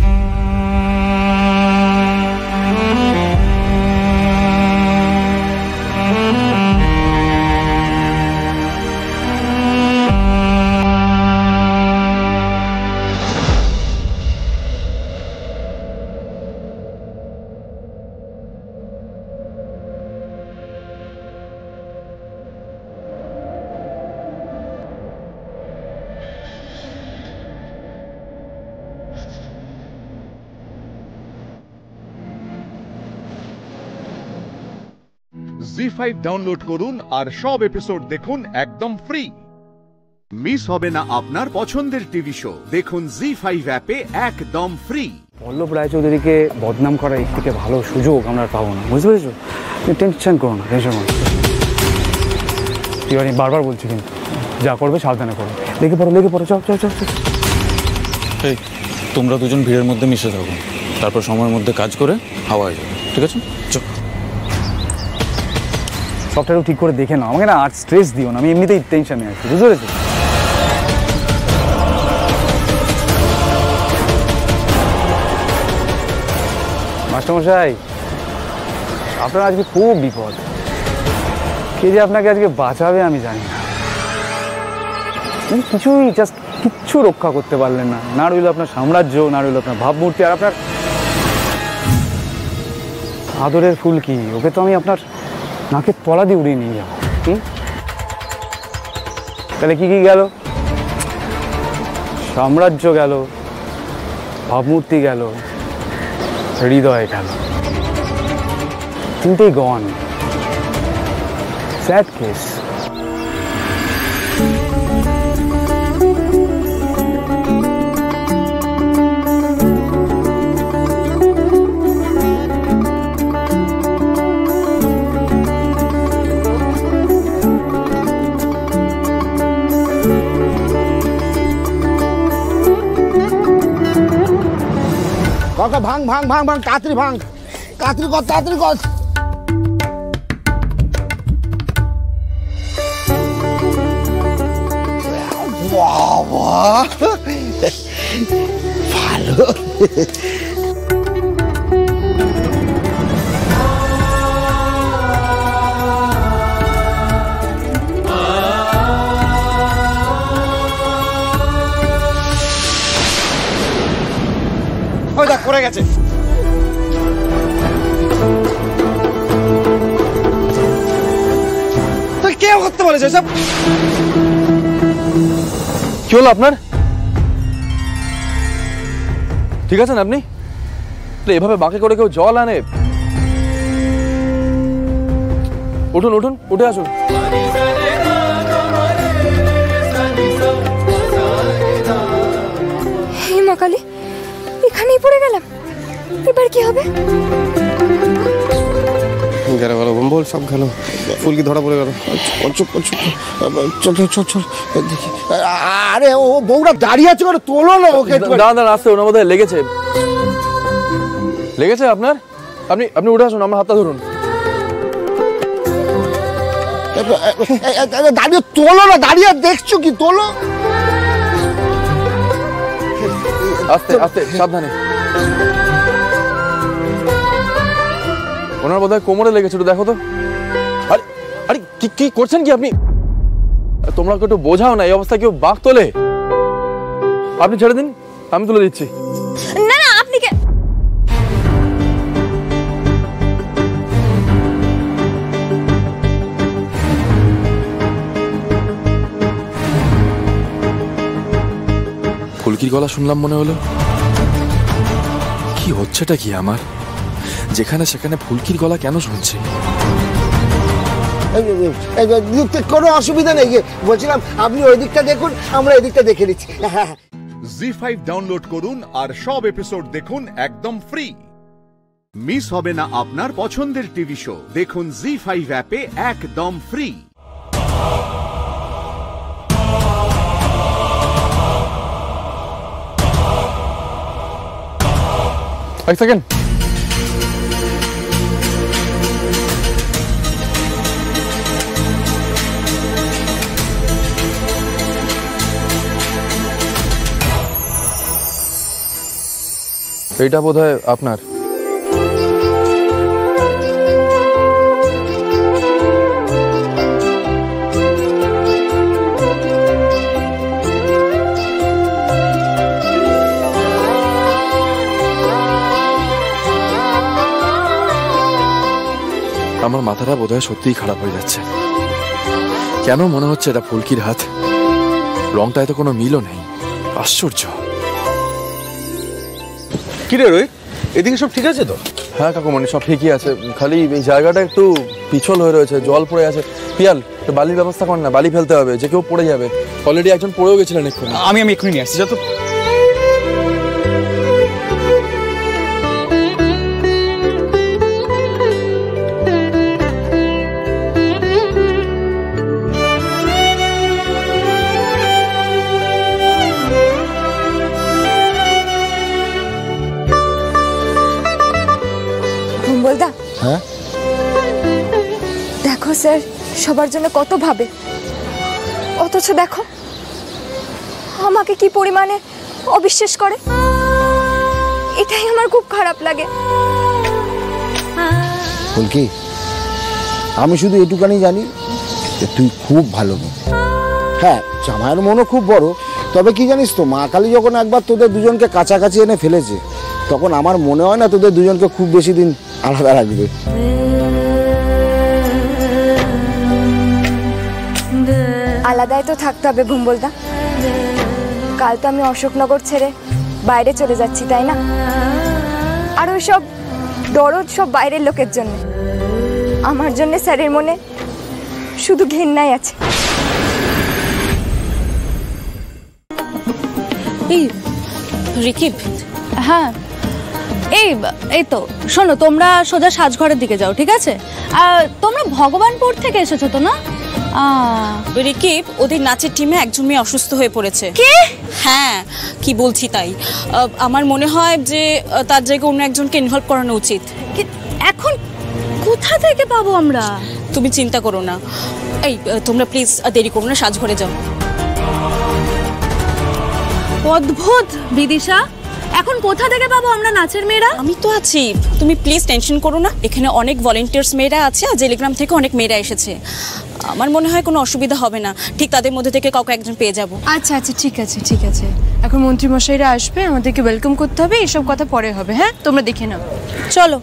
Speaker 1: জি5 ডাউনলোড করুন আর সব এপিসোড দেখুন একদম ফ্রি। মিস হবে না আপনার পছন্দের টিভি শো, দেখুন জি5 অ্যাপে একদম ফ্রি।
Speaker 19: পল্লব রায়চৌধুরীকে বদনাম করার এর থেকে ভালো সুযোগ আমরা পাবো না, বুঝতে পেরেছো? তুমি টেনশন করো না, টেনশন করো। আমি বারবার বলছি কিন্তু যা করবে সাবধানে করো। লেগে পড়ো, চল।
Speaker 24: এই তোমরা দুজন ভিড়ের মধ্যে মিশে থাকো, তারপর সময়ের মধ্যে কাজ করে হাওয়ায় যাবে, ঠিক আছে? চল।
Speaker 19: সবটা ঠিক করে দেখে নাও, আমাকে না আর স্ট্রেস দিও না, আমি এমনিতেই টেনশনে আছি, বুঝতে পেরেছো? মাস্টারমশাই, আপনার আজকে খুব বিপদ। কে যে আপনাকে আজকে বাঁচাবে আমি জানি না। কিচ্ছু রক্ষা করতে পারলেন না। না রইল আপনার সাম্রাজ্য, না রইল আপনার ভাবমূর্তি, আর আপনার আদরের ফুল কি, ওকে তো আমি আপনার নাকের তলা দিয়ে উড়িয়ে নিয়ে যাবো। তাহলে কি গেল? সাম্রাজ্য গেল, ভাবমূর্তি গেল, হৃদয় গেল, তিনটেই গন। Sad case.
Speaker 12: ভাঙ, তাড়াতাড়ি ভাঙ, তাড়াতাড়ি কর। ভালো। ওই দেখ পড়ে গেছে। তুই কেউ করতে বলেছে সব?
Speaker 18: কি হলো আপনার? ঠিক আছেন আপনি? এভাবে বাঁকে করে কেউ জল আনে? উঠুন, উঠে আসুন।
Speaker 7: হে মা কালী, এখানেই পড়ে গেলাম, এবার কি হবে?
Speaker 16: গেল বল, সব গেল। ফুল কি ধরা পড়ে গেল? চল।
Speaker 12: আরে ও বউরা দাঁড়িয়ে আছে, তোলো না ওকে।
Speaker 18: দাঁড়ান, আসতে ওনার মধ্যে লেগেছে আপনার? আপনি উঠে আসুন, আমার হাতটা ধরুন।
Speaker 12: দাঁড়িয়ে তোলো না, দাঁড়িয়ে দেখছো কি? তোলো।
Speaker 18: আস্তে, সাবধানে। ওনার বোধহয় কোমরে লেগেছে, দেখো তো। আরে কি করছেন কি আপনি? তোমরা একটু বোঝাও না, এই অবস্থায় কেউ বাঁক তোলে? আপনি ছেড়ে দিন, আমি তুলে দিচ্ছি।
Speaker 7: না, আপনি কে?
Speaker 18: ফুলকির গলা শুনলাম মনে হলো। কি হচ্ছেটা কি আমার? যেখানে সেখানে ফুলকির গলা কেন শুনছি?
Speaker 5: কোনো অসুবিধা নেই, বলছিলাম আপনি ওই দিকটা দেখুন, আমরা এই দিকটা দেখে নিচ্ছি।
Speaker 1: জি5 ডাউনলোড করুন আর সব এপিসোড দেখুন একদম ফ্রি। মিস হবে না আপনার পছন্দের টিভি শো। দেখুন জি5 অ্যাপে একদম ফ্রি।
Speaker 18: এক সেকেন্ড। এইটা বোধহয় আপনার। আমার মাথাটা বোধহয় সত্যিই খারাপ হয়ে যাচ্ছে। কেন মনে হচ্ছে এটা ফুলকির হাত? রংটায় তো কোনো মিলও নেই। আশ্চর্য।
Speaker 20: কিরে রোহিত, এদিকে সব ঠিক আছে তো?
Speaker 18: হ্যাঁ কাকুমণি, সব ঠিকই আছে, খালি এই জায়গাটা একটু পিছল হয়ে রয়েছে, জল পড়ে আছে। পিয়াল, বালির ব্যবস্থা কর না, বালি ফেলতে হবে, যে কেউ পড়ে যাবে। অলরেডি একজন পড়েও গেছিলেন এক্ষুনি।
Speaker 12: আমি এক্ষুনি নিয়ে আসছি, যত।
Speaker 7: হ্যাঁ, দেখো স্যার সবার জন্য কত ভাবে, অথচ দেখো আমাকে কি পরিমাণে অবিশ্বাস করে। এটাই আমার খুব খারাপ লাগে।
Speaker 5: ফুলকি, আমি শুধু এটুকানি জানি যে তুই খুব ভালো মেয়ে। হ্যাঁ, জামাইয়ের মনও খুব বড়, তবে কি জানিস তো, মা কালী যখন একবার তোদের দুজনকে কাছাকাছি এনে ফেলেছে, তখন আমার মনে হয় না তোদের দুজনকে খুব বেশি দিন আলাদা রাখবে।
Speaker 7: আলাদাই তো থাকতে হবে ভুম্বলদা। কাল তো আমি অশোকনগর ছেড়ে বাইরে চলে যাচ্ছি, তাই না? আর ওই সব দরদ সব বাইরের লোকের জন্য। আমার জন্য স্যারের মনে শুধু ঘেন্নাই আছে।
Speaker 22: এই রিকিব, হ্যাঁ এই তো শোনো, তোমরা সোজা সাজঘরের দিকে যাও, ঠিক আছে? তোমরা ভগবানপুর থেকে এসেছো তো না?
Speaker 9: রিকিব, ওদের নাচের টিমে একজন মেয়ে অসুস্থ হয়ে পড়েছে।
Speaker 22: কে?
Speaker 9: হ্যাঁ, কি বলছি তাই। আমার মনে হয় যে তার জায়গায় অন্য একজনকে ইনভলভ করানো উচিত।
Speaker 22: এখন কোথা থেকে পাবো আমরা?
Speaker 9: তুমি চিন্তা করো না। এই তোমরা প্লিজ দেরি করো না, সাজঘরে যাও।
Speaker 22: অদ্ভুত বিদিশা, এখন কোথা থেকে পাবো আমরা নাচের মেয়েরা?
Speaker 9: আমি তো আছি, তুমি প্লিজ টেনশন করো না। এখানে অনেক ভলেন্টিয়ার্স মেয়েরা আছে, আর জেলিগ্রাম থেকে অনেক মেয়েরা এসেছে। আমার মনে হয় কোনো অসুবিধা হবে না, ঠিক তাদের মধ্যে থেকে কাউকে একজন পেয়ে যাবো।
Speaker 2: আচ্ছা আচ্ছা, ঠিক আছে ঠিক আছে। এখন মন্ত্রীমশাইরা আসবে, আমাদেরকে ওয়েলকাম করতে হবে, এসব কথা পরে হবে। হ্যাঁ, তোমরা দেখে নাও,
Speaker 22: চলো।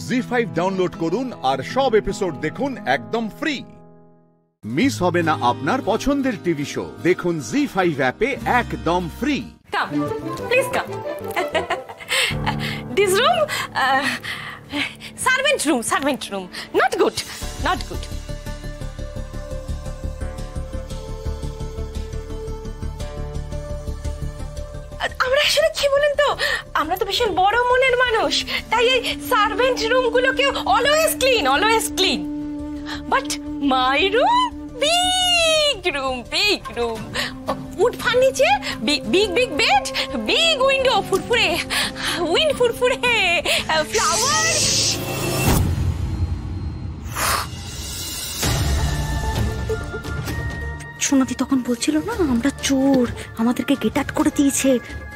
Speaker 1: জি5 ডাউনলোড করুন আর সব এপিসোড দেখুন একদম ফ্রি। মিস হবে না আপনার পছন্দের টিভি শো। দেখুন জি5 অ্যাপে একদম free.
Speaker 17: Come, please come. This room, servant room. Not good, not good. আমরা আসলে কি বলেন তো, আমরা তো ভীষণ বড় মনের মানুষ, তাই এই সার্ভেন্ট রুমগুলোকে always clean. But my room, big room, wood furniture, big bed, big window, ফুরফুরে ফ্লাওয়ার।
Speaker 11: সোনাদি তখন বলছিল না আমরা চোর, আমাদেরকে গেট আউট করে দিয়েছে,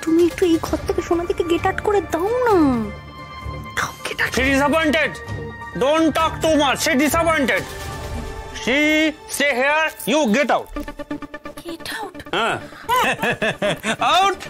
Speaker 11: তুমি একটু এই ঘর থেকে সোনাদিকে গেট আউট করে দাও না।
Speaker 15: She disappointed. Don't talk too much. She disappointed. She stay here. You get out.
Speaker 11: Get out.
Speaker 15: Out.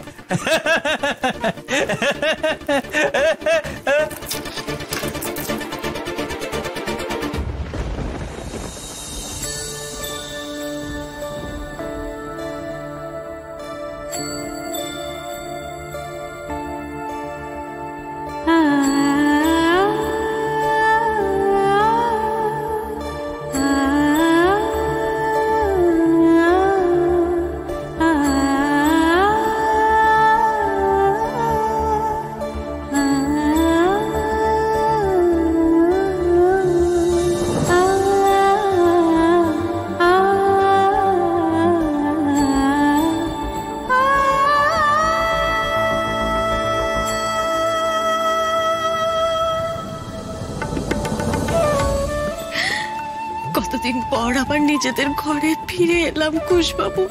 Speaker 9: কতদিন পর আবার নিজেদের ঘরে ফিরে এলাম কুশবাবু,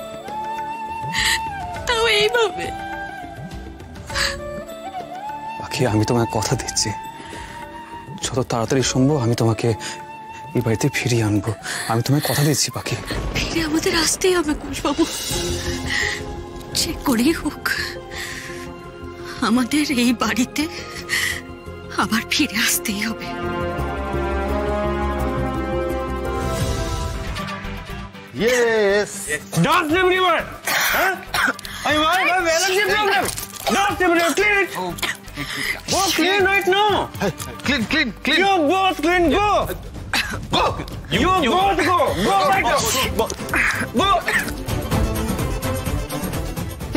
Speaker 9: তাও এইভাবে।
Speaker 16: পাখি, আমি তোমায় কথা দিচ্ছি, যত তাড়াতাড়ি সম্ভব আমি তোমাকে এই বাড়িতে ফিরিয়ে আনবো। আমি তোমায় কথা দিচ্ছি পাখি।
Speaker 9: ফিরে আমাদের আসতেই হবে কুশবাবু, যে করেই হোক আমাদের এই বাড়িতে আবার ফিরে আসতেই হবে।
Speaker 15: Yes. Dust everywhere. Huh? I want a allergy problem. Dust everywhere. Clean it. Go clean right now.
Speaker 14: Clean.
Speaker 15: You both clean. Go.
Speaker 14: Go.
Speaker 15: You both go. Go right now. Go.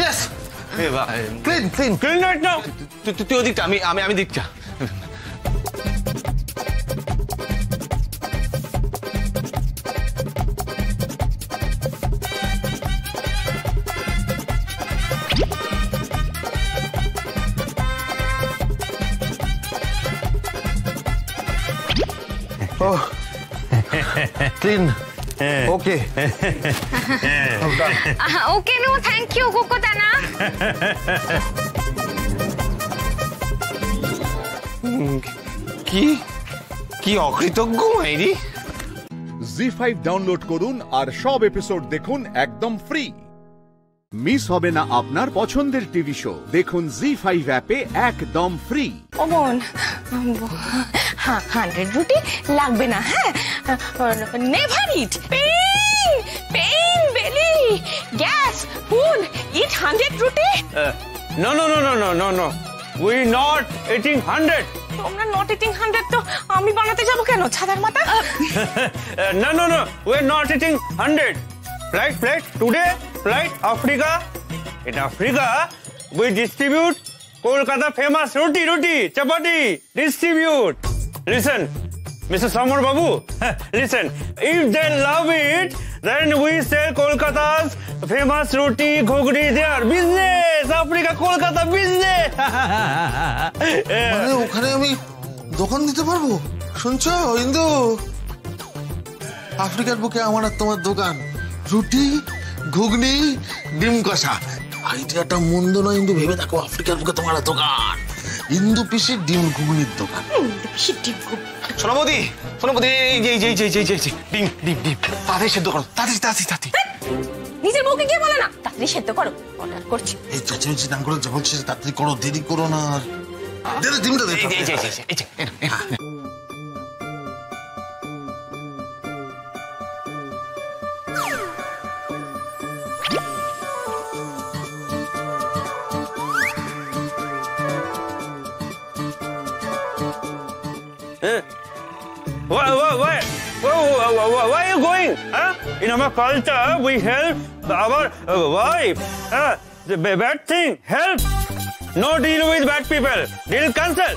Speaker 14: Yes. Clean.
Speaker 15: Clean right now.
Speaker 14: তুই ওদিকটা, আমি দিকটা।
Speaker 15: Oh.
Speaker 14: Clean.
Speaker 15: Okay.
Speaker 4: Okay, no, thank you, Kokotana.
Speaker 14: কি অকৃতজ্ঞ মাইরি।
Speaker 1: ZEE5 download করুন আর সব এপিসোড দেখুন একদম ফ্রি। মিস হবে না আপনার পছন্দের টিভি শো, দেখুন জি5 অ্যাপে একদম ফ্রি।
Speaker 21: ও বোন, 100 রুটি লাগবে না, হ্যাঁ? নেভার ইট পেইন বেলি গ্যাস ফুড ইট 100 রুটি।
Speaker 15: No. We not eating 100.
Speaker 21: তোমরা নট ইটিং 100 তো আমি বানাতে যাব কেন, ছাদার মাথা?
Speaker 15: No. We're not eating 100. Flight. Today, flight Africa. In Africa, we distribute Kolkata famous roti, chapati. Distribute. Listen, Mr. Samar Babu. Listen, if they love it, then we sell Kolkata's famous roti, ghugni there. Business, Africa, Kolkata business.
Speaker 23: মানে ওখানে আমি দোকান দিতে পারবো? শুনছো ইন্দু? আফ্রিকার বুকে আমার আর তোমার দোকান, রুটি, ঘুগনি, ডিম কষা। আইডিয়াটা মন্দ নয় ইন্দু, ভেবে দেখো, আফ্রিকার বুকে তোমার দোকান, ইন্দু পিসির ডিম ঘুগনির দোকান।
Speaker 14: সোনামতি, ডিম তাড়াতাড়ি সেদ্ধ করো, তাড়াতাড়ি।
Speaker 21: নিজের বউকে গিয়ে বলে না তাড়াতাড়ি সেদ্ধ করো, অর্ডার করছি।
Speaker 23: এই চেঁচামেচি না করে যা বলছিস তাড়াতাড়ি করো, দেরি করো না। ডিমটা দে।
Speaker 15: Where are you going? In our culture, we help our wife. The bad thing, help. No deal with bad people. Deal cancel.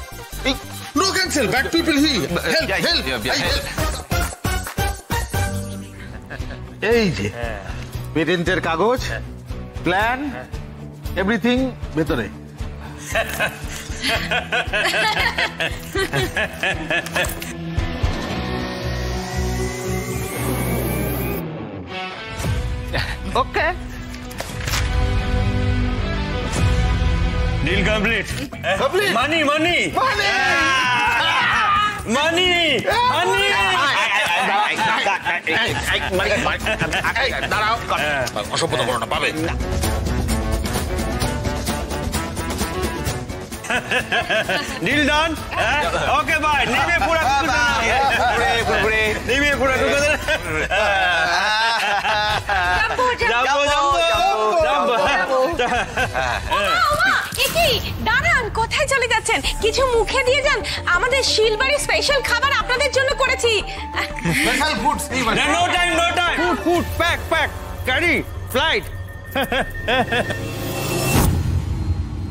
Speaker 23: No cancel. Bad people here. Help.
Speaker 14: এই যে পেটেন্টের কাগজ, প্ল্যান, এভরিথিং ভেতরে।
Speaker 15: ওকে ডিল কমপ্লিট মানি মানি মানি মানি
Speaker 23: দাঁড়াও, অসভ্যতা করো না, পাবে।
Speaker 15: Deal done. Okay bye. নেমে পুরা নেমে পুরা
Speaker 21: দাঁড়ান, কোথায় চলে যাচ্ছেন? কিছু মুখে দিয়ে যান, আমাদের শিলবাড়ি স্পেশাল খাবার আপনাদের জন্য করেছি।
Speaker 15: No time no time. Food pack pack carry flight.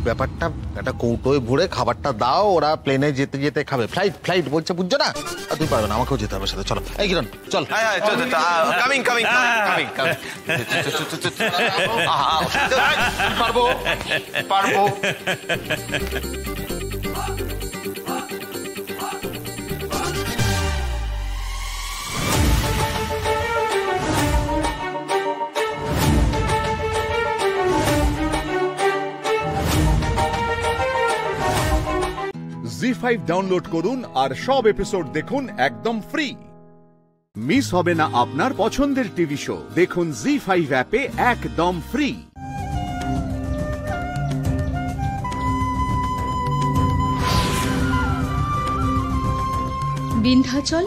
Speaker 23: ব্যাপারটা একটা কৌটোয় ভরে খাবারটা দাও, ওরা প্লেনে যেতে যেতে খাবে। ফ্লাইট ফ্লাইট বলছে, বুঝছো না? তুই পারবে না, আমাকেও যেতে হবে সাথে। চলো এই কিরণ চল। Coming coming coming coming. পারবো পারবো।
Speaker 1: জি5 ডাউনলোড করুন আর সব এপিসোড দেখুন একদম ফ্রি। মিস হবে না আপনার পছন্দের টিভি শো, দেখুন জি5 অ্যাপে একদম ফ্রি।
Speaker 3: বিন্ধ্যাচল,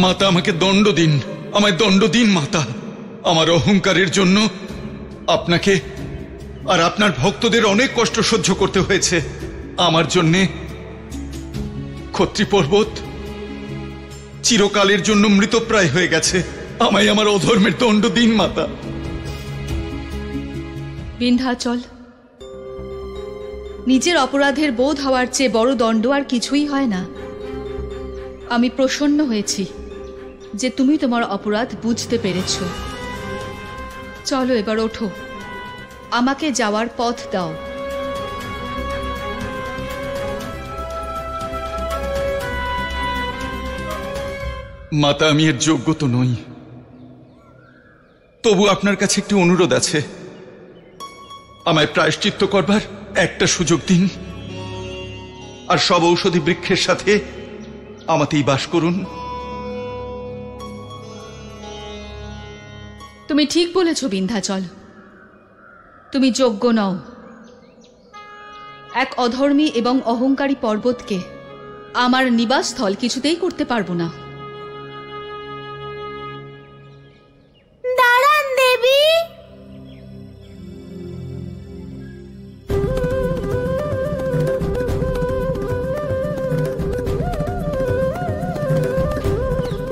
Speaker 6: মাতা আমাকে দণ্ড দিন, আমায় দণ্ড দিন মাতা। আমার অহংকারের জন্য আপনাকে আর আপনার ভক্তদের অনেক কষ্ট সহ্য করতে হয়েছে। আমার জন্যে ক্ষত্রি পর্বত চিরকালের জন্য মৃতপ্রায় হয়ে গেছে। আমায় আমার অধর্মের দণ্ড দিন মাতা।
Speaker 3: বিন্ধ্যাচল, নিজের অপরাধের বোধ হওয়ার চেয়ে বড় দণ্ড আর কিছুই হয় না। আমি প্রসন্ন হয়েছি যে তুমি তোমার অপরাধ বুঝতে পেরেছ। চলো এবার ওঠো, আমাকে যাওয়ার পথ দাও।
Speaker 6: মাতা, আমি এর যোগ্য তো নই, তবু আপনার কাছে একটি অনুরোধ আছে। আমায় প্রায়শ্চিত্ত করবার একটা সুযোগ দিন, আর সব ঔষধি বৃক্ষের সাথে আমাতেই বাস করুন।
Speaker 3: তুমি ঠিক বলেছ বিন্ধ্যাচল, তুমি যোগ্য নও। এক অধর্মী এবং অহংকারী পর্বতকে আমার নিবাসস্থল কিছুতেই করতে পারবো না।
Speaker 21: দাঁড়ান দেবী।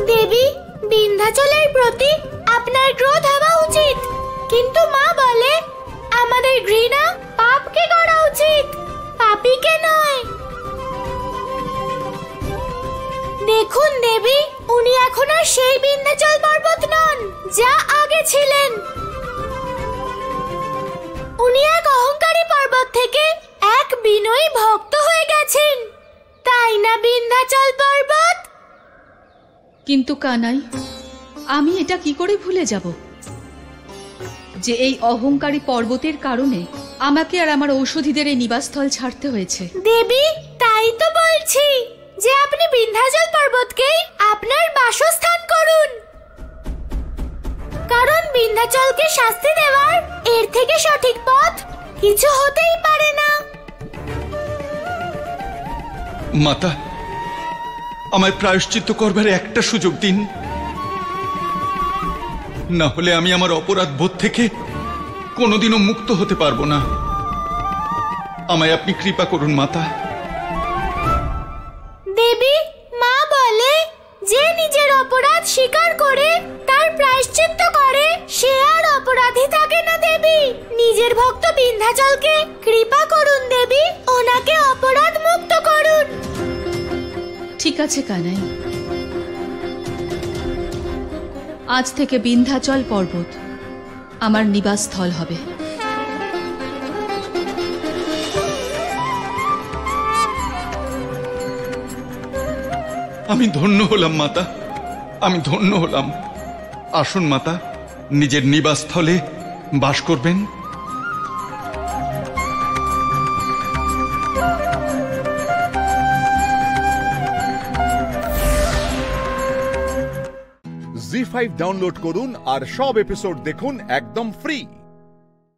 Speaker 21: দেবী, বিন্ধ্যাচলের প্রতি আপনার ক্রোধ হওয়া উচিত, কিন্তু মা বলে আমাদের ঘৃণা পাপকে করা উচিত, পাপীকে নয়। দেখুন দেবী, উনি এখন আর সেই বিন্ধ্যাচল পর্বত নন যা আগে ছিলেন। উনি এক অহংকারী পর্বত থেকে এক বিনয়ী ভক্ত হয়ে গেছেন, তাই না বিন্ধ্যাচল পর্বত?
Speaker 3: কিন্তু কানাই, আমি এটা কি করে ভুলে যাব যে এই অহংকারী পর্বতের কারণে আমাকে আর আমার ঔষধীদের এই নিবাসস্থল ছাড়তে হয়েছে।
Speaker 21: দেবী, তাই তো বলছি যে আপনি বিন্ধ্যাচল পর্বতকেই আপনার বাসস্থান করুন, কারণ বিন্ধ্যাচলকে শাস্তি দেওয়ার এর থেকে সঠিক পথ কিছু হতেই পারে না।
Speaker 6: মাতা, আমায় প্রায়শ্চিত্ত করবার একটা সুযোগ দিন, না হলে আমি আমার অপরাধ বোধ থেকে কোনোদিনও মুক্ত হতে পারবো না। আমায় আপনি কৃপা করুন মাতা।
Speaker 21: দেবী, মা বলে যে নিজের অপরাধ স্বীকার করে তার প্রায়শ্চিত্ত করে সে আর অপরাধী থাকে না। দেবী, নিজের ভক্ত বিন্ধ্যাচলকে কৃপা করুন দেবী, ওনাকে অপরাধ মুক্ত করুন।
Speaker 3: ঠিক আছে কানাই, আজ থেকে বিন্ধ্যাচল পর্বত আমার নিবাসস্থল হবে।
Speaker 6: আমি ধন্য হলাম মাতা, আমি ধন্য হলাম। আসুন মাতা, নিজের নিবাসস্থলে বাস করবেন।
Speaker 1: জি5 ডাউনলোড করুন আর সব এপিসোড দেখুন একদম ফ্রি।